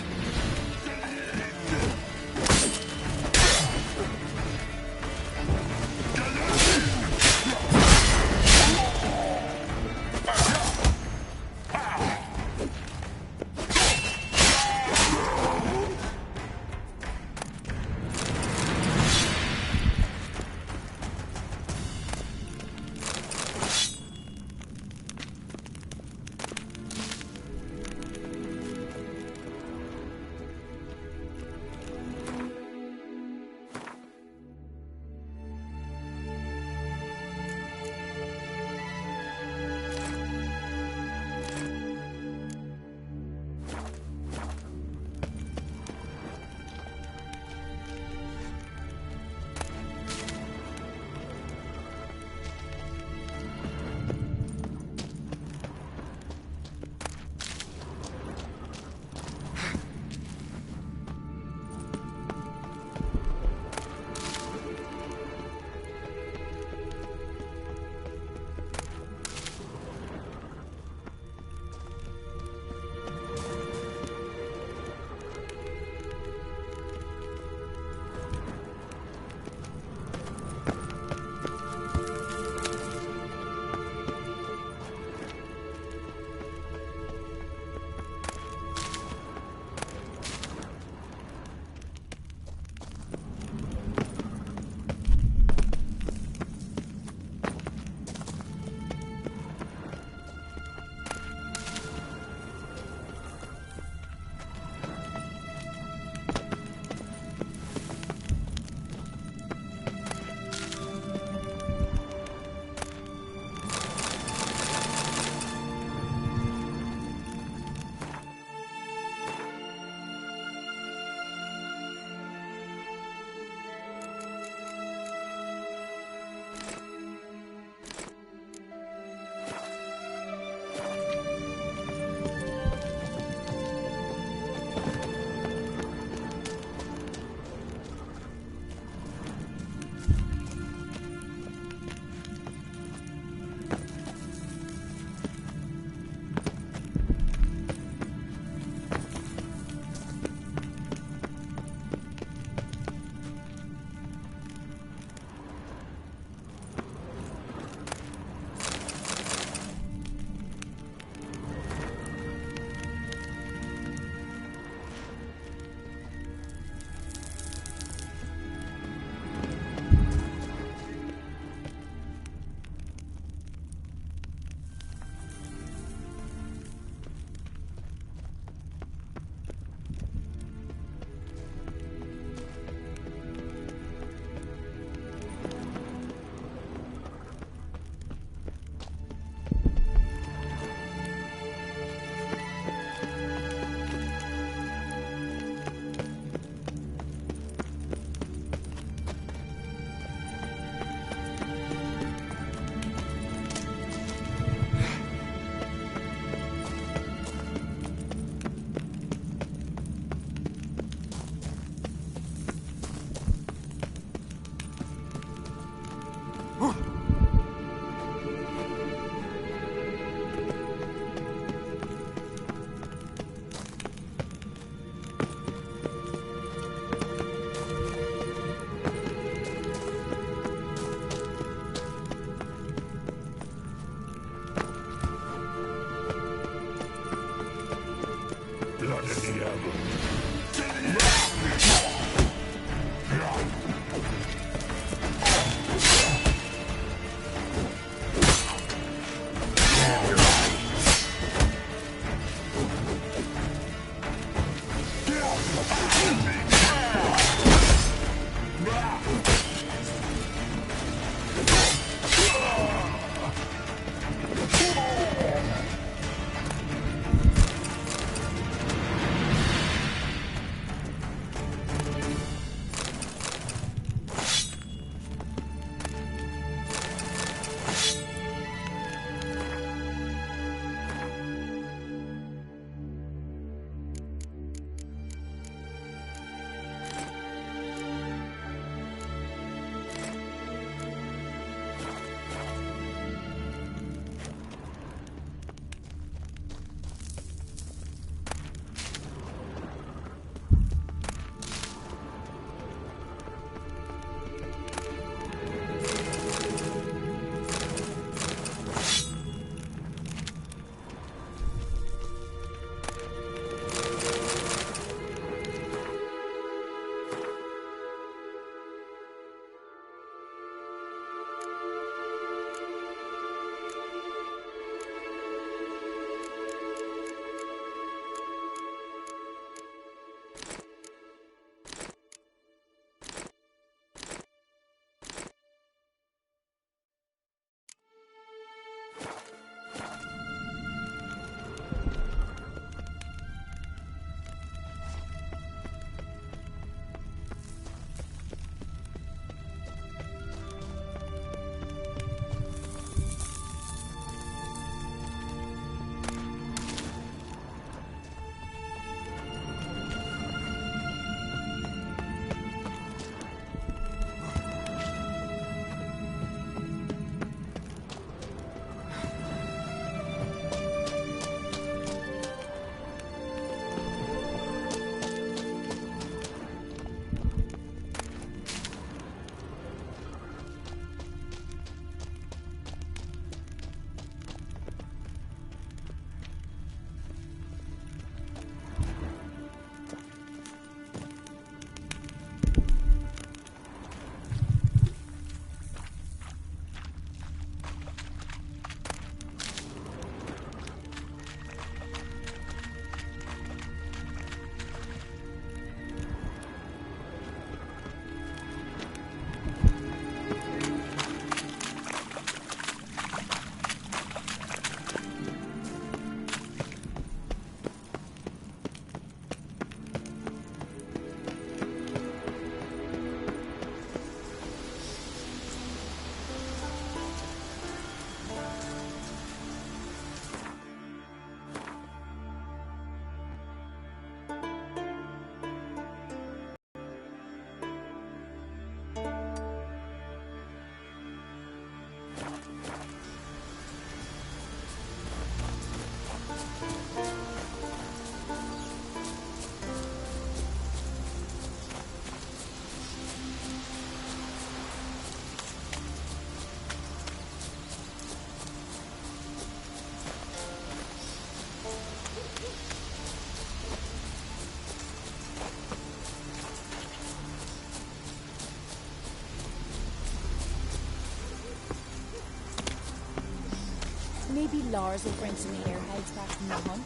P: Maybe Lars will bring some airheads back from the hunt.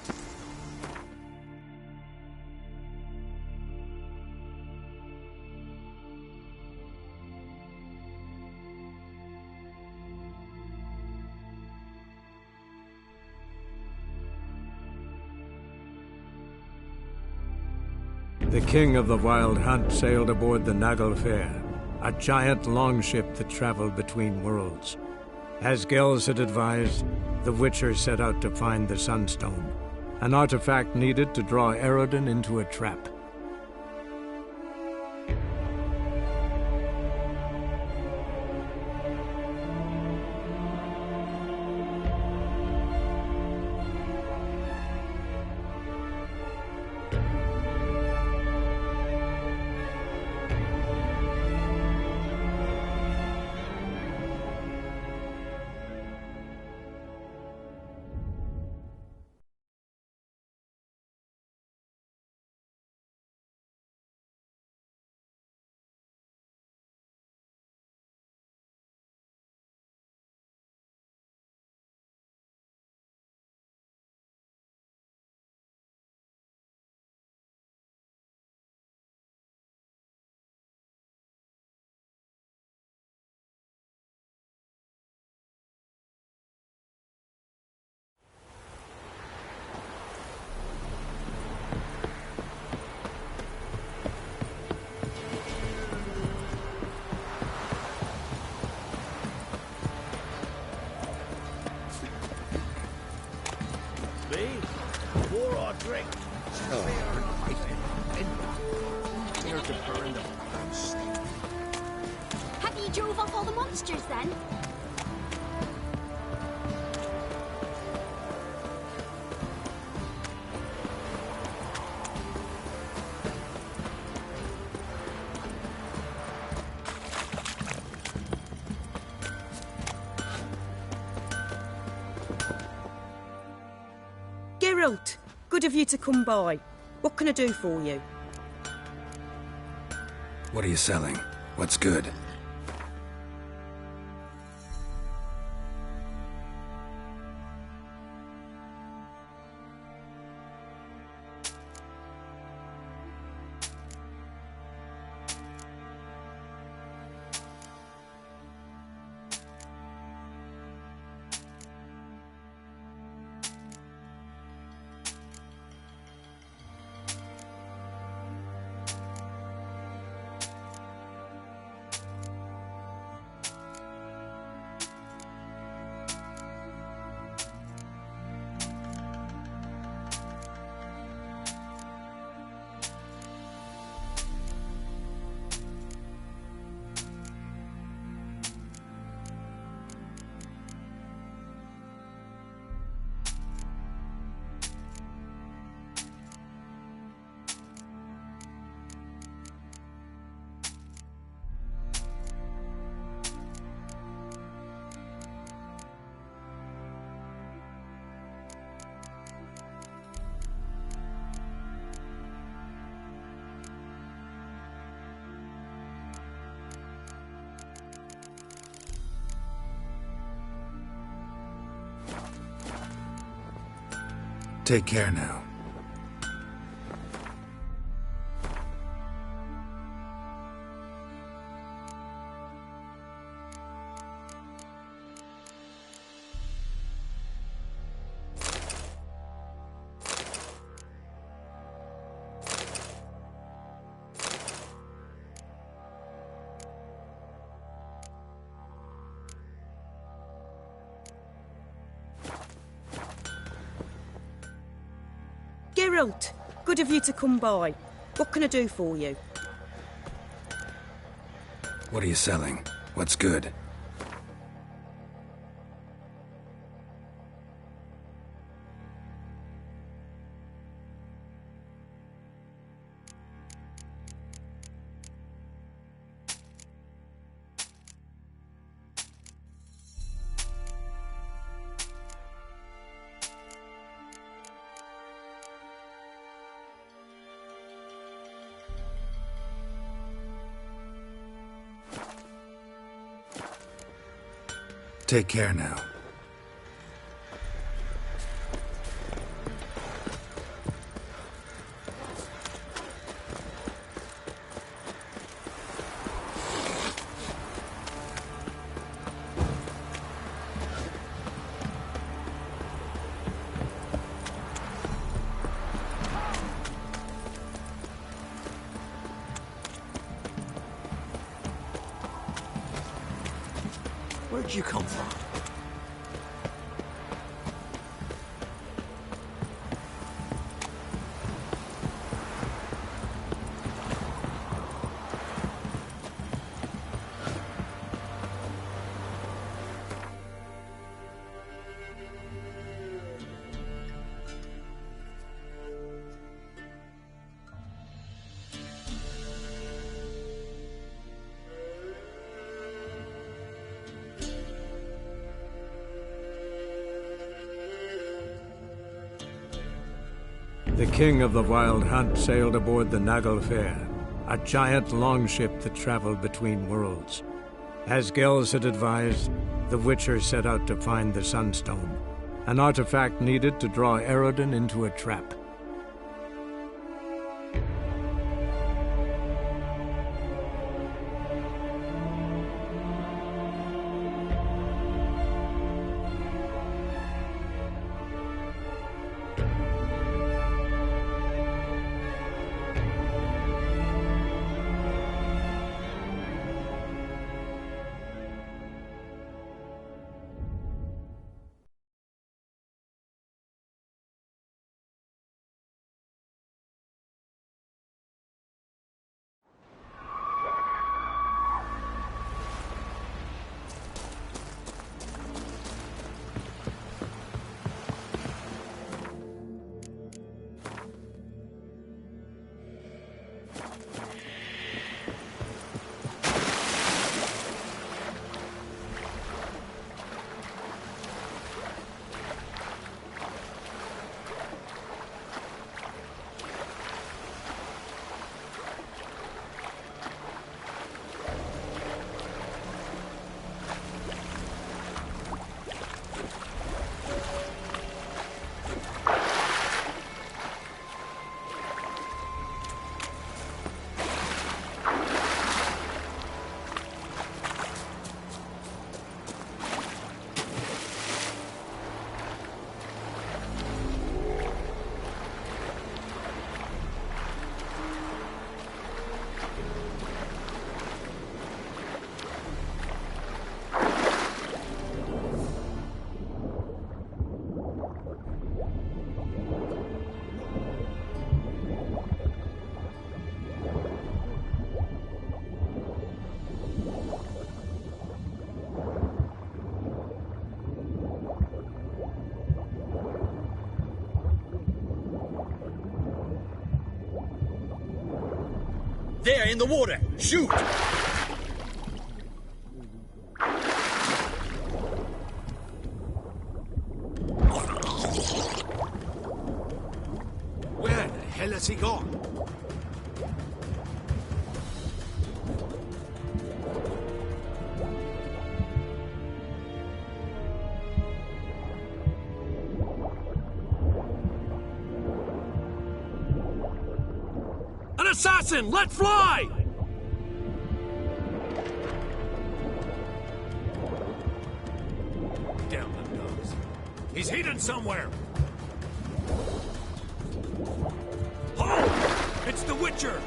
S: The king of the Wild Hunt sailed aboard the Naglfar, a giant longship that traveled between worlds. As Gels had advised, the Witcher set out to find the Sunstone, an artifact needed to draw Eredin into a trap.
N: Before I drink,
V: Have you drove off all the monsters then?
I: Geralt, good of you to come by. What can I do for you?
C: What are you selling? What's good? Take care now.
I: Geralt, good of you to come by. What can I do for you?
C: What are you selling? What's good? Take care now.
N: Where'd you come from?
S: The king of the Wild Hunt sailed aboard the Naglfar, a giant longship that traveled between worlds. As Gels had advised, the Witcher set out to find the Sunstone, an artifact needed to draw Eredin into a trap.
B: There, in the water! Shoot!
H: Where the hell has he gone?
N: An assassin! Let fly! Down the nose. He's hidden somewhere. Halt! It's the Witcher!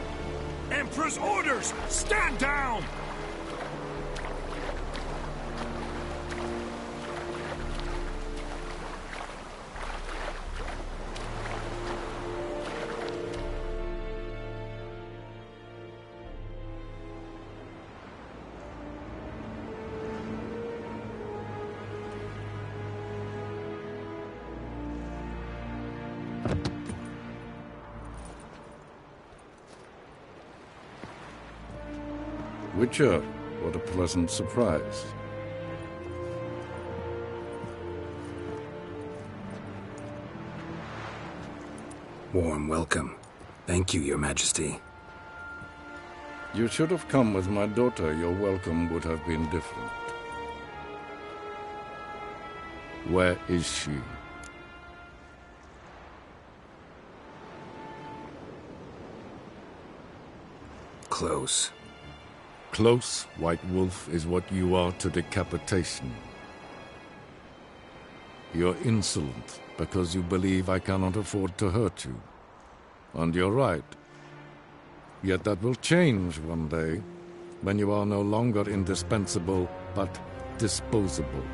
N: Emperor's orders! Stand down!
J: Witcher, what a pleasant surprise.
C: Warm welcome. Thank you, Your Majesty.
J: You should have come with my daughter. Your welcome would have been different. Where is she?
C: Close.
J: Close, White Wolf, is what you are to decapitation. You're insolent because you believe I cannot afford to hurt you. And you're right. Yet that will change one day, when you are no longer indispensable, but disposable.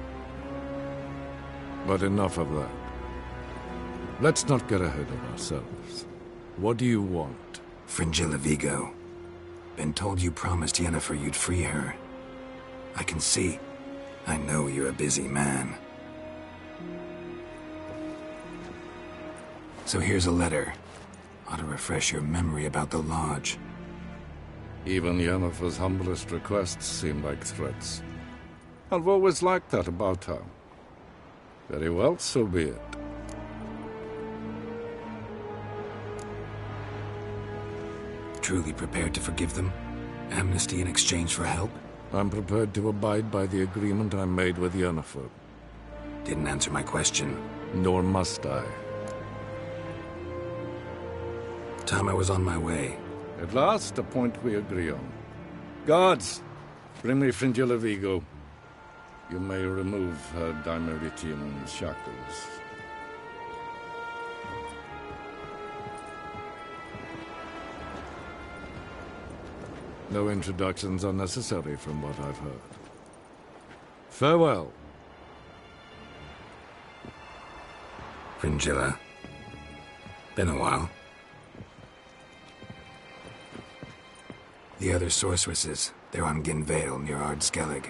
J: But enough of that. Let's not get ahead of ourselves. What do you want?
C: Fringilla Vigo. Been told you promised Yennefer you'd free her. I can see. I know you're a busy man. So here's a letter. Ought to refresh your memory about the Lodge.
J: Even Yennefer's humblest requests seem like threats. I've always liked that about her. Very well, so be it.
C: Truly prepared to forgive them? Amnesty in exchange for help?
J: I'm prepared to abide by the agreement I made with Yennefer.
C: Didn't answer my question.
J: Nor must I.
C: Time I was on my way.
J: At last, a point we agree on. Guards, bring me Fringilla Vigo. You may remove her Dimeritian shackles. No introductions are necessary from what I've heard. Farewell.
C: Fringilla. Been a while. The other sorceresses, they're on Ginvale near Ard Skellig.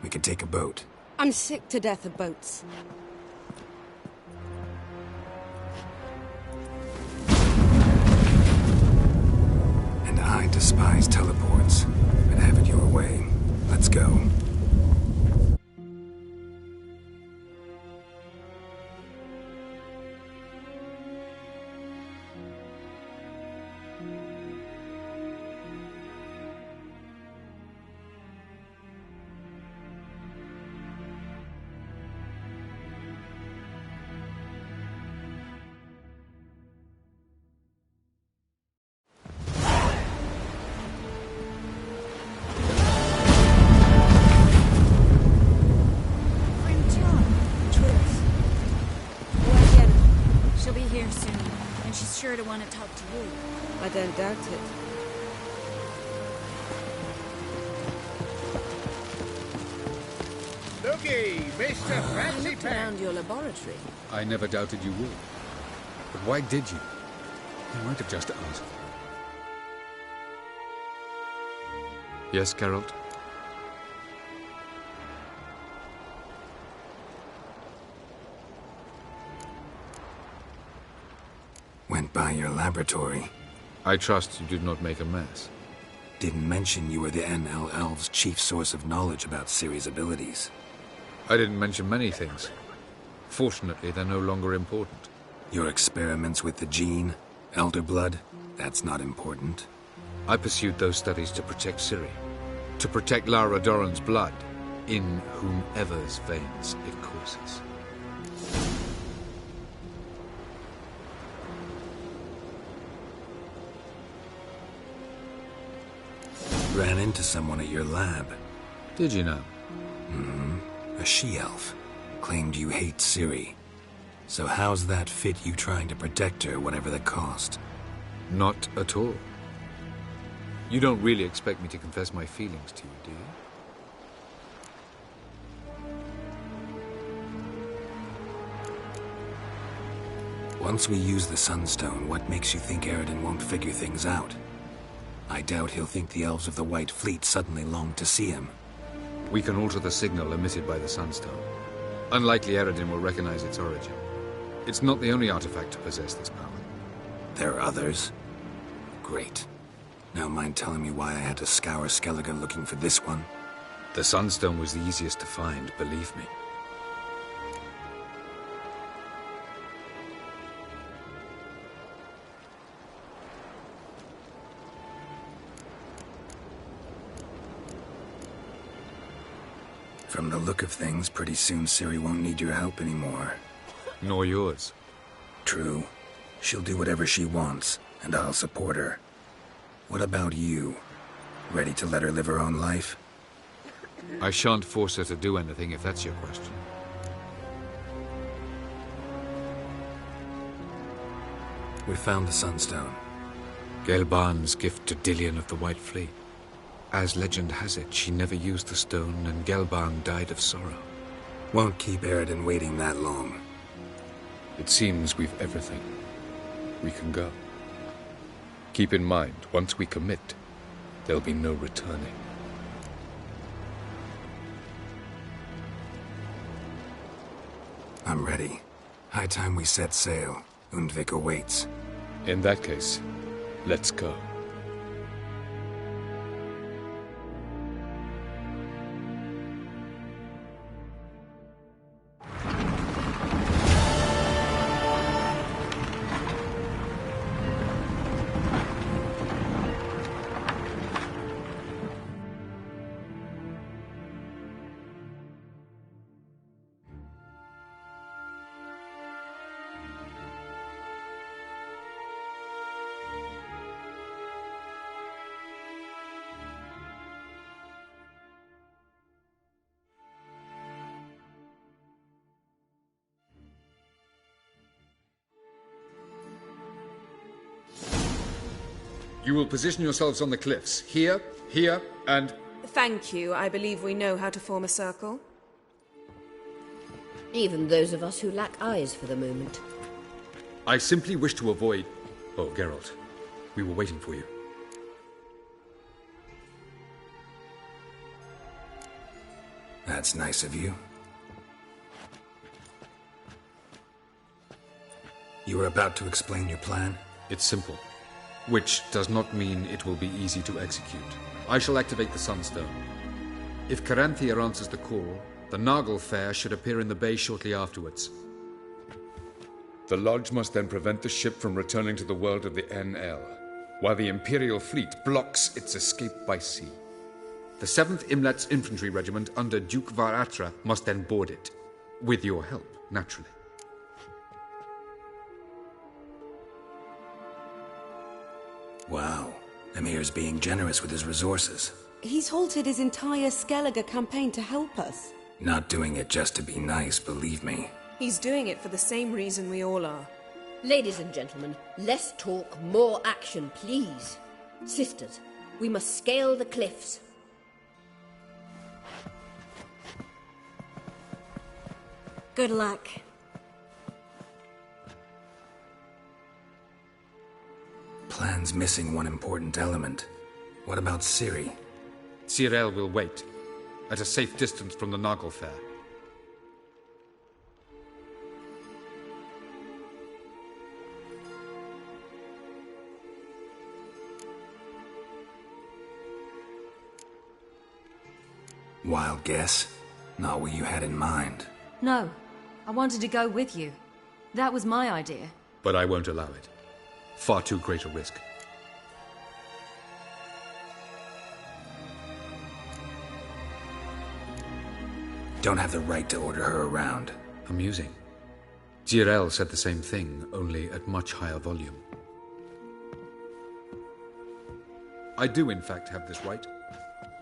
C: We could take a boat.
I: I'm sick to death of boats.
C: And I despise teleports. But have it your way. Let's go.
P: Sure to want to talk to you.
I: I don't doubt it.
B: Looky, Mr.
E: I
B: Fancy
E: looked
B: Pants.
E: around your laboratory.
Q: I never doubted you would. But why did you? You might have just asked. Yes, Geralt?
C: Went by your laboratory.
Q: I trust you did not make a mess.
C: Didn't mention you were the NL Elves' chief source of knowledge about Ciri's abilities.
Q: I didn't mention many things. Fortunately, they're no longer important.
C: Your experiments with the gene, Elder Blood, that's not important.
Q: I pursued those studies to protect Ciri. To protect Lara Doran's blood, in whomever's veins it courses.
C: Ran into someone at your lab.
Q: Did you know?
C: Mm-hmm. A she-elf. Claimed you hate Ciri. So how's that fit you trying to protect her, whatever the cost?
Q: Not at all. You don't really expect me to confess my feelings to you, do you?
C: Once we use the Sunstone, what makes you think Aroden won't figure things out? I doubt he'll think the elves of the White Fleet suddenly longed to see him.
Q: We can alter the signal emitted by the Sunstone. Unlikely Aroden will recognize its origin. It's not the only artifact to possess this power.
C: There are others? Great. Now mind telling me why I had to scour Skellige looking for this one?
Q: The Sunstone was the easiest to find, believe me.
C: From the look of things, pretty soon Ciri won't need your help anymore.
Q: Nor yours.
C: True. She'll do whatever she wants, and I'll support her. What about you? Ready to let her live her own life?
Q: I shan't force her to do anything, if that's your question.
C: We found the Sunstone.
Q: Gelban's gift to Dillion of the White Fleet. As legend has it, she never used the stone, and Gelban died of sorrow.
C: Won't keep Aroden waiting that long.
Q: It seems we've everything. We can go. Keep in mind, once we commit, there'll be no returning.
C: I'm ready. High time we set sail. Undvik awaits.
Q: In that case, let's go. You will position yourselves on the cliffs. Here, here, and...
G: Thank you. I believe we know how to form a circle.
E: Even those of us who lack eyes for the moment.
Q: I simply wish to avoid... Oh, Geralt. We were waiting for you.
C: That's nice of you. You were about to explain your plan?
Q: It's simple. Which does not mean it will be easy to execute. I shall activate the Sunstone. If Caranthia answers the call, the Nagel Fair should appear in the bay shortly afterwards. The Lodge must then prevent the ship from returning to the world of the NL, while the Imperial fleet blocks its escape by sea. The 7th Imlet's Infantry Regiment under Duke Varatra must then board it. With your help, naturally.
C: Wow. Emir's being generous with his resources.
I: He's halted his entire Skellige campaign to help us.
C: Not doing it just to be nice, believe me.
G: He's doing it for the same reason we all are.
E: Ladies and gentlemen, less talk, more action, please. Sisters, we must scale the cliffs.
P: Good luck.
C: Plan's missing one important element. What about Ciri?
Q: Cyril will wait, at a safe distance from the Nagel Fair.
C: Wild guess? Not what you had in mind.
D: No. I wanted to go with you. That was my idea.
Q: But I won't allow it. Far too great a risk.
C: Don't have the right to order her around.
Q: Amusing. Jirel said the same thing, only at much higher volume. I do, in fact, have this right.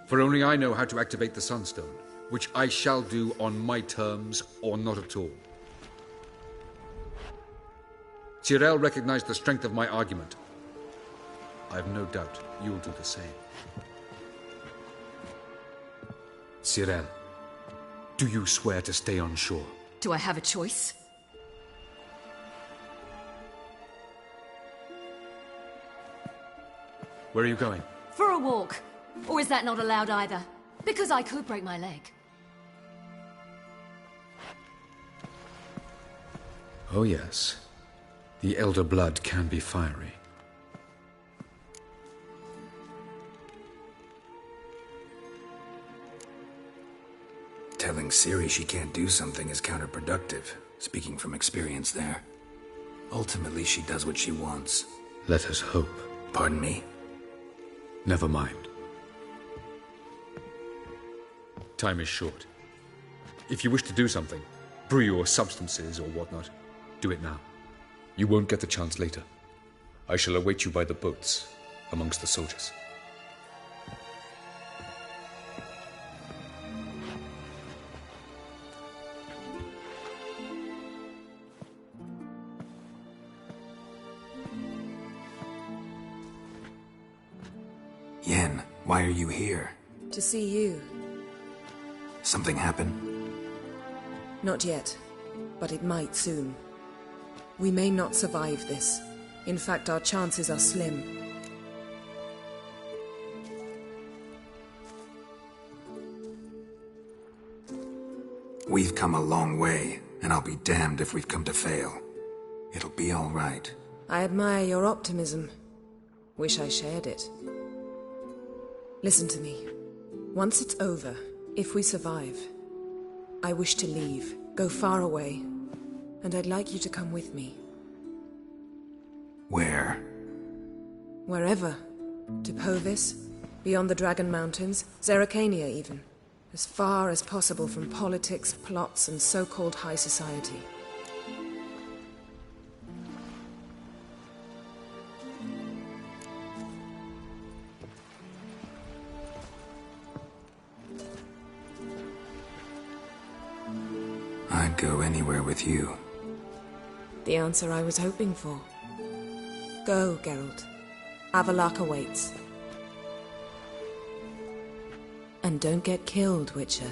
Q: For only I know how to activate the Sunstone, which I shall do on my terms or not at all. Jirel recognized the strength of my argument. I have no doubt you'll do the same. Jirel, do you swear to stay on shore?
D: Do I have a choice?
Q: Where are you going?
D: For a walk. Or is that not allowed either? Because I could break my leg.
Q: Oh yes. The elder blood can be fiery.
C: Telling Ciri she can't do something is counterproductive, speaking from experience there. Ultimately, she does what she wants.
Q: Let us hope.
C: Pardon me?
Q: Never mind. Time is short. If you wish to do something, brew your substances or whatnot, do it now. You won't get the chance later. I shall await you by the boats, amongst the soldiers.
C: Yen, why are you here?
G: To see you.
C: Something happened?
G: Not yet, but it might soon. We may not survive this. In fact, our chances are slim.
C: We've come a long way, and I'll be damned if we've come to fail. It'll be all right.
G: I admire your optimism. Wish I shared it. Listen to me. Once it's over, if we survive, I wish to leave, go far away, and I'd like you to come with me.
C: Where?
G: Wherever. To Povis, beyond the Dragon Mountains, Zeracania even. As far as possible from politics, plots, and so-called high society.
C: I'd go anywhere with you.
G: The answer I was hoping for. Go, Geralt. Avalok awaits. And don't get killed, Witcher.